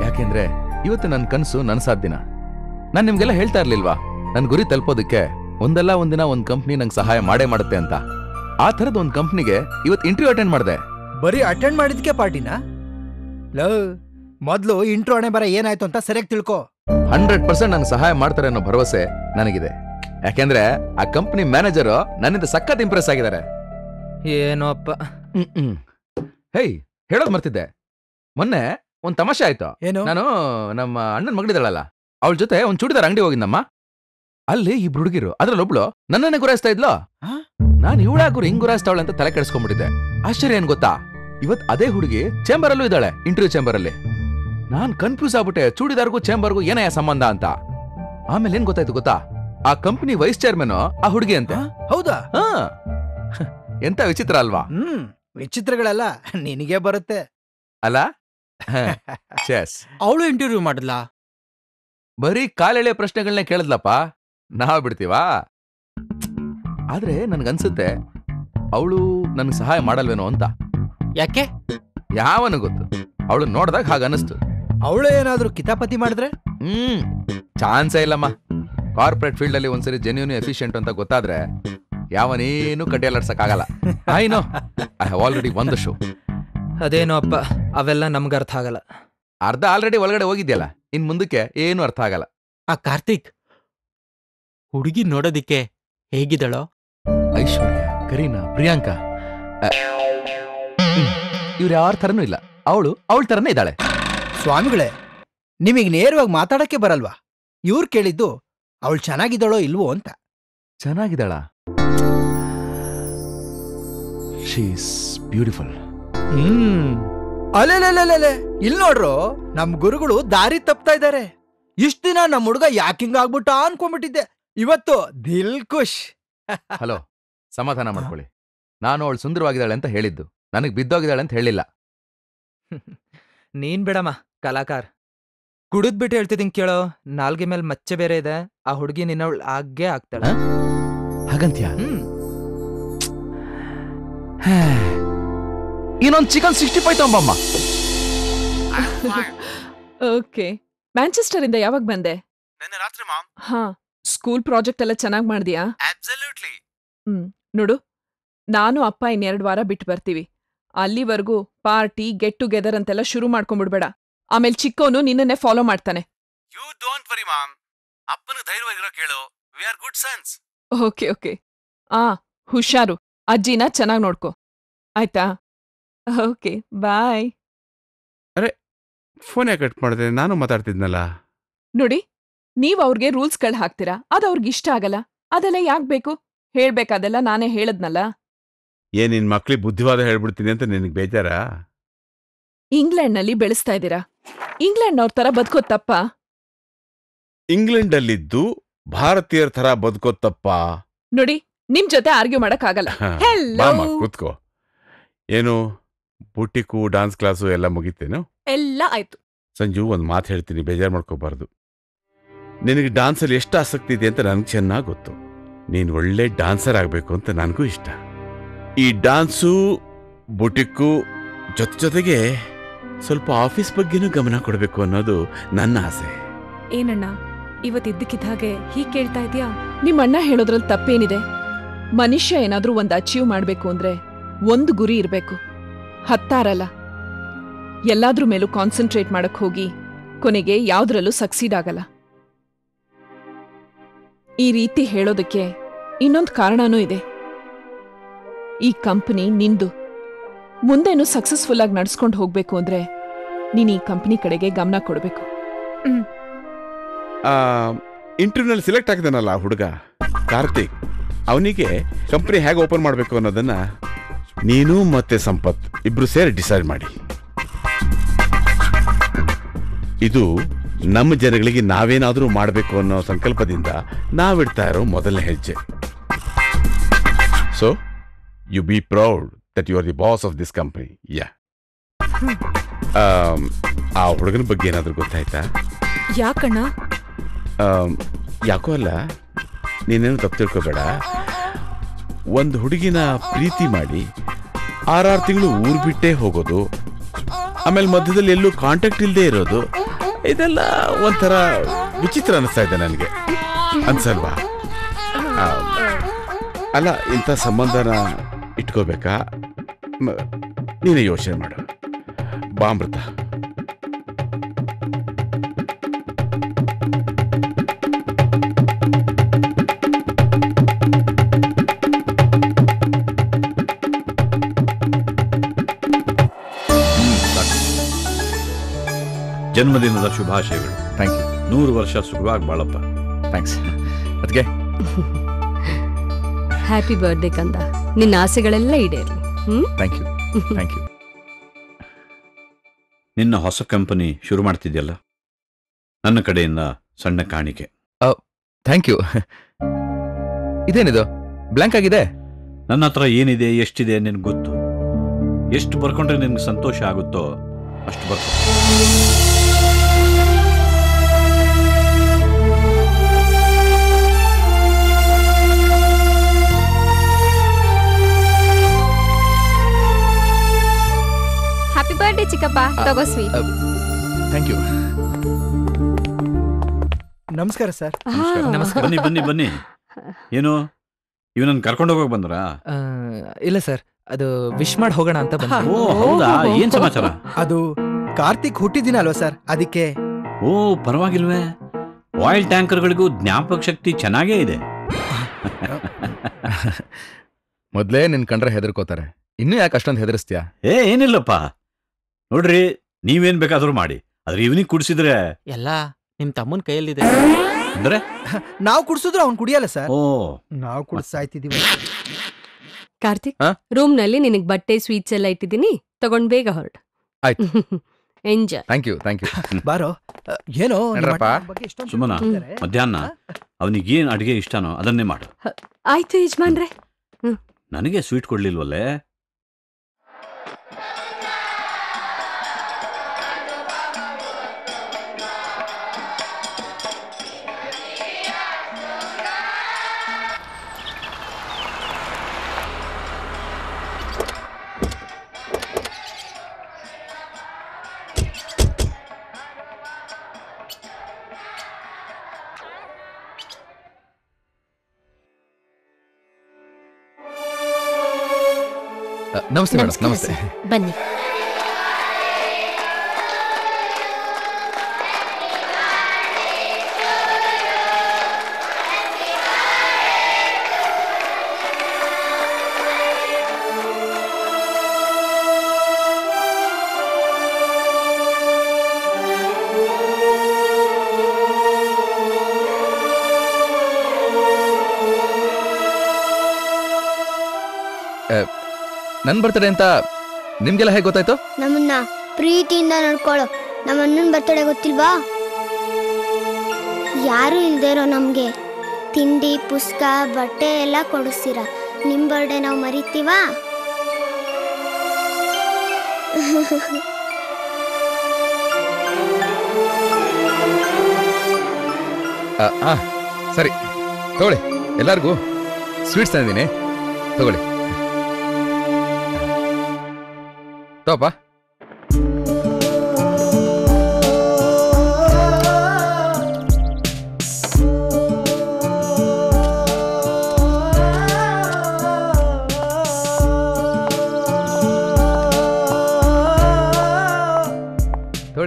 ಯಾಕೆಂದ್ರೆ ಇವತ್ತು ನನ್ನ ಕನಸು ನನ್ಸಾದ್ದಿನ. ನಾನ್ ನಿಮ್ಗೆಲ್ಲ ಹೇಳ್ತಾ ಇರ್ಲಿಲ್ವಾ, ನನ್ ಗುರಿ ತಲುಪೋದಕ್ಕೆ ಒಂದಲ್ಲ ಒಂದಿನ ಒಂದ್ ಕಂಪ್ನಿ ನಂಗೆ ಸಹಾಯ ಮಾಡೇ ಮಾಡುತ್ತೆ ಅಂತ. ಆ ತರದ ಒಂದ್ ಕಂಪ್ನಿಗೆ ಇವತ್ತು ಇಂಟರ್ವ್ಯೂ ಅಟೆಂಡ್ ಮಾಡಿದೆ. ಬರೀ ಅಟೆಂಡ್ ಮಾಡಿದ್ಕೆ ಪಾರ್ಟಿನಾ? ಮೊದ್ಲು ಇಂಟ್ರೋ ಹಣೆ ಬರ ಏನಾಯ್ತು ಅಂತ ಸರಿಯಾಗಿ ತಿಳ್ಕೊ. 100% ನಂಗೆ ಸಹಾಯ ಮಾಡ್ತಾರೆ ಅನ್ನೋ ಭರವಸೆ ನನಗಿದೆ. ಯಾಕೆಂದ್ರೆ ಆ ಕಂಪ್ನಿ ಮ್ಯಾನೇಜರು ನನ್ನಿಂದ ಸಖತ್ ಇಂಪ್ರೆಸ್ ಆಗಿದ್ದಾರೆ. ಏನೋಪ್ಪ. ಹೇಯ್, ಹೇಳೋದ್ ಮರ್ತಿದ್ದೆ. ಮೊನ್ನೆ ಒಂದ್ ತಮಾಷೆ ಆಯ್ತು. ಏನು? ನಾನು ನಮ್ಮ ಅಣ್ಣನ ಮಗಳಿದ್ದಾಳಲ್ಲ, ಅವಳ ಜೊತೆ ಒಂದ್ ಚೂಡಿದಾರ ಅಂಗಡಿ ಹೋಗಿದ್ದಮ್ಮ. ಅಲ್ಲಿ ಇಬ್ರು ಹುಡುಗಿರು, ಅದ್ರಲ್ಲೊಬ್ಳು ನನ್ನನ್ನೇ ಗುರಾಯಿಸ್ತಾ ಇದ್ಲು. ನಾನು ಇವಳಾಗುರು ಹಿಂಗ್ ಗುರಾಯಿಸ್ತಾವಳೆ ಅಂತ ತಲೆ ಕೆಡಿಸ್ಕೊಂಡ್ಬಿಟ್ಟಿದ್ದೆ. ಆಶ್ಚರ್ಯ ಏನ್ ಗೊತ್ತಾ, ಇವತ್ ಅದೇ ಹುಡುಗಿ ಚೇಂಬರ್ ಅಲ್ಲೂ ಇದ್ದಾಳೆ, ಇಂಟರ್ವ್ಯೂ ಚೇಂಬರ್ ಅಲ್ಲಿ. ನಾನ್ ಕನ್ಫ್ಯೂಸ್ ಆಗ್ಬಿಟ್ಟೆ, ಚೂಡಿದಾರ್ಗೂ ಚೇಂಬರ್ಗೂ ಏನಯ್ಯ ಸಂಬಂಧ ಅಂತ. ಆಮೇಲೆ ಏನ್ ಗೊತ್ತಾಯ್ತು ಗೊತ್ತಾ, ಆ ಕಂಪನಿ ವೈಸ್ ಚೇರ್ಮನ್ ಆ ಹುಡುಗಿ ಅಂತೆ. ಹೌದಾ? ಎಂತ ವಿಚಿತ್ರ ಅಲ್ವಾ? ವಿಚಿತ್ರಗಳೆಲ್ಲ ನಿನಗೆ ಬರುತ್ತೆ ಅಲ್ಲ? ಚೆಸ್. ಅವಳು ಇಂಟರ್ವ್ಯೂ ಮಾಡಿದ್ಲಾ? ಬರೀ ಕಾಲೆಳೆಯ ಪ್ರಶ್ನೆಗಳನ್ನೇ ಕೇಳಿದ್ಲಪ್ಪ, ನಾವ್ ಬಿಡ್ತೀವಾ? ಆದ್ರೆ ನನ್ಗನ್ಸುತ್ತೆ ಅವಳು ನನ್ಗೆ ಸಹಾಯ ಮಾಡಲ್ವೇನೋ ಅಂತ. ಯಾಕೆ? ಯಾವನು ಗೊತ್ತು, ಅವಳು ನೋಡ್ದಾಗ ಹಾಗ ಅನಿಸ್ತು. ಅವಳು ಏನಾದ್ರೂ ಕಿತಾಪತಿ ಮಾಡಿದ್ರೆ? ಚಾನ್ಸೇ ಇಲ್ಲಮ್ಮ. ಕಾರ್ಪೊರೇಟ್ ಫೀಲ್ಡ್ ಅಲ್ಲಿ ಒಂದ್ಸರಿ ಜೆನ್ಯೂನ್ ಎಫಿಷಿಯಂಟ್ ಅಂತ ಗೊತ್ತಾದ್ರೆ ಯಾವನೇನು ಕಡ್ಡಿಯಲ್ಲಾಡ್ಸಕ್ಕಾಗಲ್ಲ. I know, I have already won the show. ಅದೇನೋ ಅಪ್ಪ, ಅವೆಲ್ಲ ನಮ್ಗೆ ಅರ್ಥ ಆಗಲ್ಲ. ಅರ್ಧ ಆಲ್ರೆಡಿ ಒಳಗಡೆ ಹೋಗಿದ್ಯಲ್ಲ, ಇನ್ ಮುಂದಕ್ಕೆ ಏನು ಅರ್ಥ ಆಗಲ್ಲ. ಆ ಕಾರ್ತಿಕ್, ಹುಡುಗಿ ನೋಡೋದಿಕ್ಕೆ ಹೇಗಿದ್ದಾಳೋ? ಐಶ್ವರ್ಯ, ಕರೀನಾ, ಪ್ರಿಯಾಂಕಾ, ಇವ್ರು ಯಾರ ಥರನೂ ಇಲ್ಲ. ಅವಳ ಥರನೇ ಇದ್ದಾಳೆ. ಸ್ವಾಮಿಗಳೇ, ನಿಮಗ್ ನೇರವಾಗಿ ಮಾತಾಡಕ್ಕೆ ಬರಲ್ವಾ? ಇವ್ರು ಕೇಳಿದ್ದು ಅವಳು ಚೆನ್ನಾಗಿದ್ದಾಳೋ ಇಲ್ವೋ ಅಂತ. ಚೆನ್ನಾಗಿದ್ದಾಳ? She is beautiful. ಅಲೆಲೆಲೆಲೆ, ಇಲ್ಲಿ ನೋಡ್ರು, ನಮ್ ಗುರುಗಳು ದಾರಿ ತಪ್ತಾ ಇದ್ದಾರೆ. ಇಷ್ಟ ದಿನ ನಮ್ ಹುಡುಗ ಯಾಕಿಂಗ್ ಆಗ್ಬಿಟ್ಟ ಅನ್ಕೊಂಡ್ಬಿಟ್ಟಿದ್ದೆ. ಇವತ್ತು ದಿಲ್ ಖುಷ್. ಹಲೋ, ಸಮಾಧಾನ ಮಾಡ್ಕೊಳ್ಳಿ. ನಾನು ಅವಳು ಸುಂದರವಾಗಿದ್ದಾಳೆ ಅಂತ ಹೇಳಿದ್ದು, ನನಗೆ ಬಿದ್ದೋಗಿದ್ದಾಳೆ ಅಂತ ಹೇಳಿಲ್ಲ. ನೀನ್ ಬಿಡಮ್ಮ ಕಲಾಕಾರ. ಕುಡಿದ್ಬಿಟ್ಟು ಹೇಳ್ತಿದ್ದೀನಿ ಕೇಳೋ, ನಾಲ್ಗೆ ಮೇಲೆ ಮಚ್ಚೆ ಬೇರೆ ಇದೆ. ಆ ಹುಡುಗಿ ನಿನ್ನವಳು ಆಗೇ ಆಗ್ತಾಳೆ. ಹಾಗಂತ್ಯ? ಇನ್ನೊಂದು ಚಿಕನ್ 65 ತಗೊಂಬಮ್ಮ. ಓಕೆ. ಮ್ಯಾಂಚೆಸ್ಟರ್ ಇಂದ ಯಾವಾಗ ಬಂದೆ? ರಾತ್ರಿ ಮಾಮ್. ಹಾ, ಸ್ಕೂಲ್ ಪ್ರಾಜೆಕ್ಟ್ ಎಲ್ಲ ಚೆನ್ನಾಗಿ ಮಾಡ್ದಿಯಾ? ಅಬ್ಸಲ್ಯೂಟ್ಲಿ. ನೋಡು, ನಾನು ಅಪ್ಪ 2 ವಾರ ಬಿಟ್ಟು ಬರ್ತೀವಿ. ಅಲ್ಲಿವರೆಗೂ ಪಾರ್ಟಿ ಗೆಟ್ ಟುಗೆದರ್ ಅಂತೆಲ್ಲ ಶುರು ಮಾಡ್ಕೊಂಡ್ಬಿಡ್ಬೇಡ. ಆಮೇಲೆ ಚಿಕ್ಕವನು ನಿನ್ನನ್ನೇ ಫಾಲೋ ಮಾಡ್ತಾನೆ. You don't worry mom. ಅಪ್ಪನ ಧೈರ್ಯವಾಗಿರೋ ಕೇಳು. We are good sons. Okay okay. ಹುಷಾರು. ಅಜ್ಜಿನ ಚೆನ್ನಾಗಿ ನೋಡ್ಕೊ ಆಯ್ತಾ? Okay bye. ಅರೆ, ಫೋನ್ ಯಾಕೆ ಕಟ್ ಮಾಡಿದೆ? ನಾನು ಮಾತಾಡ್ತಿದ್ನಲ್ಲ. ನೋಡಿ, ನೀವ್ ಅವ್ರಿಗೆ ರೂಲ್ಸ್ಗಳು ಹಾಕ್ತೀರಾ, ಅದು ಅವ್ರಿಗೆ ಇಷ್ಟ ಆಗಲ್ಲ. ಅದೆಲ್ಲ ಯಾಕ್ ಬೇಕು? ಹೇಳ್ಬೇಕಾದೆಲ್ಲ ನಾನೇ ಹೇಳದ್ನಲ್ಲ. ಏನ್ ನಿನ್ ಮಕ್ಳಿಗೆ ಬುದ್ಧಿವಾದ ಹೇಳ್ಬಿಡ್ತೀನಿ ಅಂತ ನಿನಗೆ ಬೇಜಾರಾ? ಇಂಗ್ಲೆಂಡ್ನಲ್ಲಿ ಬೆಳೆಸ್ತಾ ಇದ್ದೀರಾ. ಇಂಗ್ಲೆಂಡ್ನವ್ರ ತರ ಬದುಕೋದ್ ತಪ್ಪ? ಇಂಗ್ಲೆಂಡಲ್ಲಿದ್ದು ಭಾರತೀಯರ ತರ ಬದುಕೋತಪ್ಪ? ನೋಡಿ, ನಿಮ್ ಜೊತೆ ಆರ್ಗ್ಯೂ ಮಾಡಕ್ ಆಗಲ್ಲ. ಬಾಮ ಕೂತ್ಕೋ. ಏನು ಬುಟಿಕು ಡಾನ್ಸ್ ಕ್ಲಾಸು ಎಲ್ಲ ಮುಗಿತೇನು? ಎಲ್ಲ ಆಯ್ತು. ಸಂಜು, ಒಂದು ಮಾತು ಹೇಳ್ತೀನಿ, ಬೇಜಾರು ಮಾಡ್ಕೋಬಾರ್ದು. ನಿನಗೆ ಡಾನ್ಸಲ್ಲಿ ಎಷ್ಟು ಆಸಕ್ತಿ ಇದೆ ಅಂತ ನನಗೆ ಚೆನ್ನಾಗಿ ಗೊತ್ತು. ನೀನು ಒಳ್ಳೆ ಡಾನ್ಸರ್ ಆಗಬೇಕು ಅಂತ ನನಗೂ ಇಷ್ಟ. ಈ ಡಾನ್ಸು ಬುಟಿಕ್ಕು ಜೊತೆಗೆ ಸ್ವಲ್ಪ ಆಫೀಸ್ ಬಗ್ಗೆನೂ ಗಮನ ಕೊಡಬೇಕು ಅನ್ನೋದು ನನ್ನ ಆಸೆ. ಏನಣ್ಣ, ಇವತ್ತಿದ್ದಕ್ಕಿದ್ದ ಹಾಗೆ ಹೀಗೆ ಕೇಳ್ತಾ ಇದೀಯಾ? ನಿಮ್ ಅಣ್ಣ ಹೇಳೋದ್ರಲ್ಲಿ ತಪ್ಪೇನಿದೆ? ಮನುಷ್ಯ ಏನಾದ್ರೂ ಒಂದು ಅಚೀವ್ ಮಾಡ್ಬೇಕು ಅಂದ್ರೆ ಒಂದು ಗುರಿ ಇರ್ಬೇಕು, ಹತ್ತಾರಲ್ಲ. ಎಲ್ಲಾದ್ರೂ ಮೇಲೂ ಕಾನ್ಸಂಟ್ರೇಟ್ ಮಾಡಕ್ ಹೋಗಿ ಕೊನೆಗೆ ಯಾವ್ದ್ರಲ್ಲೂ ಸಕ್ಸೀಡ್ ಆಗಲ್ಲ. ಈ ರೀತಿ ಹೇಳೋದಕ್ಕೆ ಇನ್ನೊಂದು ಕಾರಣನೂ ಇದೆ. ಈ ಕಂಪನಿ ನಿಂದು. ಮುಂದೇನು ಸಕ್ಸಸ್ಫುಲ್ ಆಗಿ ನಡ್ಸ್ಕೊಂಡು ಹೋಗ್ಬೇಕು ಅಂದ್ರೆ ನೀನ್ ಈ ಕಂಪನಿ ಕಡೆಗೆ ಗಮನ ಕೊಡ್ಬೇಕು. ಇಂಟರ್ವ್ಯೂನಲ್ಲಿ ಸೆಲೆಕ್ಟ್ ಆಗಿದ್ದಾನಲ್ಲ ಹುಡುಗ ಕಾರ್ತಿಕ್, ಅವನಿಗೆ ಕಂಪನಿ ಹೇಗೆ ಓಪನ್ ಮಾಡಬೇಕು ಅನ್ನೋದನ್ನ ನೀನು ಮತ್ತೆ ಸಂಪತ್ ಇಬ್ರು ಸೇರಿ ಡಿಸೈಡ್ ಮಾಡಿ. ಇದು ನಮ್ಮ ಜನಗಳಿಗೆ ನಾವೇನಾದರೂ ಮಾಡಬೇಕು ಅನ್ನೋ ಸಂಕಲ್ಪದಿಂದ ನಾವಿಡ್ತಾ ಇರೋ ಮೊದಲನೇ ಹೆಜ್ಜೆ. So you be proud that you are the boss of this company. Yeah. ಆ ಹುಡುಗನ ಬಗ್ಗೆ ಏನಾದರೂ ಗೊತ್ತಾಯ್ತಾ? ಯಾಕಣ್ಣ? ಯಾಕೋ ಅಲ್ಲ, ನೀನೇನು ತಪ್ಪು ತಿಳ್ಕೊಬೇಡ. ಒಂದು ಹುಡುಗಿನ ಪ್ರೀತಿ ಮಾಡಿ 6 ತಿಂಗಳು ಊರು ಬಿಟ್ಟೇ ಹೋಗೋದು, ಆಮೇಲೆ ಮಧ್ಯದಲ್ಲಿ ಎಲ್ಲೂ ಕಾಂಟ್ಯಾಕ್ಟ್ ಇಲ್ಲದೆ ಇರೋದು, ಇದೆಲ್ಲ ಒಂಥರ ವಿಚಿತ್ರ ಅನಿಸ್ತಾ ಇದೆ ನನಗೆ, ಅನ್ಸಲ್ವಾ? ಅಲ್ಲ, ಇಂಥ ಸಂಬಂಧನ ಇಟ್ಕೋಬೇಕಾ? ನೀನೇ ಯೋಚನೆ ಮಾಡು. ಬಾಮೃತ. ಜನ್ಮದಿನದ ಶುಭಾಶಯಗಳು. Thank you. 100 ವರ್ಷ ಸುಖವಾಗಿ ಬಾಳಪ್ಪ. ಥ್ಯಾಂಕ್ಸ್. ಅದಕ್ಕೆ ಹ್ಯಾಪಿ ಬರ್ಡೇ ಕಂದ. ನಿನ್ನ ಆಸೆಗಳೆಲ್ಲ ಈಡೇರ್ಲಿ. Thank you. Thank you. ನಿನ್ನ ಹೊಸ ಕಂಪನಿ ಶುರು ಮಾಡ್ತಿದ್ಯಲ್ಲ, ನನ್ನ ಕಡೆಯಿಂದ ಸಣ್ಣ ಕಾಣಿಕೆ. Thank you. ಇದೇನಿದು ಬ್ಲ್ಯಾಂಕ್ ಆಗಿದೆ? ನನ್ನ ಹತ್ರ ಏನಿದೆ ಎಷ್ಟಿದೆ ನಿನ್ಗೆ ಗೊತ್ತು. ಎಷ್ಟು ಬರ್ಕೊಂಡ್ರೆ ನಿನ್ಗೆ ಸಂತೋಷ ಆಗುತ್ತೋ ಅಷ್ಟು ಬರ್ಕೊ. ಹ್ಯಾಪಿ ಬರ್ಡೇ ಚಿಕ್ಕಪ್ಪ, ತಗೋ ಸ್ವೀಟ್. Thank you. ನಮಸ್ಕಾರ ಸರ್. ನಮಸ್ಕಾರ. ಬನ್ನಿ ಬನ್ನಿ ಬನ್ನಿ. ಏನು ಇವನನ್ನು ಕರ್ಕೊಂಡು ಹೋಗೋಕೆ ಬಂದ್ರಾ? ಇಲ್ಲ ಸರ್, ಅದು ವಿಶ್ ಮಾಡಿ ಹೋಗೋಣ ಅಂತ ಬಂದೆ. ಓ ಹೌದಾ? ಏನ್ ಸಮಾಚಾರ? ಅದು ಕಾರ್ತಿಕ್ ಹುಟ್ಟಿದಿನ ಅಲ್ವಾ ಸರ್, ಅದಕ್ಕೆ. ಓ ಪರವಾಗಿಲ್ವೇ, ಆಯಿಲ್ ಟ್ಯಾಂಕರ್ಗಳಿಗೂ ಜ್ಞಾಪಕ ಶಕ್ತಿ ಚೆನ್ನಾಗೇ ಇದೆ. ಮೊದ್ಲೇ ನಿನ್ ಕಂಡ್ರೆ ಹೆದರ್ಕೋತಾರೆ, ಇನ್ನೂ ಯಾಕೆ ಅಷ್ಟೊಂದು ಹೆದರ್ಸ್ತೀಯಾ? ಏನಿಲ್ಲಪ್ಪ, ನೋಡ್ರಿ ನೀವೇನ್ ಬೇಕಾದ್ರೂ ಮಾಡಿ, ಆದ್ರೆ ಇವನಿಗೆ ಕುಡಿಸಿದ್ರೆ ಎಲ್ಲ ನಿಮ್ ತಮ್ಮನ ಕೈಯಲ್ಲಿದೆ. ಅಂದ್ರೆ ನಾವು ಕುಡ್ಸಿದ್ರು ಅವ್ನು ಕುಡಿಯಲ್ಲ ಸರ್. ಓ, ನಾವು ಕುಡಿಸಾಯ್ತಿದೀವಿ. ಕಾರ್ತಿಕ್, ರೂಮ್ ನಲ್ಲಿ ನಿನಗ್ ಬಟ್ಟೆ ಸ್ವೀಟ್ಸ್ ಎಲ್ಲ ಇಟ್ಟಿದ್ದೀನಿ, ತಗೊಂಡ್ ಬೇಗ ಹೊರಡು. ಆಯ್ತು. Enjoy. Thank you. Thank you. ಬಾರೋ. ಏನೋ ಸುಮನ, ಮಧ್ಯಾಹ್ನ ಅವನಿಗೇನ್ ಅಡಿಗೆ ಇಷ್ಟನೋ ಅದನ್ನೇ ಮಾಡು. ಆಯ್ತು ಯಜಮಾನ್ರೆ. ನನಗೆ ಸ್ವೀಟ್ ಕೊಡ್ಲಿಲ್ವಲ್ಲೇ? ನಮಸ್ತೆ ಮೇಡಮ್. ನಮಸ್ತೆ. ಬನ್ನಿ. ನನ್ ಬರ್ತಡೇ ಅಂತ ನಿಮ್ಗೆಲ್ಲ ಹೇಗೆ ಗೊತ್ತಾಯ್ತು? ನಮ್ಮನ್ನ ಪ್ರೀತಿಯಿಂದ ನೋಡ್ಕೊಳ್ಳೋ ನಮ್ಮ ಅಣ್ಣನ ಬರ್ತಡೇ ಗೊತ್ತಿಲ್ವಾ? ಯಾರು ಇಲ್ದೇ ಇರೋ ನಮ್ಗೆ ತಿಂಡಿ ಪುಸ್ತಕ ಬಟ್ಟೆ ಎಲ್ಲ ಕೊಡಿಸ್ತೀರ. ನಿಮ್ ಬರ್ಡೇ ನಾವು ಮರಿತೀವಾ? ಸರಿ ತಗೊಳ್ಳಿ, ಎಲ್ಲರಿಗೂ ಸ್ವೀಟ್ಸ್ ತಂದಿದ್ದೀನಿ, ತಗೊಳ್ಳಿ. ತೋಪ.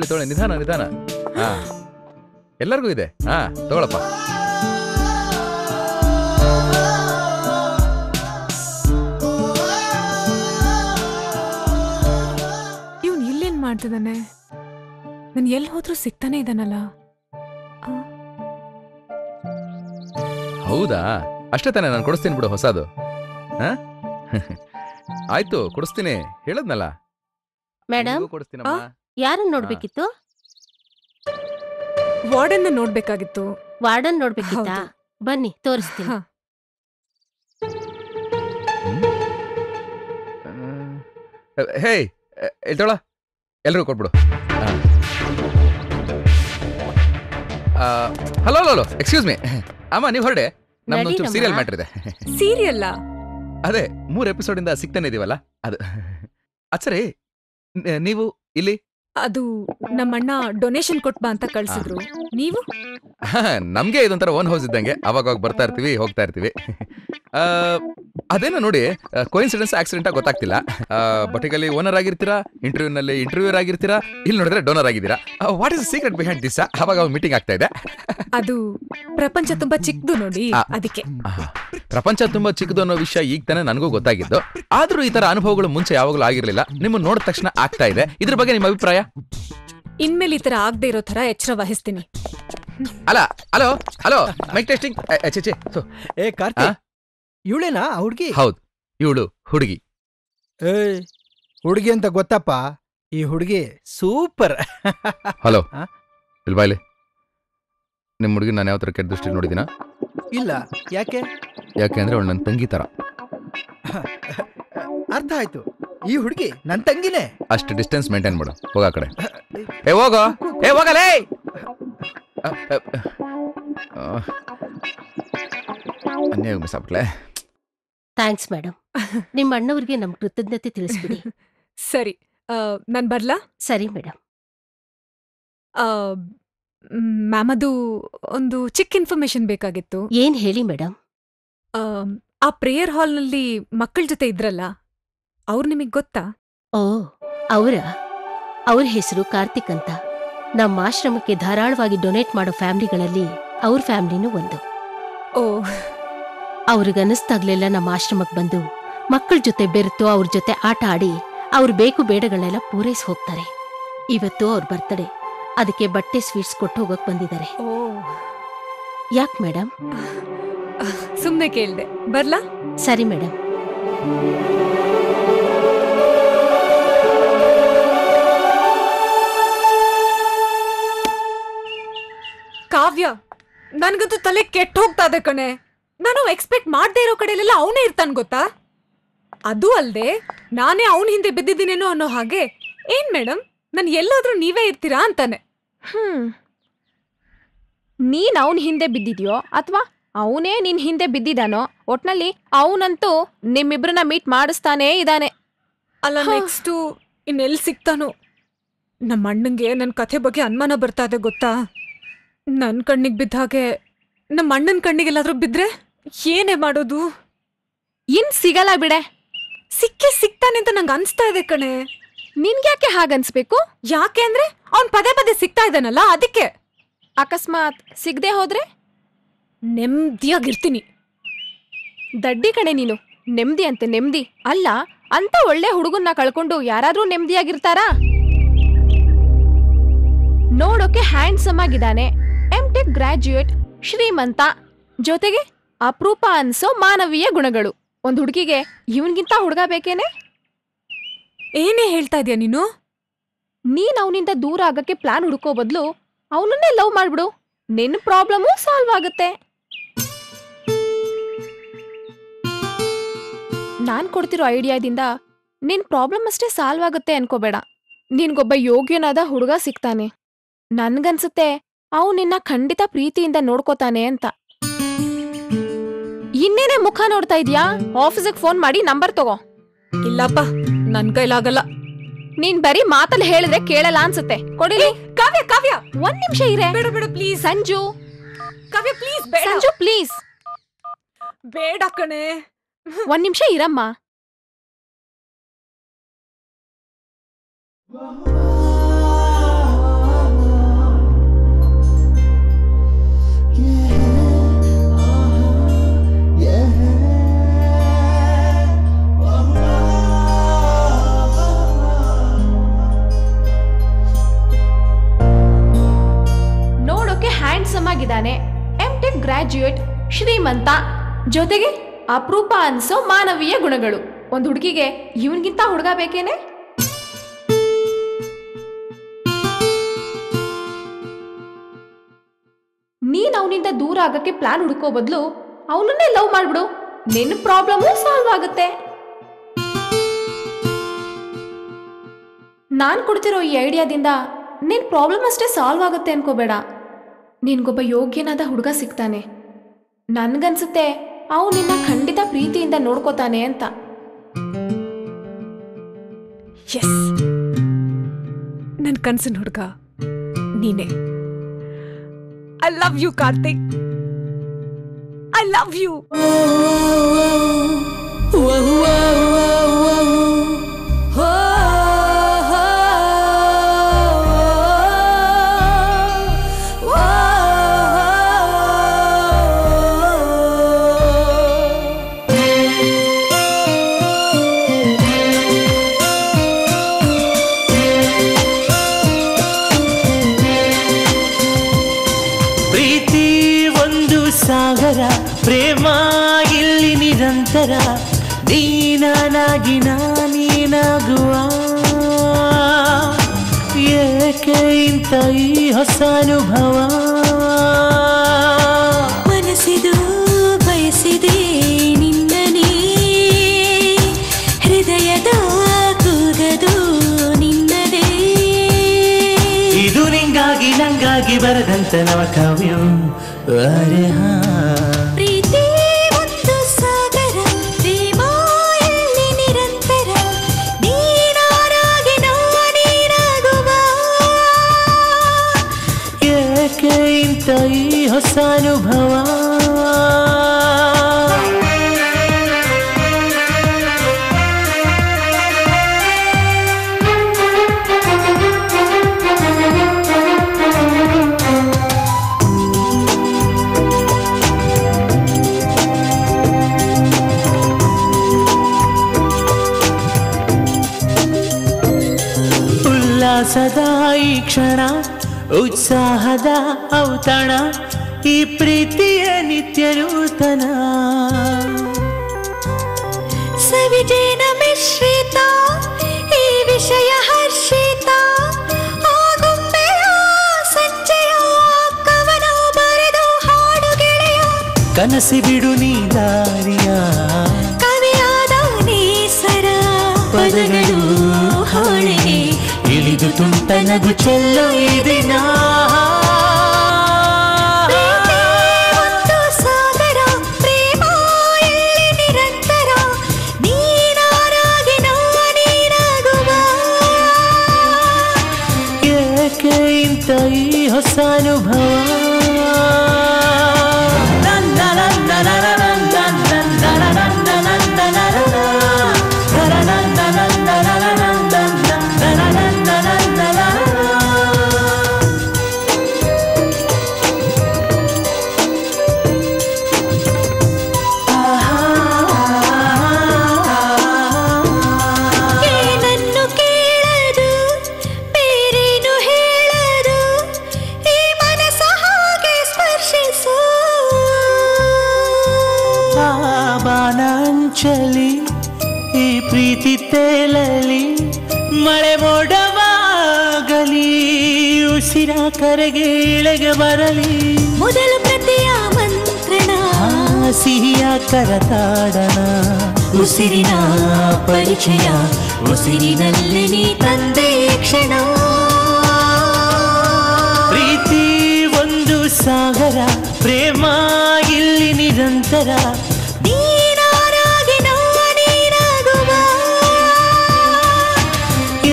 ತೊಗೊಳ್ಳಿ, ನಿಧಾನ ನಿಧಾನ. ಹಾ, ಎಲ್ಲರಿಗೂ ಇದೆ. ಹಾ, ತಗೊಳಪ್ಪ. ಮಾಡ್ತಿದ್ದಾನೆ. ನಾನು ಎಲ್ಲಿ ಹೋದ್ರೂ ಸಿಗ್ತಾನೆ ಇದ್ದಾನಲ್ಲ. ಹೌದಾ? ಅಷ್ಟೇ ತಾನೇ, ನಾನು ಕೊಡಿಸ್ತೀನಿ ಬಿಡು ಹೊಸದು. ಆಯ್ತು, ಕೊಡಿಸ್ತೀನಿ ಹೇಳದ್ನಲ್ಲ. ಮೇಡಮ್, ಯಾರನ್ನ ನೋಡ್ಬೇಕಿತ್ತು? ವಾರ್ಡನ್ ನೋಡ್ಬೇಕಾಗಿತ್ತು. ವಾರ್ಡನ್ ನೋಡ್ಬೇಕಿತ್ತಾ? ಬನ್ನಿ ತೋರಿಸ್ತೀನಿ. ಹೇ ಎಲ್ತೋಳ, ಎಲ್ರಿಗೂ ಕೊಟ್ಬಿಡು. Hello hello, excuse me. ಅಮ್ಮ ನೀವು ಹೊರಡೆ, ನಮ್ದೊಂಚೂರು ಸೀರಿಯಲ್ ಮ್ಯಾಟ್ರ್ ಇದೆ. ಸೀರಿಯಲ್ಲ? ಅದೇ 3 ಎಪಿಸೋಡಿಂದ ಸಿಗ್ತಾನೆ ಇದೀವಲ್ಲ ಅದು. ಅಚ್ಚರಿ, ನೀವು ಇಲ್ಲಿ? ಅದು ನಮ್ಮಣ್ಣ ಡೊನೇಷನ್ ಕೊಟ್ಬಾ ಅಂತ ಕಳ್ಸಿದ್ರು. ನೀವು? ನಮ್ಗೆ ಇದೊಂಥರ ಓನ್ ಹೌಸ್ ಇದ್ದಂಗೆ, ಅವಾಗ ಬರ್ತಾ ಇರ್ತೀವಿ, ಹೋಗ್ತಾ ಇರ್ತೀವಿ. ಅದೇನೋ ನೋಡಿ, ಕೋಇನ್ಸಿಡೆನ್ಸ್ ಆಕ್ಸಿಡೆಂಟ್ ಆಗಿ ಗೊತ್ತಾಗ್ತಿಲ್ಲ. ಬಟಿಗಲ್ಲಿ ಓನರ್ ಆಗಿರ್ತೀರಾ, ಇಂಟರ್ವ್ಯೂನಲ್ಲಿ ಇಂಟರ್ವ್ಯೂರ್ ಆಗಿರ್ತೀರಾ, ಇಲ್ಲಿ ನೋಡಿದ್ರೆ ಡೋನರ್ ಆಗಿದ್ದೀರಾ. What is secret behind this? ಅವಾಗ ಮೀಟಿಂಗ್ ಆಗ್ತಾ ಇದೆ. ಅದು ಪ್ರಪಂಚ ತುಂಬಾ ಚಿಕ್ಕದು ನೋಡಿ, ಅದಕ್ಕೆ. ಪ್ರಪಂಚ ತುಂಬಾ ಚಿಕ್ಕದು ಅನ್ನೋ ವಿಷಯ ಈಗ ತಾನೇ ನನಗೂ ಗೊತ್ತಾಗಿದ್ದು. ಆದ್ರೂ ಈ ತರ ಅನುಭವಗಳು ಮುಂಚೆ ಯಾವಾಗಲೂ ಆಗಿರ್ಲಿಲ್ಲ. ನಿಮ್ಮನ್ನ ನೋಡಿದ ತಕ್ಷಣ ಆಗ್ತಾ ಇದೆ. ಇದ್ರ ಬಗ್ಗೆ ನಿಮ್ಮ ಅಭಿಪ್ರಾಯ? ಇನ್ಮೇಲೆ ಈ ತರ ಆಗದೆ ಇರೋ ತರ ಎಚ್ಚರ ವಹಿಸ್ತೀನಿ. ಅಲ್ಲ, ಹಲೋ ಹಲೋ, ಮೈಕ್ ಟೆಸ್ಟಿಂಗ್. ಏ ಕಾರ್ತಿಕ್, ಇವಳೇನಾ ಹುಡುಗಿ? ಹೌದು, ಇವಳು ಹುಡುಗಿ. ಹುಡುಗಿ ಅಂತ ಗೊತ್ತಪ್ಪ, ಈ ಹುಡುಗಿ ಸೂಪರ್. ಹಲೋ, ಇಲ್ಲಿ ಬಾಯ್ಲಿ. ನಿಮ್ಮ ಹುಡುಗಿ ನಾನು ಯಾವ ತರ ಕೆಟ್ಟ ದೃಷ್ಟಿ ನೋಡಿದಿನ? ಇಲ್ಲ. ಯಾಕೆ? ಯಾಕೆ ಅಂದ್ರೆ ಅವಳು ನನ್ನ ತಂಗಿ ತರ. ಅರ್ಥ ಆಯ್ತು. ಈ ಹುಡುಗಿ ನನ್ನ ತಂಗಿನೇ. ಅಷ್ಟು ಡಿಸ್ಟೆನ್ಸ್ ಮೇಂಟೈನ್ ಮಾಡು. ಹೋಗ ಆ ಕಡೆ. ಏ ಹೋಗೋ, ಏ ಹೋಗಲೇ. ಅನ್ಯಾಯ ಮಿಸ್ ಆಗ್ಬಿಟ್ಲೆ. Thanks madam. ನಿಮ್ಮ ಅಣ್ಣವ್ರಿಗೆ ನಮ್ ಕೃತಜ್ಞತೆ ತಿಳಿಸ್ಬಿಡಿ. ಸರಿ, ನಾನ್ ಬರ್ಲಾ? ಸರಿ ಮೇಡಮ್. ಮ್ಯಾಮ್, ಅದು ಒಂದು ಚಿಕ್ಕ ಇನ್ಫಾರ್ಮೇಶನ್ ಬೇಕಾಗಿತ್ತು. ಏನ್ ಹೇಳಿ ಮೇಡಮ್? ಆ ಪ್ರೇಯರ್ ಹಾಲ್ನಲ್ಲಿ ಮಕ್ಕಳ ಜೊತೆ ಇದ್ರಲ್ಲ, ಅವ್ರು ನಿಮಗ್ ಗೊತ್ತಾ? ಓ, ಅವ್ರ ಹೆಸರು ಕಾರ್ತಿಕ್ ಅಂತ. ನಮ್ಮ ಆಶ್ರಮಕ್ಕೆ ಧಾರಾಳವಾಗಿ ಡೊನೇಟ್ ಮಾಡೋ ಫ್ಯಾಮಿಲಿಗಳಲ್ಲಿ ಅವ್ರ ಫ್ಯಾಮಿಲಿನೂ ಒಂದು. ಓ, ಅವ್ರಿಗನ್ನಿಸ್ದಾಗ್ಲೆಲ್ಲ ನಮ್ಮ ಆಶ್ರಮಕ್ಕೆ ಬಂದು ಮಕ್ಕಳ ಜೊತೆ ಬೆರೆತು ಅವ್ರ ಜೊತೆ ಆಟ ಆಡಿ ಅವ್ರ ಬೇಕು ಬೇಡಗಳನ್ನೆಲ್ಲ ಪೂರೈಸಿ ಹೋಗ್ತಾರೆ. ಇವತ್ತು ಅವ್ರ ಬರ್ತಡೇ, ಅದಕ್ಕೆ ಬಟ್ಟೆ ಸ್ವೀಟ್ಸ್ ಕೊಟ್ಟು ಹೋಗಕ್ ಬಂದಿದ್ದಾರೆ. ಯಾಕೆ ಮೇಡಮ್? ಸುಮ್ನೆ ಕೇಳ್ದೆ. ಬರ್ಲಾ? ಸರಿ ಮೇಡಮ್. ಕಾವ್ಯ, ನನ್ಗಂತೂ ತಲೆ ಕೆಟ್ಟ ಹೋಗ್ತಾ ಇದೆ ಕಣೆ. ನಾನು ಎಕ್ಸ್ಪೆಕ್ಟ್ ಮಾಡದೇ ಇರೋ ಕಡೆಲೆಲ್ಲ ಅವನೇ ಇರ್ತಾನೆ ಗೊತ್ತಾ? ಅದು ಅಲ್ದೆ ನಾನೇ ಅವನ ಹಿಂದೆ ಬಿದ್ದಿದ್ದೀನೇನೋ ಅನ್ನೋ ಹಾಗೆ ಏನ್ ಮೇಡಮ್ ನನ್ ಎಲ್ಲಾದ್ರೂ ನೀವೇ ಇರ್ತೀರಾ ಅಂತಾನೆ. ನೀನ್ ಅವನ್ ಹಿಂದೆ ಬಿದ್ದಿದ್ಯೋ ಅಥವಾ ಅವನೇ ನಿನ್ ಹಿಂದೆ ಬಿದ್ದಿದಾನೋ, ಒಟ್ನಲ್ಲಿ ಅವನಂತೂ ನಿಮ್ಮಿಬ್ರನ್ನ ಮೀಟ್ ಮಾಡಿಸ್ತಾನೇ ಇದ್ದಾನೆ. ಅಲ್ಲ ನೆಕ್ಸ್ಟ್ ಇನ್ನೆಲ್ಲಿ ಸಿಗ್ತಾನೋ. ನಮ್ಮ ಅಣ್ಣಂಗೆ ನನ್ನ ಕಥೆ ಬಗ್ಗೆ ಅನುಮಾನ ಬರ್ತಾ ಇದೆ ಗೊತ್ತಾ. ನನ್ನ ಕಣ್ಣಿಗೆ ಬಿದ್ದ ಹಾಗೆ ನಮ್ಮ ಅಣ್ಣನ ಕಣ್ಣಿಗೆಲ್ಲಾದ್ರೂ ಬಿದ್ರೆ ಏನೇ ಮಾಡೋದು? ಇನ್ ಸಿಗಲ್ಲ ಬಿಡೆ. ಸಿಗ್ತಾನೆ ಅಂತ ನಂಗೆ ಅನ್ಸ್ತಾ ಇದೆ ಕಣೆ. ನಿನ್ಗ್ಯಾಕೆ ಹಾಗನ್ಸ್ಬೇಕು? ಯಾಕೆ ಅಂದ್ರೆ ಅವ್ನ್ ಪದೇ ಪದೇ ಸಿಗ್ತಾ ಇದ್ದಾನಲ್ಲ ಅದಕ್ಕೆ. ಅಕಸ್ಮಾತ್ ಸಿಗದೆ ಹೋದ್ರೆ ನೆಮ್ಮದಿಯಾಗಿರ್ತೀನಿ. ದಡ್ಡಿ ಕಣೆ ನೀನು. ನೆಮ್ಮದಿ ಅಂತೆ ನೆಮ್ಮದಿ ಅಲ್ಲ. ಅಂತ ಒಳ್ಳೆ ಹುಡುಗನ್ನ ಕಳ್ಕೊಂಡು ಯಾರಾದ್ರೂ ನೆಮ್ಮದಿಯಾಗಿರ್ತಾರಾ? ನೋಡೋಕೆ ಹ್ಯಾಂಡ್ಸಮ್ ಆಗಿದ್ದಾನೆ, MTech ಗ್ರಾಜ್ಯುಯೇಟ್, ಶ್ರೀಮಂತ, ಜೊತೆಗೆ ಅಪರೂಪ ಅನ್ಸೋ ಮಾನವೀಯ ಗುಣಗಳು. ಒಂದ್ ಹುಡುಗಿಗೆ ಇವನ್ಗಿಂತ ಹುಡುಗ ಬೇಕೇನೆ? ಏನೇ ಹೇಳ್ತಾ ಇದೀಯ ನೀನು? ನೀನ್ ಅವನಿಂದ ದೂರ ಆಗಕ್ಕೆ ಪ್ಲಾನ್ ಹುಡುಕೋ ಬದಲು ಅವನನ್ನೇ ಲವ್ ಮಾಡ್ಬಿಡು. ನಿನ್ನ ಪ್ರಾಬ್ಲಮು ಸಾಲ್ವ್ ಆಗುತ್ತೆ. ನಾನ್ ಕೊಡ್ತಿರೋ ಐಡಿಯಾದಿಂದ ನಿನ್ ಪ್ರಾಬ್ಲಮ್ ಅಷ್ಟೇ ಸಾಲ್ವ್ ಆಗುತ್ತೆ ಅನ್ಕೋಬೇಡ. ನಿನ್ಗೊಬ್ಬ ಯೋಗ್ಯನಾದ ಹುಡುಗ ಸಿಗ್ತಾನೆ. ನನ್ಗನ್ಸುತ್ತೆ ಅವ್ ನಿನ್ನ ಖಂಡಿತ ಪ್ರೀತಿಯಿಂದ ನೋಡ್ಕೋತಾನೆ ಅಂತ. ಇನ್ನೇನೆ ಮುಖ ನೋಡ್ತಾ ಇದ್ಯಾ? ಆಫೀಸಿಗೆ ಫೋನ್ ಮಾಡಿ ನಂಬರ್ ತಗೋ. ಇಲ್ಲಪ್ಪ ನನ್ ಕೈಲಾಗಲ್ಲ. ನೀನ್ ಬರೀ ಮಾತಲ್ಲಿ ಹೇಳಿದ್ರೆ ಕೇಳಲ್ಲ ಅನ್ಸುತ್ತೆ. ಕೊಡಿಲಿ. ಕಾವ್ಯ ಕಾವ್ಯ ಒಂದ್ ನಿಮಿಷ ಇರೆ. ಬೇಡ ಬೇಡ ಪ್ಲೀಸ್. ಸಂಜು ಕಾವ್ಯ ಪ್ಲೀಸ್ ಬೇಡ. ಸಂಜು ಪ್ಲೀಸ್ ಬೇಡ ಕಣೆ. ಒಂದ್ ನಿಮಿಷ ಇರಮ್ಮ. ನೋಡೋಕೆ ಹ್ಯಾಂಡ್ಸಮ್ ಆಗಿದ್ದಾನೆ, MTech ಗ್ರಾಜ್ಯುಯೇಟ್, ಶ್ರೀಮಂತ, ಜೊತೆಗೆ ಅಪರೂಪ ಅನ್ಸೋ ಮಾನವೀಯ ಗುಣಗಳು. ಒಂದ್ ಹುಡುಗಿಗೆ ಇವನ್ಗಿಂತ ಹುಡುಗ ಬೇಕೇನೆ? ನೀನ್ ಅವನಿಂದ ದೂರ ಆಗಕ್ಕೆ ಪ್ಲಾನ್ ಹುಡುಕೋ ಬದಲು ಅವನನ್ನೇ ಲವ್ ಮಾಡ್ಬಿಡು. ನಿನ್ನ ಪ್ರಾಬ್ಲಮು ಸಾಲ್ವ್ ಆಗುತ್ತೆ. ನಾನ್ ಕೊಡ್ತಿರೋ ಈ ಐಡಿಯಾದಿಂದ ನಿನ್ ಪ್ರಾಬ್ಲಮ್ ಅಷ್ಟೇ ಸಾಲ್ವ್ ಆಗುತ್ತೆ ಅನ್ಕೋಬೇಡ. ನಿನ್ಗೊಬ್ಬ ಯೋಗ್ಯನಾದ ಹುಡುಗ ಸಿಗ್ತಾನೆ. ನನ್ಗನ್ಸುತ್ತೆ ಅವು ನಿನ್ನ ಖಂಡಿತ ಪ್ರೀತಿಯಿಂದ ನೋಡ್ಕೋತಾನೆ ಅಂತ. ಎಸ್, ನನ್ ಕನ್ಸಿನ ಹುಡುಗ ನೀನೆ. I love you Karthik. I love you. ಪ್ರೇಮ ಇಲ್ಲಿ ನಿರಂತರ, ನೀನಾಗಿ ನಾನೀನಾಗುವ. ಏಕೆ ಇಂಥ ಈ ಹೊಸ ಅನುಭವ? ಮನಸ್ಸಿದು ಬಯಸಿದೆ ನಿನ್ನನೇ, ಹೃದಯದ ಕೂಗದು ನಿನ್ನದೇ. ಇದು ನಿಂಗಾಗಿ ನಂಗಾಗಿ ಬರದಂತ ನವಕಾವ್ಯ. ಅರೆ ಹಾ, ಪ್ರೀತಿ ಒಂದು ಸಾಗರ, ಪ್ರೇಮ ಇಲ್ಲಿ ನಿರಂತರ, ನೀನಾಗಿ ನಾನೀನಾಗುವ. ಏಕೆ ಇಂಥ ಈ ಹೊಸ ಅನುಭವ? ಸದಾ ಈ ಕ್ಷಣ ಉತ್ಸಾಹದ ಔತಣ, ಈ ಪ್ರೀತಿಯ ನಿತ್ಯ ನೂತನ. ಸವಿಜೇನ ಮಿಶ್ರಿತ ಈ ವಿಷಯ ಹರ್ಷಿತ, ಆಗುಂಬೆಯ ಸಂಜೆಯ ಕವನ ಬರೆದು ಹಾಡು ಗೆಳೆಯ. ಕನಸಿ ಬಿಡು ನೀ ದಾರಿಯ, ಕವಿಯಾದ ನೀ ತುಂಟ ನಗು ಚೆಲ್ಲೋ ಈ ದಿನ. ಒಂದು ಸಾಗರ ಪ್ರೇಮ ಎಲ್ಲಿ ನಿರಂತರ ನೀನಾರಾಗಿ ನಾನೀನಾಗುವ. ಏಕೆ ಇಂಥ ಈ ಹೊಸ ಅನುಭವ. ಏನನ್ನು ಕೇಳದು ಬೇರೇನು ಹೇಳದು ಈ ಮನಸ್ಸ ಹಾಗೆ ಸ್ಪರ್ಶಿಸು. ಬಾನಾಂಚಲಿ ಈ ಪ್ರೀತಿ ತೇಲಲಿ ಮಳೆ ಮೋಡವಾಗಲಿ ಉಸಿರ ಕರೆಗೆ ಇಳೆಗೆ ಬರಲಿ. ಮೊದಲು ಪ್ರತಿಯ ಮಂತ್ರಣ ಸಿಹಿಯ ಕರತಾಡನ ಉಸಿರಿನ ಪರಿಚಯ ಉಸಿರಿನಲ್ಲಿ ನೀ ತಂದೆ ಕ್ಷಣ. ಪ್ರೀತಿ ಒಂದು ಸಾಗರ ಪ್ರೇಮ ಇಲ್ಲಿ ನಿರಂತರ ನೀನಾರಾಗಿ ನಾನೀನಾಗುವ.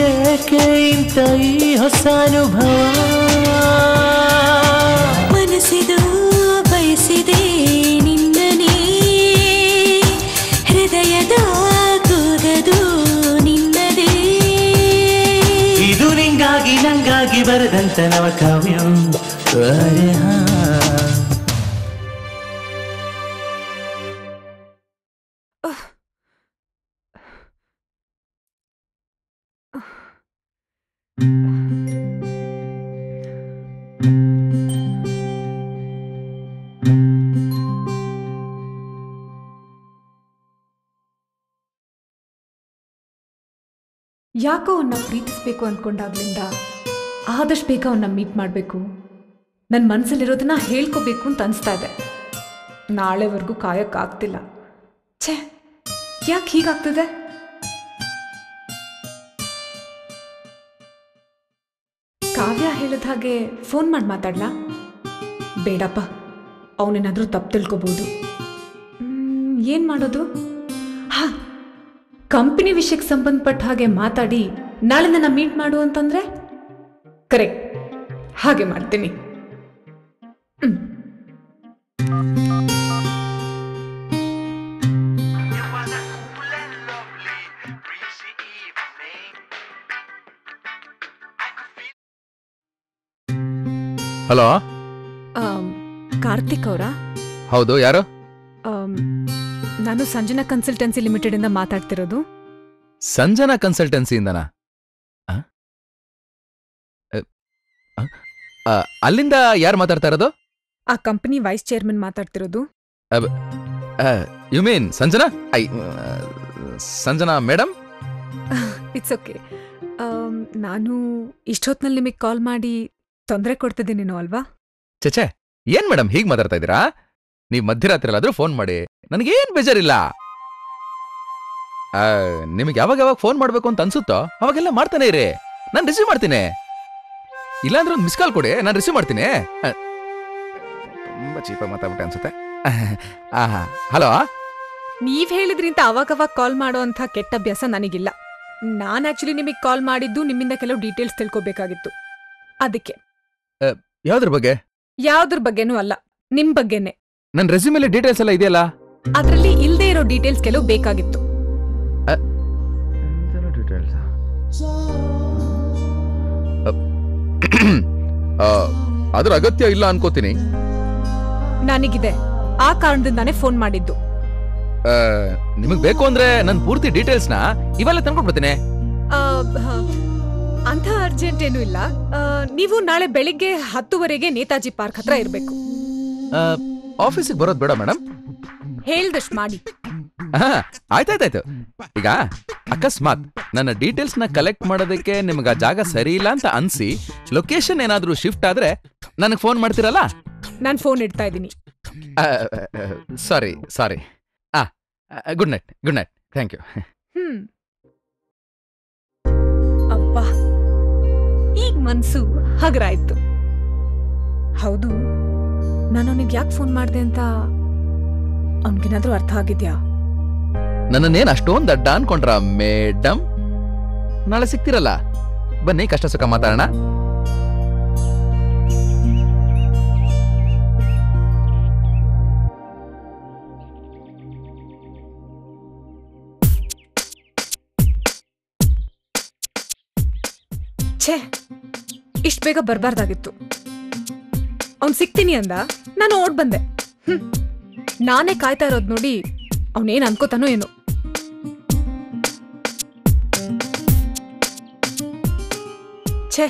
ಏಕೆ ಇಂಥ ಈ ಹೊಸ ಅನುಭವ. ಮನಸ್ಸಿದು ಬಯಸಿದೆ ನಿನ್ನನೇ ಹೃದಯದ ಕೂಗದು ನಿನ್ನದೇ. ಇದು ನಿಂಗಾಗಿ ನಂಗಾಗಿ ಬರೆದಂತ ನವಕಾವ್ಯ. ಅರೆ ಹಾ. ಯಾಕೋ ಅವನ್ನ ಪ್ರೀತಿಸ್ಬೇಕು ಅಂದ್ಕೊಂಡಾಗ್ಲಿಂದ ಆದಷ್ಟು ಬೇಗ ಅವನ್ನ ಮೀಟ್ ಮಾಡಬೇಕು, ನನ್ನ ಮನಸ್ಸಲ್ಲಿರೋದನ್ನ ಹೇಳ್ಕೋಬೇಕು ಅಂತ ಅನಿಸ್ತಾ ಇದೆ. ನಾಳೆವರೆಗೂ ಕಾಯಕ್ಕಾಗ್ತಿಲ್ಲ. ಛೇ, ಯಾಕೆ ಹೀಗಾಗ್ತದೆ? ಕಾವ್ಯ ಹೇಳಿದ ಹಾಗೆ ಫೋನ್ ಮಾಡಿ ಮಾತಾಡ್ಲಾ? ಬೇಡಪ್ಪ, ಅವನೇನಾದರೂ ತಪ್ಪು ತಿಳ್ಕೊಬೋದು. ಏನು ಮಾಡೋದು? ಹಾ, ಕಂಪನಿ ವಿಷಯಕ್ಕೆ ಸಂಬಂಧಪಟ್ಟ ಹಾಗೆ ಮಾತಾಡಿ ನಾಳೆ ನನ್ನ ಮೀಟ್ ಮಾಡು ಅಂತಂದ್ರೆ ಕರೆಕ್ಟ್, ಹಾಗೆ ಮಾಡ್ತೀನಿ. ಹಲೋ, ಕಾರ್ತಿಕ್ ಅವರಾ? ಹೌದು, ಯಾರು? ನಾನು ಸಂಜನಾ ಕನ್ಸಲ್ಟೆನ್ಸಿ ಲಿಮಿಟೆಡ್ ಇಂದ ಮಾತಾಡ್ತಿರೋದು. ಸಂಜನಾ ಕನ್ಸಲ್ಟೆನ್ಸಿಯಿಂದನಾ? ಅಲ್ಲಿಂದ ಯಾರು ಮಾತಾಡ್ತಾ ಇರೋದು? ಆ ಕಂಪನಿ ವೈಸ್ ಚೇರ್ಮನ್ ಮಾತಾಡ್ತಿರೋದು. You mean Sanjana? Sanjana madam? It's okay. ನಾನು ಇಷ್ಟೊತ್ನಲ್ಲಿ ನಿಮಗೆ ಕಾಲ್ ಮಾಡಿ ತೊಂದರೆ ಕೊಡ್ತಿದ್ದೀನೇನೋ ಅಲ್ವಾ? ಚೇಚೆ, ಏನ್ ಮೇಡಮ್ ಹೀಗ್ ಮಾತಾಡ್ತಾ ಇದ್ದೀರಾ? ನೀವ್ ಮಧ್ಯರಾತ್ರಿ ಎಲ್ಲಾದ್ರೂ ಫೋನ್ ಮಾಡಿ, ನನಗೇನ್ ಬೇಜಾರಿಲ್ಲ. ನಿಮಗೆ ಯಾವಾಗ ಫೋನ್ ಮಾಡ್ಬೇಕು ಅಂತ ಅನ್ಸುತ್ತೋ ಅವಾಗೆಲ್ಲ ಮಾಡ್ತಾನೆ ಇರಿ, ನಾನು ರಿಸೀವ್ ಮಾಡ್ತೀನಿ. ಇಲ್ಲಾಂದ್ರೆ ಒಂದು ಮಿಸ್ ಕಾಲ್ ಕೊಡಿ, ನಾನು ರಿಸೀವ್ ಮಾಡ್ತೀನಿ. ತುಂಬಾ ಚೀಪಾಗಿ ಮಾತಾಡ್ಬಿಟ್ಟೆ ಅನ್ಸುತ್ತೆ. ಹಲೋ, ನೀವ್ ಹೇಳಿದ್ರಿಂದ ಅವಾಗವಾಗ ಕಾಲ್ ಮಾಡೋ ಅಂತ ಕೆಟ್ಟ ಅಭ್ಯಾಸ ನನಗಿಲ್ಲ. ನಾನು ಆಕ್ಚುಲಿ ನಿಮಗೆ ಕಾಲ್ ಮಾಡಿದ್ದು ನಿಮ್ಮಿಂದ ಕೆಲವು ಡೀಟೇಲ್ಸ್ ತಿಳ್ಕೊಬೇಕಾಗಿತ್ತು, ಅದಕ್ಕೆ. ಯಾವ್ದ್ರ ಬಗ್ಗೆ? ಯಾವ್ದ್ರ ಬಗ್ಗೆನೂ ಅಲ್ಲ, ನಿಮ್ ಬಗ್ಗೆನೆ. ನನ್ನ ರೆಸ್ಯೂಮೇಲಿ ಡೀಟೇಲ್ಸ್ ಎಲ್ಲ ಇದೆಯಲ್ಲ? ಅದ್ರಲ್ಲಿ ಇಲ್ದೇ ಇರೋ ಡೀಟೇಲ್ಸ್ ಕೆಲವು ಬೇಕಾಗಿತ್ತು. ಅದ್ರ ಅಗತ್ಯ ಇಲ್ಲ ಅನ್ಕೋತೀನಿ. ನನಗಿದೆ, ಆ ಕಾರಣದಿಂದಾನೇ ಫೋನ್ ಮಾಡಿದ್ದು. ನಿಮಗ್ ಬೇಕು ಅಂದ್ರೆ ನನ್ ಪೂರ್ತಿ ಡೀಟೇಲ್ಸ್ನ ಇವೆಲ್ಲ ತಂದ್ಕೊಡ್ಬಿಡ್ತೀನಿ. ಅಂತ ಅರ್ಜೆಂಟ್ ಏನೂ ಇಲ್ಲ. ನೀವು ನಾಳೆ ಬೆಳಿಗ್ಗೆ 10:00 ನೇತಾಜಿ ಪಾರ್ಕ್ ಹತ್ರ ಇರ್ಬೇಕು. ಆಫೀಸಿಗೆ ಬರೋದ್ ಬೇಡ ಮೇಡಮ್? ಹೇಳ್ದಷ್ಟು ಮಾಡಿ. ಆಯ್ತಾಯ್ತಾಯ್ತು. ಈಗ ಅಕಸ್ಮಾತ್ ನನ್ನ ಡೀಟೇಲ್ಸ್ ನ ಕಲೆಕ್ಟ್ ಮಾಡೋದಕ್ಕೆ ನಿಮ್ಗೆ ಆ ಜಾಗ ಸರಿ ಇಲ್ಲ ಅಂತ ಅನ್ಸಿ ಲೊಕೇಶನ್ ಏನಾದ್ರೂ ಶಿಫ್ಟ್ ಆದ್ರೆ ನನಗೆ ಫೋನ್ ಮಾಡ್ತೀರಲ್ಲ? ನಾನು ಫೋನ್ ಇಡ್ತಾ ಇದ್ದೀನಿ. Sorry. Good night. Thank you. ಅಬ್ಬಾ, ಮನ್ಸು ಹಗರಾಯ್ತು. ಹೌದು, ನಾನು ಅವನಿಗೆ ಯಾಕೆ ಫೋನ್ ಮಾಡಿದೆ ಅಂತ ಅವನಿಗೇನಾದ್ರೂ ಅರ್ಥ ಆಗಿದ್ಯಾ? ನನ್ನನ್ನೇನ್ ಅಷ್ಟೊಂದ್ ದಡ್ಡ ಅನ್ಕೊಂಡ್ರ ಮೇಡಮ್? ನಾಳೆ ಸಿಗ್ತಿರಲ್ಲ, ಬನ್ನಿ ಕಷ್ಟ ಸುಖ ಮಾತಾಡೋಣ. ಛೇ, ಇಷ್ಟು ಬೇಗ ಬರಬಾರ್ದಾಗಿತ್ತು. ಅವ್ನು ಸಿಗ್ತೀನಿ ಅಂದ, ನಾನು ಓಡ್ ಬಂದೆ. ನಾನೇ ಕಾಯ್ತಾ ಇರೋದು ನೋಡಿ ಅವನೇನ್ ಅನ್ಕೋತಾನೋ ಏನೋ. ಛೇ,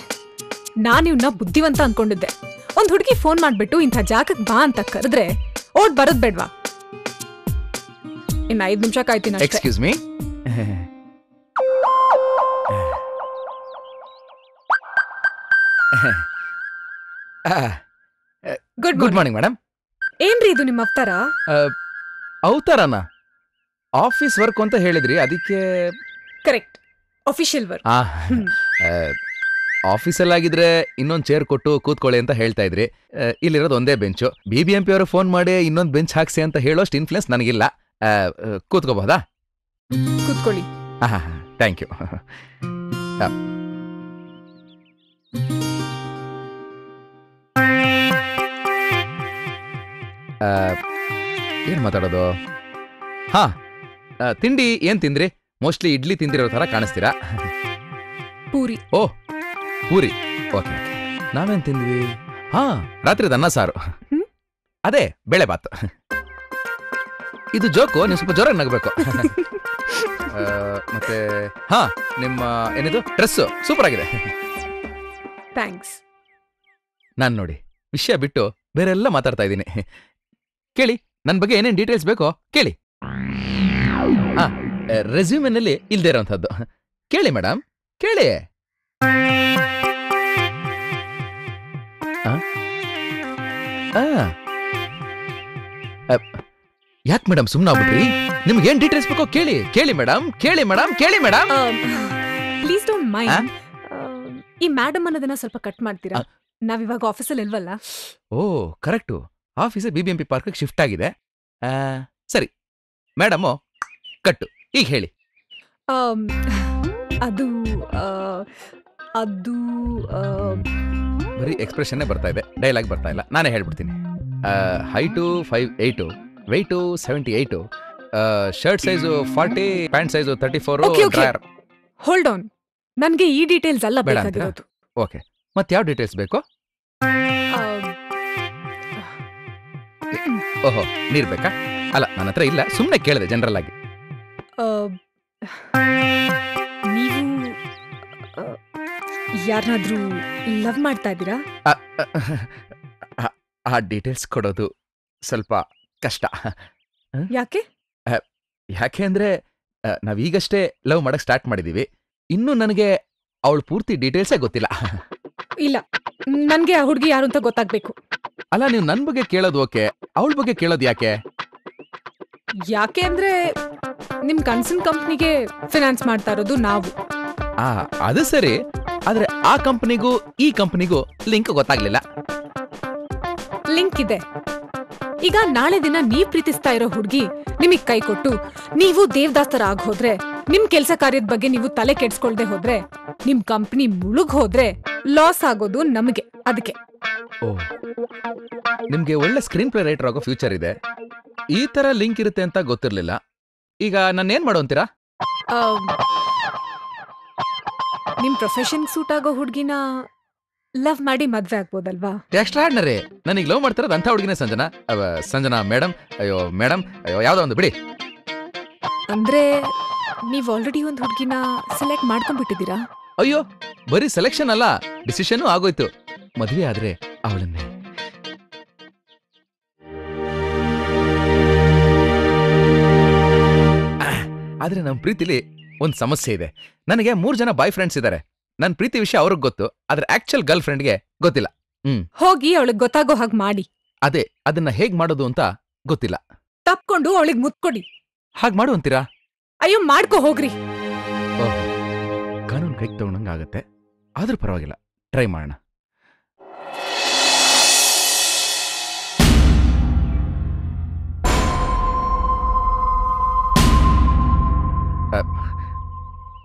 ನಾನು ಇವನ್ನ ಬುದ್ಧಿವಂತ ಅನ್ಕೊಂಡಿದ್ದೆ. ಒಂದ್ ಹುಡುಗಿ ಫೋನ್ ಮಾಡ್ಬಿಟ್ಟು ಇಂಥ ಜಾಗಕ್ಕೆ ಬಾ ಅಂತ ಕರೆದ್ರೆ ಓಡ್ ಬರೋದ್ ಬೇಡ್ವಾ? ಇನ್ನು 5 ನಿಮಿಷ ಕಾಯ್ತೀನಿ ಅಷ್ಟೇ. Excuse me. Good morning madam. ಏನ್ರಿ ಇದು ನಿಮ್ಮ ಅವತಾರ? ಅವತಾರನ? ಆಫೀಸ್ ವರ್ಕ್ ಅಂತ ಹೇಳಿದ್ರಿ, ಅದಕ್ಕೆ. Correct, official work. ಆಫೀಸಲ್ಲಾಗಿದ್ರೆ ಇನ್ನೊಂದು ಚೇರ್ ಕೊಟ್ಟು ಕೂತ್ಕೊಳ್ಳಿ ಅಂತ ಹೇಳ್ತಾ ಇದ್ರಿ. ಇಲ್ಲಿರೋದು ಒಂದೇ ಬೆಂಚು. BBMP ಅವರು ಫೋನ್ ಮಾಡಿ ಇನ್ನೊಂದು ಬೆಂಚ್ ಹಾಕ್ಸಿ ಅಂತ ಹೇಳೋಷ್ಟು ಇನ್ಫ್ಲುಯೆನ್ಸ್ ನನಗಿಲ್ಲ. ಕೂತ್ಕೋಬಹುದಾ? ಕೂತ್ಕೊಳ್ಳಿ. Thank you. ಏನ್ ಮಾತಾಡೋದು? ಹಾ, ತಿಂಡಿ ಏನ್ ತಿಂದ್ರಿ? ಮೋಸ್ಟ್ಲಿ ಇಡ್ಲಿ ತಿಂದಿರೋ ತರ ಕಾಣಿಸ್ತೀರಾ. ಪೂರಿ. ಓ, ಪೂರಿ. ಓಕೆ. ನಾವೇನ್ ತಿಂದ್ವಿ? ಹಾ, ರಾತ್ರಿ ಅನ್ನ ಸಾರು. ಅದೇ ಬೇಳೆ ಬಾತ್. ಇದು ಜೋಕು, ನೀವು ಸ್ವಲ್ಪ ಜೋರಾಗಿ ನಗಬೇಕು. ಮತ್ತೆ ಹಾ, ನಿಮ್ಮ ಏನಿದು ಡ್ರೆಸ್ ಸೂಪರ್ ಆಗಿದೆ. ಥ್ಯಾಂಕ್ಸ್. ನಾನ್ ನೋಡಿ ವಿಷಯ ಬಿಟ್ಟು ಬೇರೆಲ್ಲ ಮಾತಾಡ್ತಾ ಇದ್ದೀನಿ. ಕೇಳಿ, ನನ್ನ ಬಗ್ಗೆ ಏನೇನು ಡೀಟೇಲ್ಸ್ ಬೇಕೋ ಕೇಳಿ. ಹಾ, ರೆಸ್ಯೂಮೆನಲ್ಲಿ ಇಲ್ದೇ ಇರೋಂಥದ್ದು ಕೇಳಿ ಮೇಡಮ್, ಕೇಳಿ. ಯಾಕೆ ಮೇಡಮ್ ಸುಮ್ಮನೆ ಆಗ್ಬಿಟ್ರಿ? ನಿಮ್ಗೆ ಏನ್ ಡೀಟೇಲ್ಸ್ ಬೇಕೋ ಕೇಳಿ. ಕೇಳಿ ಮೇಡಮ್, ಕೇಳಿ ಮೇಡಮ್, ಕೇಳಿ ಮೇಡಮ್. Please don't mind. ಈ ಮೇಡಮ್ ಅನ್ನೋದನ್ನ ಸ್ವಲ್ಪ ಕಟ್ ಮಾಡ್ತೀರಾ? ನಾವಿವಾಗ ಆಫೀಸಲ್ಲಿ ಇಲ್ವಲ್ಲ. ಓ, correct. Office BBMP park shift ಆಗಿದೆ. ಸರಿ ಮೇಡಮು, ಕಟ್ಟು. ಈಗ ಹೇಳಿ. ಅದು ಅದು ಬರೀ ಎಕ್ಸ್ಪ್ರೆಷನ್ನೇ ಬರ್ತಾ ಇದೆ, ಡೈಲಾಗ್ ಬರ್ತಾ ಇಲ್ಲ. ನಾನೇ ಹೇಳ್ಬಿಡ್ತೀನಿ. Height 5'8", weight 78, shirt size 40, pant size 34. Dryer. Hold on, ನನಗೆ ಈ ಡೀಟೇಲ್ಸ್ ಅಲ್ಲ ಬೇಡ. ಬೇಕಾಗಿರೋದು. ಓಕೆ, ಮತ್ತೆ ಯಾವ ಡೀಟೇಲ್ಸ್ ಬೇಕು? ಓಹೋ, ನೀರ್ ಬೇಕಾ? ಅಲ್ಲ, ನನ್ನ ಹತ್ರ ಇಲ್ಲ, ಸುಮ್ಮನೆ ಕೇಳಿದೆ ಜನರಲ್ ಆಗಿ. ನೀವು ಯಾರನ್ನಾದ್ರೂ ಲವ್ ಮಾಡ್ತಾ ಇದ್ದೀರಾ? ಆ ಡೀಟೇಲ್ಸ್ ಕೊಡೋದು ಸ್ವಲ್ಪ ಕಷ್ಟ. ಯಾಕೆ? ಯಾಕೆ ಅಂದ್ರೆ ನಾವೀಗಷ್ಟೇ ಲವ್ ಮಾಡಕ್ ಸ್ಟಾರ್ಟ್ ಮಾಡಿದೀವಿ. ಇನ್ನು ನನಗೆ ಅವಳು ಪೂರ್ತಿ ಡೀಟೇಲ್ಸೇ ಗೊತ್ತಿಲ್ಲ. ಇಲ್ಲ, ನನ್ಗೆ ಆ ಹುಡುಗಿ ಯಾರು ಅಂತ ಗೊತ್ತಾಗ್ಬೇಕು. ಅಲ್ಲ, ನೀವು ನನ್ ಬಗ್ಗೆ ಕೇಳೋದು ಓಕೆ, ಅವಳ ಬಗ್ಗೆ ಕೇಳೋದು ಯಾಕೆ? ಯಾಕೆ ಅಂದ್ರೆ ನಿಮ್ ಕನ್ಸರ್ನ್ ಕಂಪ್ನಿಗೆ ಫಿನಾನ್ಸ್ ಮಾಡ್ತಾ ಇರೋದು ನಾವು. ಅದು ಸರಿ, ಆದ್ರೆ ಆ ಕಂಪನಿಗೂ ಈ ಕಂಪನಿಗೂ ಲಿಂಕ್ ಗೊತ್ತಾಗ್ಲಿಲ್ಲ. ಲಿಂಕ್ ಇದೆ. ಈಗ ನಾಳೆ ದಿನ ನೀವ್ ಪ್ರೀತಿಸ್ತಾ ಇರೋ ಹುಡುಗಿ ನಿಮಗ್ ಕೈ ಕೊಟ್ಟು ನೀವು ದೇವದಾಸ್ತರ ಆಗ್ ಹೋದ್ರೆ, ನಿಮ್ ಕೆಲ್ಸ ಕಾರ್ಯದ ಬಗ್ಗೆ ನೀವು ತಲೆ ಕೆಡ್ಸ್ಕೊಳ್ದೆ ಹೋದ್ರೆ, ನಿಮ್ ಕಂಪ್ನಿ ಮುಳುಗ್ ಹೋದ್ರೆ ಲಾಸ್ ಆಗೋದು ನಮಗೆ. ಅದಕ್ಕೆ. ಓ, ನಿಮ್ಗೆ ಒಳ್ಳೆ ಸ್ಕ್ರೀನ್ ಪ್ಲೇ ರೈಟರ್ ಆಗೋ ಫ್ಯೂಚರ್ ಇದೆ. ಈ ತರ ಲಿಂಕ್ ಇರುತ್ತೆ ಅಂತ ಗೊತ್ತಿರ್ಲಿಲ್ಲ. ಈಗ ನಾನು ಏನ್ ಮಾಡೋ ಅಂತೀರಾ? ನಿಮ್ ಪ್ರೊಫೆಷನ್ ಸೂಟ್ ಆಗೋ ಹುಡ್ಗಿನ ಲವ್ ಮಾಡಿ ಮದ್ವೆ ಆಗ್ಬೋದಲ್ವಾ? ಎಕ್ಸ್ಟ್ರಾರ್ಡಿನರಿ. ನನಗೆ ಲವ್ ಮಾಡ್ತಿರೋದು ಅಂತ ಹುಡುಗಿನೇ ಸಂಜನಾ. ಸಂಜನಾ ಮೇಡಮ್. ಅಯ್ಯೋ ಮೇಡಮ್, ಅಯ್ಯೋ ಯಾವ್ದೋ ಒಂದು ಬಿಡಿ. ಅಂದ್ರೆ ನೀವ್ ಆಲ್ರೆಡಿ ಒಂದ್ ಹುಡ್ಗಿನ ಸೆಲೆಕ್ಟ್ ಮಾಡ್ಕೊಂಡ್ಬಿಟ್ಟಿದ್ದೀರಾ? ಅಯ್ಯೋ, ಬರೀ ಸೆಲೆಕ್ಷನ್ ಅಲ್ಲ, ಡಿಸಿಷನ್ ಆಗೋಯ್ತು. ಮದ್ವೆ ಆದ್ರೆ ಅವಳನ್ನೇ. ಆದ್ರೆ ನಮ್ ಪ್ರೀತಿಲಿ ಒಂದ್ ಸಮಸ್ಯೆ ಇದೆ. ನನಗೆ 3 ಜನ ಬಾಯ್ ಫ್ರೆಂಡ್ಸ್ ಇದ್ದಾರೆ. ನನ್ ಪ್ರೀತಿ ವಿಷಯ ಅವ್ರಿಗೆ ಗೊತ್ತು, ಆದ್ರೆ ಆಕ್ಚುಯಲ್ ಗರ್ಲ್ ಫ್ರೆಂಡ್ಗೆ ಗೊತ್ತಿಲ್ಲ. ಹೋಗಿ ಅವಳಿಗೆ ಗೊತ್ತಾಗೋ ಹಾಗೆ ಮಾಡಿ. ಅದೇ, ಅದನ್ನ ಹೇಗ್ ಮಾಡೋದು ಅಂತ ಗೊತ್ತಿಲ್ಲ. ತಪ್ಕೊಂಡು ಅವಳಿಗೆ ಮುತ್ಕೊಡಿ. ಹಾಗ್ ಮಾಡು ಅಂತೀರಾ? ಅಯ್ಯೋ, ಮಾಡ್ಕೋ ಹೋಗ್ರಿ. ಕಾನೂನು ಕೈಗೆ ತಗೊಂಡಂಗ ಆಗತ್ತೆ. ಆದ್ರೂ ಪರವಾಗಿಲ್ಲ, ಟ್ರೈ ಮಾಡೋಣ.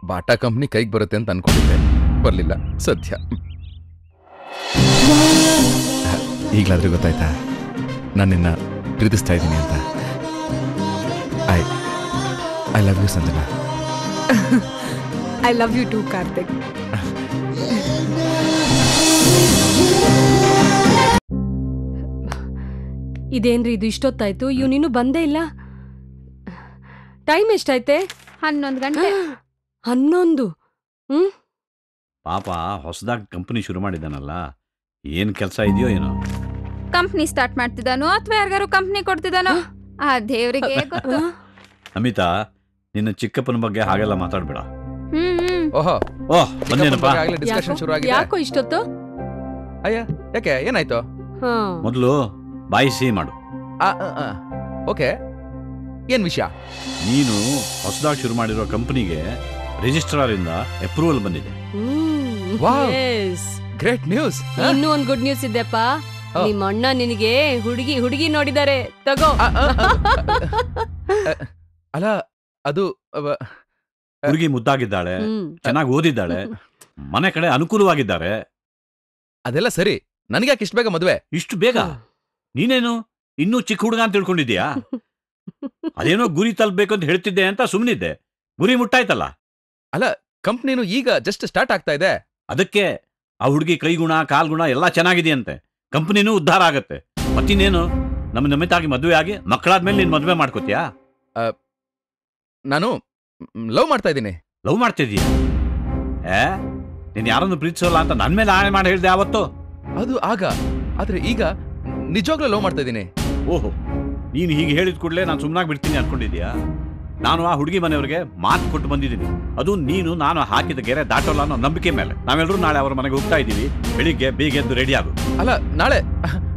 ಬಾಟಾ ಕಂಪ್ನಿ ಕೈಗೆ ಬರುತ್ತೆ ಅಂತ ಅನ್ಕೊಂಡಿದ್ದೆ, ಬರಲಿಲ್ಲ. ಸದ್ಯ ಈಗಲಾದ್ರೂ ಗೊತ್ತಾಯ್ತಾ ನಾನು ನಿನ್ನ ಪ್ರೀತಿಸ್ತಾ ಇದ್ದೀನಿ ಅಂತ. I love you Sanjana. I love you too Karthik. ಇದೇನ್ರಿ ಇದು ಇಷ್ಟೊತ್ತಾಯ್ತು, ಇವನಿನ್ನೂ ಬಂದೇ ಇಲ್ಲ. ಟೈಮ್ ಎಷ್ಟಾಯ್ತೆ? 11 ಗಂಟೆ. 11? ಪಾಪ ಹೊಸದಾಗಿ ಕಂಪನಿ ಶುರು ಮಾಡಿದ್ದಾನಲ್ಲ, ಏನ್ ಕೆಲಸ ಇದೆಯೋ ಏನೋ. ಕಂಪ್ನಿ ಸ್ಟಾರ್ಟ್ ಮಾಡ್ತಿದ್ದಾನೋ ಅಥವಾ ಯಾರಿಗಾರು ಕಂಪ್ನಿ ಕೊಡ್ತಿದ್ದಾನೋ ಆ ದೇವರಿಗೆ ಗೊತ್ತು. ಅಮಿತಾ, ನಿನ್ನ ಚಿಕ್ಕಪ್ಪನ ಬಗ್ಗೆ ಹಾಗೆಲ್ಲ ಮಾತಾಡ್ಬೇಡ. ಓಹೋ, ಓಹ್ ಬಂದೇನಪ್ಪ. ಡಿಸ್ಕಷನ್ ಶುರು ಆಗಿದೆ. ಯಾಕೋ ಇಷ್ಟೊತ್ತು? ಅಯ್ಯ, ಯಾಕೆ, ಏನಾಯ್ತು? ಮೊದಲು ಬಾಯಿ ಸಿಹಿ ಮಾಡು. ಓಕೆ, ಏನ್ ವಿಷಯ? ನೀನು ಹೊಸದಾಗಿ ಶುರು ಮಾಡಿರೋ ಕಂಪನಿಗೆ ರಿಜಿಸ್ಟ್ರಾರ್ ಇಂದ ಅಪ್ರೂವಲ್ ಬಂದಿದೆ. Great news. ಇನ್ನೂ ಒಂದು ಗುಡ್ ನ್ಯೂಸ್ ಇದೆಪ್ಪ. ನಿಮ್ಮ ಅಣ್ಣ ನಿನಗೆ ಹುಡುಗಿ ನೋಡಿದ್ದಾರೆ, ತಗೋ. ಅಲ್ಲ, ಅದು ಹುಡುಗಿ ಮುದ್ದಾಗಿದ್ದಾಳೆ, ಚೆನ್ನಾಗಿ ಓದಿದ್ದಾಳೆ, ಮನೆ ಕಡೆ ಅನುಕೂಲವಾಗಿದ್ದಾರೆ. ಅದೆಲ್ಲ ಸರಿ, ನನಗೆ ಯಾಕೆ ಇಷ್ಟು ಬೇಗ ಮದುವೆ? ಇಷ್ಟು ಬೇಗ? ನೀನೇನು ಇನ್ನೂ ಚಿಕ್ಕ ಹುಡುಗ ಅಂತ ತಿಳ್ಕೊಂಡಿದ್ಯಾ? ಅದೇನೋ ಗುರಿ ತಲುಪಬೇಕು ಅಂತ ಹೇಳ್ತಿದ್ದೆ ಅಂತ ಸುಮ್ಮನಿದ್ದೆ. ಗುರಿ ಮುಟ್ಟಾಯ್ತಲ್ಲ. ಅಲ್ಲ, ಕಂಪ್ನಿನು ಈಗ ಜಸ್ಟ್ ಸ್ಟಾರ್ಟ್ ಆಗ್ತಾ ಇದೆ. ಅದಕ್ಕೆ ಆ ಹುಡುಗಿ ಕೈಗುಣ ಕಾಲ್ಗುಣ ಎಲ್ಲ ಚೆನ್ನಾಗಿದೆಯಂತೆ, ಕಂಪನಿನೂ ಉದ್ಧಾರ ಆಗತ್ತೆ. ಮತ್ತಿನ್ನೇನು, ನಮ್ಮ ನಮಿತಾಗಿ ಮದುವೆ ಆಗಿ ಮಕ್ಕಳಾದ್ಮೇಲೆ ನೀನ್ ಮದುವೆ ಮಾಡ್ಕೋತೀಯಾ? ನಾನು ಲವ್ ಮಾಡ್ತಾ ಇದ್ದೀನಿ. ಲವ್ ಮಾಡ್ತಿದೀಯ? ನೀನ್ ಯಾರನ್ನು ಪ್ರೀತಿಸೋಲ್ಲ ಅಂತ ನನ್ ಮೇಲೆ ಆಣೆ ಮಾಡಿ ಹೇಳ್ದೆ ಯಾವತ್ತು? ಅದು ಆಗ, ಆದ್ರೆ ಈಗ ನಿಜವಾಗ್ಲೂ ಲವ್ ಮಾಡ್ತಾ ಇದ್ದೀನಿ. ಓಹೋ, ನೀನು ಹೀಗೆ ಹೇಳಿದ ಕೂಡಲೇ ನಾನು ಸುಮ್ಮನಾಗಿ ಬಿಡ್ತೀನಿ ಅನ್ಕೊಂಡಿದ್ಯಾ? ನಾನು ಆ ಹುಡುಗಿ ಮನೆಯವ್ರಿಗೆ ಮಾತು ಕೊಟ್ಟು ಬಂದಿದ್ದೀನಿ. ಅದು ನೀನು ನಾನು ಹಾಕಿದ ಗೆರೆ ದಾಟೋಲ್ಲ ಅನ್ನೋ ನಂಬಿಕೆ ಮೇಲೆ. ನಾವೆಲ್ಲರೂ ನಾಳೆ ಅವರ ಮನೆಗೆ ಹೋಗ್ತಾ ಇದ್ದೀವಿ. ಬೆಳಿಗ್ಗೆ ಬೇಗ ಎದ್ದು ರೆಡಿ ಆಗು. ಅಲ್ಲ, ನಾಳೆ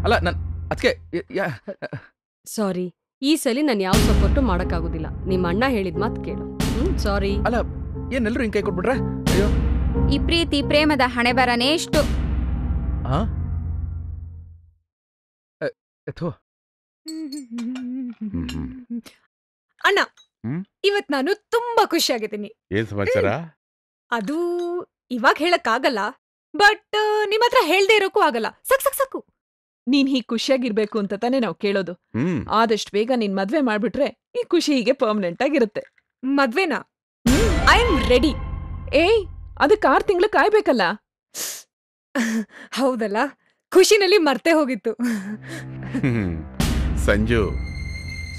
ಅಲ್ಲ, ಅದಕ್ಕೆ ಸಾರಿ, ಈ ಸಲ ನಾನು ಯಾವ ಸಪೋರ್ಟು ಮಾಡಕ್ಕಾಗೋದಿಲ್ಲ. ನಿಮ್ಮ ಅಣ್ಣ ಹೇಳಿದ ಮಾತು ಕೇಳು. ಸಾರಿ. ಅಲ್ಲ, ಏನೆಲ್ಲರೂ ಹಿಂಗೆ ಕೈ ಕೊಟ್ಬಿಟ್ರೆ? ಅಯ್ಯೋ, ಈ ಪ್ರೀತಿ ಪ್ರೇಮದ ಹಣೆ ಬರನೇ ಇಷ್ಟು. ಅಣ್ಣ, ಇವತ್ ನಾನು ತುಂಬಾ ಖುಷಿಯಾಗಿದ್ದೀನಿ. ಏನ್ ಸಮಾಚಾರ? ಅದು ಇವಾಗ ಹೇಳಕ್ ಆಗಲ್ಲ, ಬಟ್ ನಿಮ್ ಹತ್ರ ಹೇಳ್ದೆ ಇರೋಕ್ಕೂ ಆಗಲ್ಲ. ಸಾಕು. ನೀನ್ ಹೀಗ್ ಖುಷಿಯಾಗಿರ್ಬೇಕು ಅಂತ ತಾನೇ ನಾವು ಕೇಳೋದು. ಆದಷ್ಟು ಬೇಗ ನೀನ್ ಮದ್ವೆ ಮಾಡ್ಬಿಟ್ರೆ ಈ ಖುಷಿ ಹೀಗೆ ಪರ್ಮನೆಂಟ್ ಆಗಿರುತ್ತೆ. ಮದ್ವೆನಾ? I am ready. ಏಯ್, ಅದಕ್ಕೆ 6 ತಿಂಗಳು ಕಾಯ್ಬೇಕಲ್ಲ. ಹೌದಲ್ಲ, ಖುಷಿನಲ್ಲಿ ಮರ್ತೆ ಹೋಗಿತ್ತು. ಸಂಜು,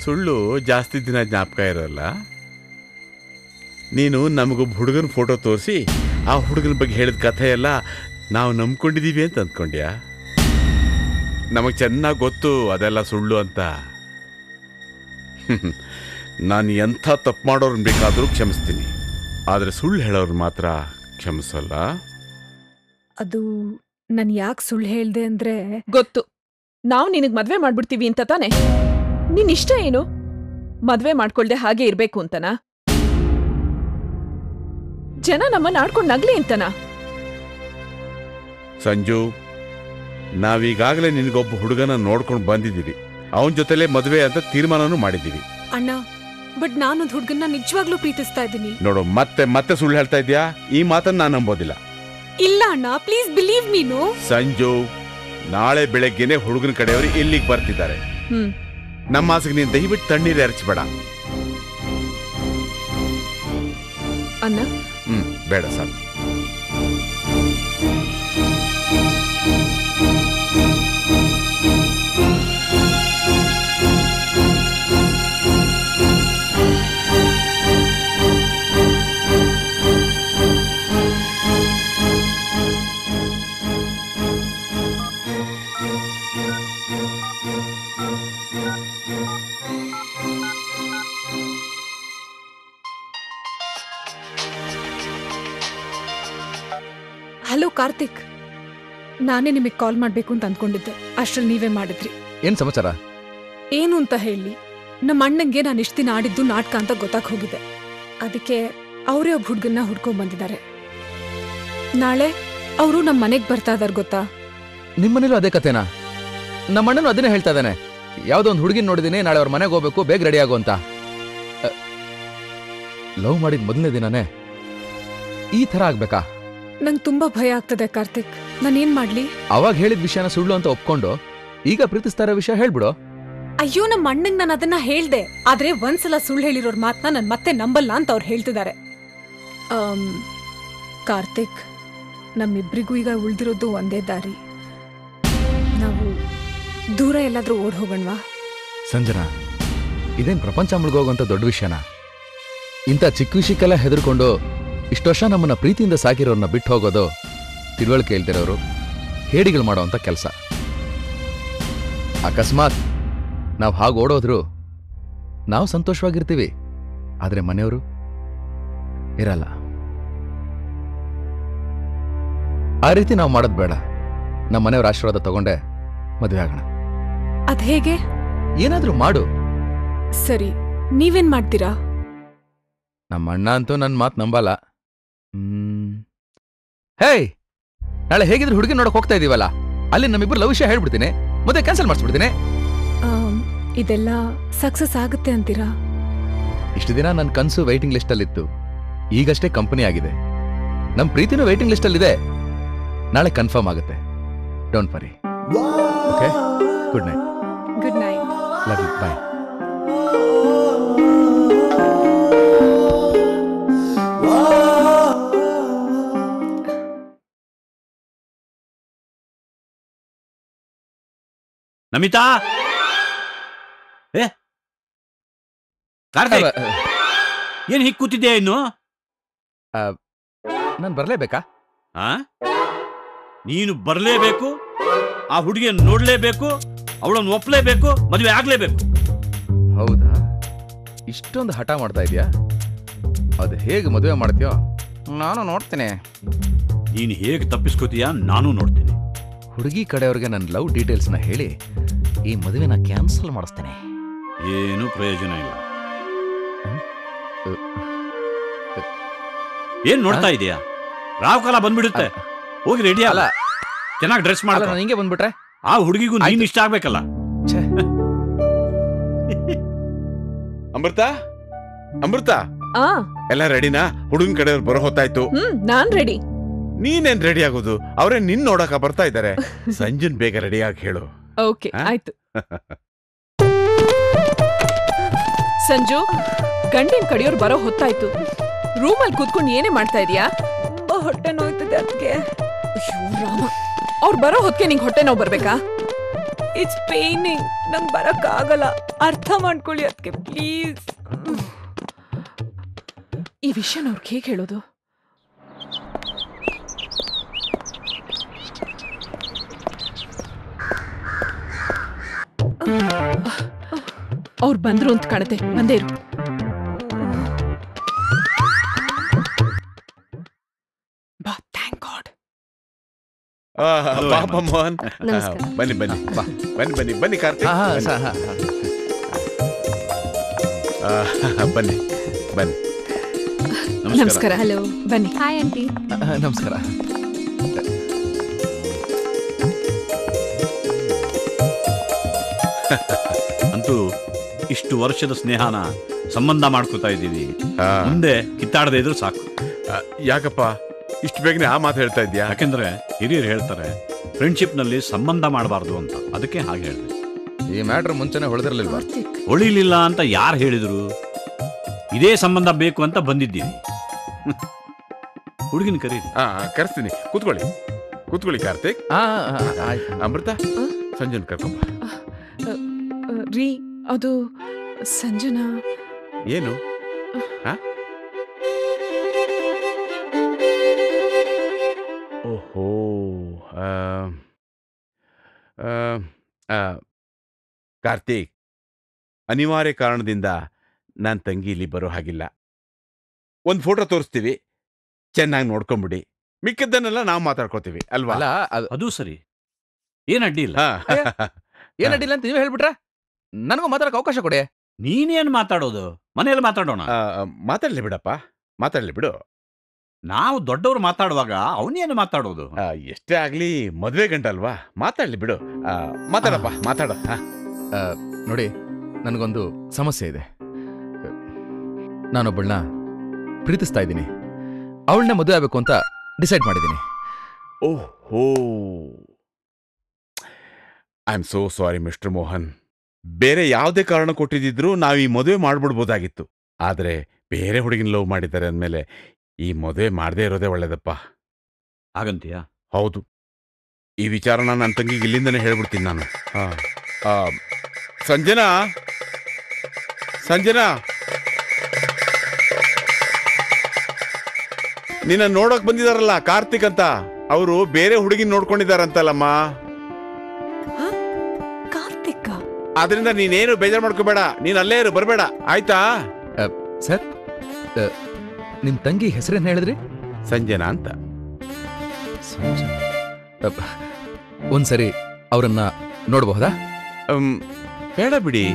ಸುಳ್ಳು ಜಾಸ್ತಿ ದಿನ ಜ್ಞಾಪಕ ಇರೋಲ್ಲ. ನೀನು ನಮಗೊಬ್ಬ ಹುಡುಗನ ಫೋಟೋ ತೋರಿಸಿ ಆ ಹುಡುಗನ ಬಗ್ಗೆ ಹೇಳಿದ ಕಥೆ ಎಲ್ಲ ನಾವು ನಂಬ್ಕೊಂಡಿದೀವಿ ಅಂತ ಅಂದ್ಕೊಂಡ್ಯಾ? ನಮಗೆ ಚೆನ್ನಾಗಿ ಗೊತ್ತು ಅದೆಲ್ಲ ಸುಳ್ಳು ಅಂತ. ನಾನು ಎಂಥ ತಪ್ಪು ಮಾಡೋರನ್ನ ಬೇಕಾದರೂ ಕ್ಷಮಿಸ್ತೀನಿ, ಆದರೆ ಸುಳ್ಳು ಹೇಳೋರು ಮಾತ್ರ ಕ್ಷಮಿಸಲ್ಲ. ಅದು ನಾನು ಯಾಕೆ ಸುಳ್ಳು ಹೇಳ್ದೆ ಅಂದ್ರೆ, ಗೊತ್ತು, ನಾವು ನಿನಗ್ ಮದ್ವೆ ಮಾಡ್ಬಿಡ್ತೀವಿ ಅಂತ ತಾನೆ. ನಿನ್ ಇಷ್ಟ ಏನು? ಮದ್ವೆ ಮಾಡ್ಕೊಳ್ದೆ ಹಾಗೆ ಇರ್ಬೇಕು ಅಂತನಾ? ಜನ ನಮ್ಮನ್ನ ಆಡ್ಕೊಂಡು ನಗ್ಲಿ ಅಂತನಾ? ಸಂಜು, ನಾವೀಗಾಗಲೇ ನಿನಗೊಬ್ಬ ಹುಡುಗನ ನೋಡ್ಕೊಂಡು ಬಂದಿದ್ದೀವಿ. ಅವನ ಜೊತೆಲೇ ಮದುವೆ ಅಂತ ತೀರ್ಮಾನನೂ ಮಾಡಿದ್ದೀವಿ. ಅಣ್ಣ, ಬಟ್ ನಾನೊಂದು ಹುಡುಗನ್ನ ನಿಜವಾಗ್ಲೂ ಪ್ರೀತಿಸ್ತಾ ಇದ್ದೀನಿ. ನೋಡು, ಮತ್ತೆ ಸುಳ್ಳು ಹೇಳ್ತಾ ಇದ್ಯಾ? ಈ ಮಾತನ್ನ ನಾನು ನಂಬೋದಿಲ್ಲ. ಇಲ್ಲ ಅಣ್ಣ, ಪ್ಲೀಸ್ ಬಿಲೀವ್ ಮೀನು. ಸಂಜು, ನಾಳೆ ಬೆಳಗ್ಗೆನೆ ಹುಡುಗನ ಕಡೆಯವರು ಇಲ್ಲಿಗೆ ಬರ್ತಿದ್ದಾರೆ. ನಮ್ಮ ಆಸೆಗೆ ನೀನು ದಯವಿಟ್ಟು ತಣ್ಣೀರು ಎರಚಬೇಡ. ಅಣ್ಣ, ಬೇಡ ಸಾಕು. ಹಲೋ ಕಾರ್ತಿಕ್, ನಾನೇ ನಿಮಗೆ ಕಾಲ್ ಮಾಡ್ಬೇಕು ಅಂತ ಅಂದ್ಕೊಂಡಿದ್ದೆ, ಅಷ್ಟ್ರಲ್ಲಿ ನೀವೇ ಮಾಡಿದ್ರಿ. ಏನ್ ಸಮಾಚಾರ? ಏನು ಅಂತ ಹೇಳಿ, ನಮ್ಮ ಅಣ್ಣಂಗೆ ನಾನು ಇಷ್ಟು ದಿನ ಆಡಿದ್ದು ನಾಟಕ ಅಂತ ಗೊತ್ತಾಗ್ ಹೋಗಿದೆ. ಅದಕ್ಕೆ ಅವರೇ ಒಬ್ಬ ಹುಡುಗನ್ನ ಹುಡ್ಕೊಂಡ್ ಬಂದಿದ್ದಾರೆ. ನಾಳೆ ಅವರು ನಮ್ಮ ಮನೆಗ್ ಬರ್ತಾ ಇದಾರೆ ಗೊತ್ತಾ? ನಿಮ್ಮನೇಲೂ ಅದೇ ಕತೆನಾ? ನಮ್ಮಣ್ಣನು ಅದನ್ನೇ ಹೇಳ್ತಾ ಇದ್ದಾನೆ. ಯಾವ್ದೋ ಒಂದು ಹುಡುಗಿನ ನೋಡಿದೀನಿ, ನಾಳೆ ಅವ್ರ ಮನೆಗೆ ಹೋಗ್ಬೇಕು, ಬೇಗ ರೆಡಿ ಆಗು ಅಂತ. ಲವ್ ಮಾಡಿದ ಮೊದಲನೇ ದಿನನೇ ಈ ತರ ಆಗ್ಬೇಕಾ? ನಂಗೆ ತುಂಬಾ ಭಯ ಆಗ್ತದೆ ಕಾರ್ತಿಕ್. ನಾನೇನ್ ಮಾಡ್ಲಿ? ಅವಾಗ ಹೇಳಿದ ವಿಷಯನ ಸುಳ್ಳು ಅಂತ ಒಪ್ಕೊಂಡು ಈಗ ಪ್ರೀತಿಸ್ತಾ ಇರೋ ವಿಷಯ ಹೇಳ್ಬಿಡು. ಅಯ್ಯೋ, ನಮ್ಮ ಅಣ್ಣಂಗ್ ನಾನು ಅದನ್ನ ಹೇಳ್ದೆ. ಆದ್ರೆ ಒಂದ್ಸಲ ಸುಳ್ಳು ಹೇಳಿರೋರ್ ಮಾತನ್ನ ನನ್ ಮತ್ತೆ ನಂಬಲ್ಲ ಅಂತ ಅವ್ರು ಹೇಳ್ತಿದ್ದಾರೆ. ಕಾರ್ತಿಕ್, ನಮ್ಮಿಬ್ರಿಗೂ ಈಗ ಉಳ್ದಿರೋದು ಒಂದೇ ದಾರಿ. ನಾವು ದೂರ ಎಲ್ಲಾದ್ರೂ ಓಡ್ ಹೋಗೋಣವಾ? ಸಂಜನಾ, ಇದೇನ್ ಪ್ರಪಂಚ ಮುಳುಗೋಗುವಂತ ದೊಡ್ಡ ವಿಷಯನ? ಇಂಥ ಚಿಕ್ಕ ವಿಷಯಕ್ಕೆಲ್ಲ ಹೆದರ್ಕೊಂಡು ಇಷ್ಟು ವರ್ಷ ನಮ್ಮನ್ನ ಪ್ರೀತಿಯಿಂದ ಸಾಕಿರೋರ್ನ ಬಿಟ್ಟು ಹೋಗೋದು ತಿಳುವಳಿಕೆ ಇಲ್ದಿರೋರು, ಹೇಡಿಗಳು ಮಾಡೋವಂಥ ಕೆಲಸ. ಅಕಸ್ಮಾತ್ ನಾವು ಹಾಗೆ ಓಡೋದ್ರು ನಾವು ಸಂತೋಷವಾಗಿರ್ತೀವಿ, ಆದ್ರೆ ಮನೆಯವರು ಇರಲ್ಲ. ಆ ರೀತಿ ನಾವು ಮಾಡೋದು ಬೇಡ. ನಮ್ಮ ಮನೆಯವ್ರ ಆಶೀರ್ವಾದ ತಗೊಂಡೆ ಮದುವೆ ಆಗೋಣ. ಅದ್ ಹೇಗೆ? ಏನಾದ್ರೂ ಮಾಡು. ಸರಿ, ನೀವೇನ್ ಮಾಡ್ತೀರಾ? ನಮ್ಮ ಅಣ್ಣ ಅಂತೂ ನನ್ನ ಮಾತು ನಂಬಲ್ಲ. ಹೇಯ್, ನಾಳೆ ಹೇಗಿದ್ರು ಹುಡುಗಿ ನೋಡಕ್ ಹೋಗ್ತಾ ಇದೀವಲ್ಲ, ಅಲ್ಲಿ ನಮ್ಮಿಬ್ರು ಲವ್ ವಿಷಯ ಹೇಳ್ಬಿಡ್ತೀನಿ, ಮತ್ತೆ ಕ್ಯಾನ್ಸಲ್ ಮಾಡಿಸ್ಬಿಡ್ತೀನಿ. ಇದೆಲ್ಲ ಸಕ್ಸಸ್ ಆಗುತ್ತೆ ಅಂತೀರಾ? ಇಷ್ಟು ದಿನ ನನ್ನ ಕನ್ಸು ವೈಟಿಂಗ್ ಲಿಸ್ಟ್ ಅಲ್ಲಿತ್ತು, ಈಗಷ್ಟೇ ಕಂಪನಿ ಆಗಿದೆ. ನಮ್ ಪ್ರೀತಿನೂ ವೈಟಿಂಗ್ ಲಿಸ್ಟ್ ಅಲ್ಲಿದೆ, ನಾಳೆ ಕನ್ಫರ್ಮ್ ಆಗುತ್ತೆ. Don't worry. Okay, good night. Good night. Love you. Bye. Namitha, Karthik, ಏನ್ ಹೀಗ್ ಕೂತಿದ್ಯಾ ಇನ್ನು? ನಾನು ಬರ್ಲೇಬೇಕಾ? ನೀನು ಬರ್ಲೇಬೇಕು, ಆ ಹುಡುಗಿಯನ್ನು ನೋಡ್ಲೇಬೇಕು, ಅವಳನ್ನು ಒಪ್ಲೇಬೇಕು, ಮದುವೆ ಆಗ್ಲೇಬೇಕು. ಹೌದಾ? ಇಷ್ಟೊಂದು ಹಠ ಮಾಡ್ತಾ ಇದೀಯಾ? ಅದು ಹೇಗೆ ಮದುವೆ ಮಾಡ್ತೀಯೋ ನಾನು ನೋಡ್ತೇನೆ. ನೀನು ಹೇಗೆ ತಪ್ಪಿಸ್ಕೋತೀಯ ನಾನು ನೋಡ್ತೀನಿ. ಹುಡುಗಿ ಕಡೆಯವ್ರಿಗೆ ನನ್ನ ಲವ್ ಡೀಟೇಲ್ಸ್ನ ಹೇಳಿ ಈ ಮದುವೆನ ಕ್ಯಾನ್ಸಲ್ ಮಾಡಿಸ್ತೇನೆ. ಏನು ಪ್ರಯೋಜನ ಇಲ್ಲ. ಏನ್ ನೋಡ್ತಾ ಇದೀಯಾ? ರಾವ್ ಕಾಲ ಬಂದ್ಬಿಡುತ್ತೆ. ಹೋಗಿ ರೆಡಿ ಅಲ್ಲ, ಚೆನ್ನಾಗಿ ಡ್ರೆಸ್ ಮಾಡಲ್ಲ. ನಾನು ಹಿಂಗೆ ಬಂದ್ಬಿಟ್ರೆ ಆ ಹುಡುಗಿಗೂ ನೀನ್ ಇಷ್ಟ ಆಗ್ಬೇಕಲ್ಲ. ಅಮೃತ, ಅಮೃತ, ಎಲ್ಲ ರೆಡಿನಾ? ಹುಡುಗನ್ ಕಡೆಯವ್ರು ಬರೋ ಹೊತ್ತಾಯ್ತು. ನಾನ್ ರೆಡಿ. ನೀನೇನ್ ರೆಡಿ ಆಗೋದು? ಅವ್ರೇ ನಿನ್ ನೋಡಕ ಬರ್ತಾ ಇದ್ದಾರೆ. ಸಂಜನ್ ಬೇಗ ರೆಡಿ ಆಗಿ ಹೇಳು. ಓಕೆ, ಆಯ್ತು. ಸಂಜು, ಗಂಡಿನ ಕಡೆಯವ್ರು ಬರೋ ಹೊತ್ತಾಯ್ತು. ರೂಮಲ್ಲಿ ಕೂತ್ಕೊಂಡು ಏನೇ ಮಾಡ್ತಾ ಇದೀಯಾ? ತುಂಬಾ ಹೊಟ್ಟೆ ನೋಯ್ತದೆ ಅದಕ್ಕೆ. ಅವ್ರು ಬರೋ ಹೊತ್ತಿಗೆ ನಿಂಗೆ ಹೊಟ್ಟೆ ನೋವು ಬರ್ಬೇಕಾ? ಇಟ್ಸ್ ಪೇನಿಂಗ್. ನಂಗೆ ಬರಕ್ ಆಗಲ್ಲ, ಅರ್ಥ ಮಾಡ್ಕೊಳ್ಳಿ ಅದಕ್ಕೆ ಪ್ಲೀಸ್. ಈ ವಿಷಯನ ಅವ್ರಿಗೆ ಹೇಗೆ ಹೇಳೋದು? ಅವ್ರು ಬಂದ್ರು ಅಂತ ಕಾಣುತ್ತೆ. ಬಂದೇ ಇರು. ಬಾ, ಥ್ಯಾಂಕ್ ಗಾಡ್. ಪಾಪ ಮೋಹನ್, ಬನ್ನಿ ಬನ್ನಿ ಬನ್ನಿ ಬನ್ನಿ ಬನ್ನಿ ಕಾರ್ತಿಕ್, ಬನ್ನಿ ಬನ್ನಿ. ನಮಸ್ಕಾರ. ಹಲೋ, ಬನ್ನಿ. Hi aunty. ನಮಸ್ಕಾರ. ಅಂತೂ ಇಷ್ಟು ವರ್ಷದ ಸ್ನೇಹನ ಸಂಬಂಧ ಮಾಡ್ಕೋತಾ ಇದ್ದೀವಿ. ಮುಂದೆ ಕಿತ್ತಾಡದೆ ಇದ್ರು ಸಾಕು. ಯಾಕಪ್ಪ ಇಷ್ಟು ಬೇಗನೆ ಆ ಮಾತು ಹೇಳ್ತಾ ಇದ್ಯಾ? ಯಾಕೆಂದ್ರೆ ಹಿರಿಯರು ಹೇಳ್ತಾರೆ ಫ್ರೆಂಡ್ಶಿಪ್ ನಲ್ಲಿ ಸಂಬಂಧ ಮಾಡಬಾರ್ದು ಅಂತ. ಅದಕ್ಕೆ ಹಾಗೆ ಹೇಳಿದೆ. ಈ ಮ್ಯಾಟ್ರ್ ಮುಂಚೆನೆ ಹೊಳೆದಿರಲಿಲ್ವಾ? ಹೊಳಿಲಿಲ್ಲ ಅಂತ ಯಾರು ಹೇಳಿದ್ರು? ಇದೇ ಸಂಬಂಧ ಬೇಕು ಅಂತ ಬಂದಿದ್ದೀನಿ. ಹುಡುಗಿನ ಕರೀರಿ. ಕರೆಸ್ತೀನಿ. ಕೂತ್ಕೊಳ್ಳಿ ಕೂತ್ಕೊಳ್ಳಿ ಕಾರ್ತಿಕ್. ಅಮೃತ, ಸಂಜನ್ ಕರ್ಕೊಂಬ. ರೀ, ಅದು ಸಂಜನಾ. ಏನು? ಓಹೋ, ಕಾರ್ತಿಕ್, ಅನಿವಾರ್ಯ ಕಾರಣದಿಂದ ನನ್ನ ತಂಗಿ ಇಲ್ಲಿ ಬರೋ ಹಾಗಿಲ್ಲ. ಒಂದು ಫೋಟೋ ತೋರಿಸ್ತೀವಿ, ಚೆನ್ನಾಗಿ ನೋಡ್ಕೊಂಬಿಡಿ. ಮಿಕ್ಕಿದ್ದನ್ನೆಲ್ಲ ನಾವು ಮಾತಾಡ್ಕೋತೀವಿ ಅಲ್ವಾ? ಅದು ಸರಿ, ಏನ್ ಅಡ್ಡಿ ಇಲ್ಲ. ಏನ್ ಅಡ್ಡಿಲ್ಲ ಅಂತ ನೀವೇ ಹೇಳ್ಬಿಟ್ರೆ ನನಗೂ ಮಾತಾಡಕ್ಕೆ ಅವಕಾಶ ಕೊಡಿ. ನೀನೇನ್ ಮಾತಾಡೋದು? ಮನೆಯಲ್ಲಿ ಮಾತಾಡೋಣ. ಮಾತಾಡ್ಲಿ ಬಿಡಪ್ಪ, ಮಾತಾಡ್ಲಿ ಬಿಡು. ನಾವು ದೊಡ್ಡವರು ಮಾತಾಡುವಾಗ ಅವನೇನು ಮಾತಾಡೋದು? ಎಷ್ಟೇ ಆಗ್ಲಿ ಮದ್ವೆ ಗಂಟಲ್ವಾ, ಮಾತಾಡ್ಲಿ ಬಿಡು. ಮಾತಾಡಪ್ಪ, ಮಾತಾಡ. ನೋಡಿ, ನನಗೊಂದು ಸಮಸ್ಯೆ ಇದೆ. ನಾನೊಬ್ಬಳನ್ನ ಪ್ರೀತಿಸ್ತಾ ಇದ್ದೀನಿ. ಅವಳನ್ನ ಮದುವೆ ಆಗಬೇಕು ಅಂತ ಡಿಸೈಡ್ ಮಾಡಿದ್ದೀನಿ. ಓಹೋ, I am so sorry mister Mohan. ಬೇರೆ ಯಾವುದೇ ಕಾರಣ ಕೊಟ್ಟಿದ್ದಿದ್ರು ನಾವು ಈ ಮದುವೆ ಮಾಡ್ಬಿಡ್ಬೋದಾಗಿತ್ತು. ಆದ್ರೆ ಬೇರೆ ಹುಡುಗಿನ ಲವ್ ಮಾಡಿದ್ದಾರೆ ಅಂದಮೇಲೆ ಈ ಮದುವೆ ಮಾಡದೇ ಇರೋದೇ ಒಳ್ಳೇದಪ್ಪ. ಹಾಗಂತೀಯಾ? ಹೌದು. ಈ ವಿಚಾರನ ನನ್ನ ತಂಗಿಗೆ ಇಲ್ಲಿಂದನೇ ಹೇಳ್ಬಿಡ್ತೀನಿ ನಾನು. ಸಂಜನಾ, ಸಂಜನಾ, ನಿನ್ನ ನೋಡಕ್ ಬಂದಿದಾರಲ್ಲ ಕಾರ್ತಿಕ್ ಅಂತ, ಅವರು ಬೇರೆ ಹುಡುಗಿನ ನೋಡ್ಕೊಂಡಿದಾರಂತಲ್ಲಮ್ಮ. ಕಾರ್ತಿಕ್? ಆದ್ರಿಂದ ನೀನೇನು ಬೇಜಾರು ಮಾಡ್ಕೋಬೇಡ, ನೀನ್ ಅಲ್ಲೇ ಇರು, ಬರ್ಬೇಡ, ಆಯ್ತಾ? ಸರ್, ನಿಮ್ ತಂಗಿ ಹೆಸರೇನು ಹೇಳಿದ್ರಿ? ಸಂಜನಾ ಅಂತ. ಒಂದ್ಸರಿ ಅವರನ್ನ ನೋಡಬಹುದಾ? ಬೇಡ ಬಿಡಿ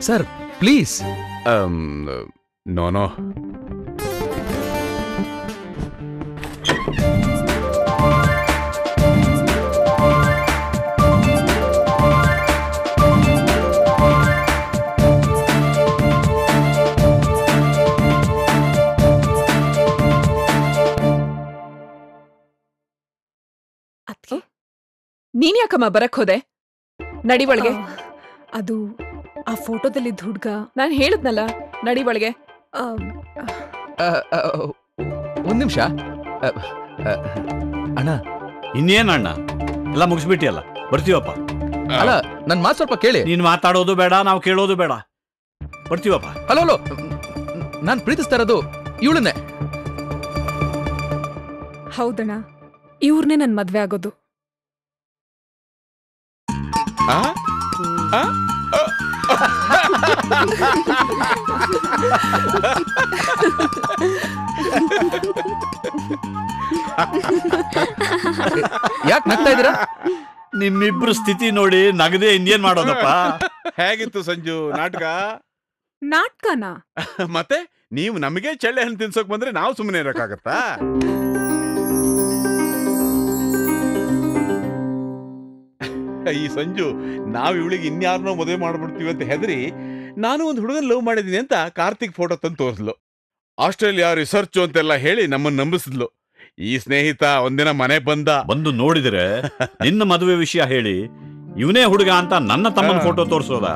ಸರ್, ಪ್ಲೀಸ್. ನೋ. ನೀನ್ ಯಾಕಮ್ಮ ಬರಕ್ ಹೋದೆ? ನಡಿ ಒಳಗೆ. ಅದು ಆ ಫೋಟೋದಲ್ಲಿದ್ದ ಹುಡ್ಗ. ನಾನು ಹೇಳಿದ್ನಲ್ಲ, ನಡಿ ಒಳಗೆ. ಒಂದ್ ನಿಮಿಷ ಅಣ್ಣ. ಇನ್ನೇನ್ ಅಣ್ಣ, ಎಲ್ಲ ಮುಗಿಸ್ಬಿಟ್ಟಿಯಲ್ಲ, ಬರ್ತೀವಪ್ಪ. ಅಲ್ಲ, ನನ್ ಮಾತು ಸ್ವಲ್ಪ ಕೇಳಿ. ನೀನ್ ಮಾತಾಡೋದು ಬೇಡ, ನಾವು ಕೇಳೋದು ಬೇಡ, ಬರ್ತೀವಪ್ಪ. ಹಲೋ, ನಾನ್ ಪ್ರೀತಿಸ್ತಾ ಇರೋದು ಇವಳನ್ನೇ. ಹೌದಣ್ಣ, ಇವ್ರನ್ನೇ ನನ್ ಮದ್ವೆ ಆಗೋದು. ಯಾಕೆ ನಗ್ತಾ ಇದ್ದೀರಾ? ನಿಮ್ಮಿಬ್ರು ಸ್ಥಿತಿ ನೋಡಿ ನಗದೆ ಇನ್ನೇನ್ ಮಾಡೋದಪ್ಪ. ಹೇಗಿತ್ತು ಸಂಜು ನಾಟಕ? ನಾಟಕನಾ? ಮತ್ತೆ ನೀವು ನಮಗೆ ಚಳ್ಳೆ ಹಣ್ಣು ತಿನ್ಸೋಕ್ ಬಂದ್ರೆ ನಾವು ಸುಮ್ಮನೆ ಇರಕ್ಕಾಗತ್ತಾ? ಈ ಸಂಜು ನಾವ್ ಇವಳಿಗೆ ಇನ್ಯಾರನೋ ಮದುವೆ ಮಾಡ್ಬಿಡ್ತೀವಿ ಅಂತ ಹೆದರಿ ನಾನು ಒಂದು ಹುಡುಗನ್ ಲವ್ ಮಾಡಿದೀನಿ ಅಂತ ಕಾರ್ತಿಕ್ ಫೋಟೋ ತಂದು ತೋರಿಸ್ಲು. ಆಸ್ಟ್ರೇಲಿಯಾ ರಿಸರ್ಚ್ ಅಂತೆಲ್ಲ ಹೇಳಿ ನಮ್ಮನ್ನ ನಂಬಿಸಿದ್ಲು. ಈ ಸ್ನೇಹಿತ ಒಂದಿನ ಮನೆ ಬಂದು ನೋಡಿದ್ರೆ ನಿನ್ನ ಮದುವೆ ವಿಷಯ ಹೇಳಿ ಇವನೇ ಹುಡುಗ ಅಂತ ನನ್ನ ತಮ್ಮನ ಫೋಟೋ ತೋರಿಸೋದ?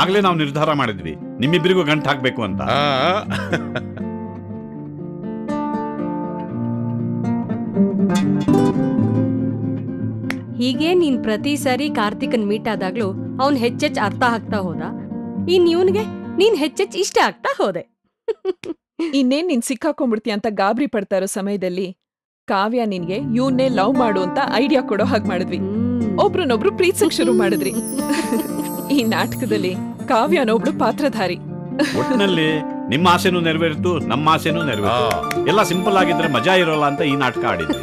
ಆಗ್ಲೇ ನಾವು ನಿರ್ಧಾರ ಮಾಡಿದ್ವಿ ನಿಮ್ಮಿಬ್ಬರಿಗೂ ಗಂಟು ಹಾಕ್ಬೇಕು ಅಂತ. ಹೀಗೆ ನೀನ್ ಪ್ರತಿ ಸಾರಿ ಕಾರ್ತಿಕನ್ ಮೀಟ್ ಆದಾಗ್ಲೂ ಅವ್ನ್ ಹೆಚ್ಚೆಚ್ ಅರ್ಥ ಆಗ್ತಾ ಹೋದ. ಇನ್ ಇವನ್ಗೆ ನೀನ್ ಹೆಚ್ಚೆಚ್ ಇಷ್ಟ ಆಗ್ತಾ ಹೋದೆ. ಇನ್ನೇನ್ ನೀನ್ ಸಿಕ್ಕಾಕೊಂಡ್ಬಿಡ್ತೀಯ ಅಂತ ಗಾಬರಿ ಪಡ್ತಾ ಇರೋ ಸಮಯದಲ್ಲಿ ಕಾವ್ಯ ನಿನ್ಗೆ ಇವನ್ನೇ ಲವ್ ಮಾಡು ಅಂತ ಐಡಿಯಾ ಕೊಡೋ ಹಾಗೆ ಮಾಡಿದ್ವಿ. ಒಬ್ರನ್ನೊಬ್ರು ಪ್ರೀತಿಸಕ್ ಶುರು ಮಾಡಿದ್ರಿ. ಈ ನಾಟಕದಲ್ಲಿ ಕಾವ್ಯನೊಬ್ಳು ಪಾತ್ರಧಾರಿ. ಒಟ್ಟಿನಲ್ಲಿ ನಿಮ್ಮ ಆಸೆನೂ ನೆರವೇರಿತು, ನಮ್ಮ ಆಸೆನೂ ನೆರವೇರಿತು. ಎಲ್ಲ ಸಿಂಪಲ್ ಆಗಿದ್ರೆ ಮಜಾ ಇರೋಲ್ಲ ಅಂತ ಈ ನಾಟಕ ಆಡಿದ್ವಿ.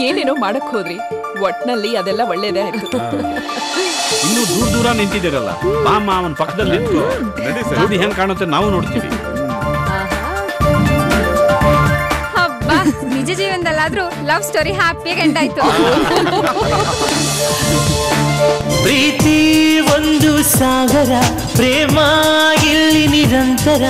ಏನೇನೋ ಮಾಡಕ್ ಹೋದ್ರಿ, ಒಟ್ನಲ್ಲಿ ಅದೆಲ್ಲ ಒಳ್ಳೇದೇ ಆಯ್ತು. ಇನ್ನು ದೂರ ದೂರ ನಿಂತಿದ್ದೀರಲ್ಲ, ಬಾಮ್ಮ ಅವನ ಪಕ್ಕದಲ್ಲಿ ನಿಂತು ನೋಡಿ ಹೆಂಗ್ ಕಾಣುತ್ತೆ ನಾವು ನೋಡ್ತೀವಿ. ಹಬ್ಬ, ನಿಜ ಜೀವನದಲ್ಲಾದ್ರೂ ಲವ್ ಸ್ಟೋರಿ ಹ್ಯಾಪಿಯಾಗಿ ಎಂಡ್ ಆಯ್ತು. ಪ್ರೀತಿ ಒಂದು ಸಾಗರ, ಪ್ರೇಮ ಇಲ್ಲಿ ನಿರಂತರ.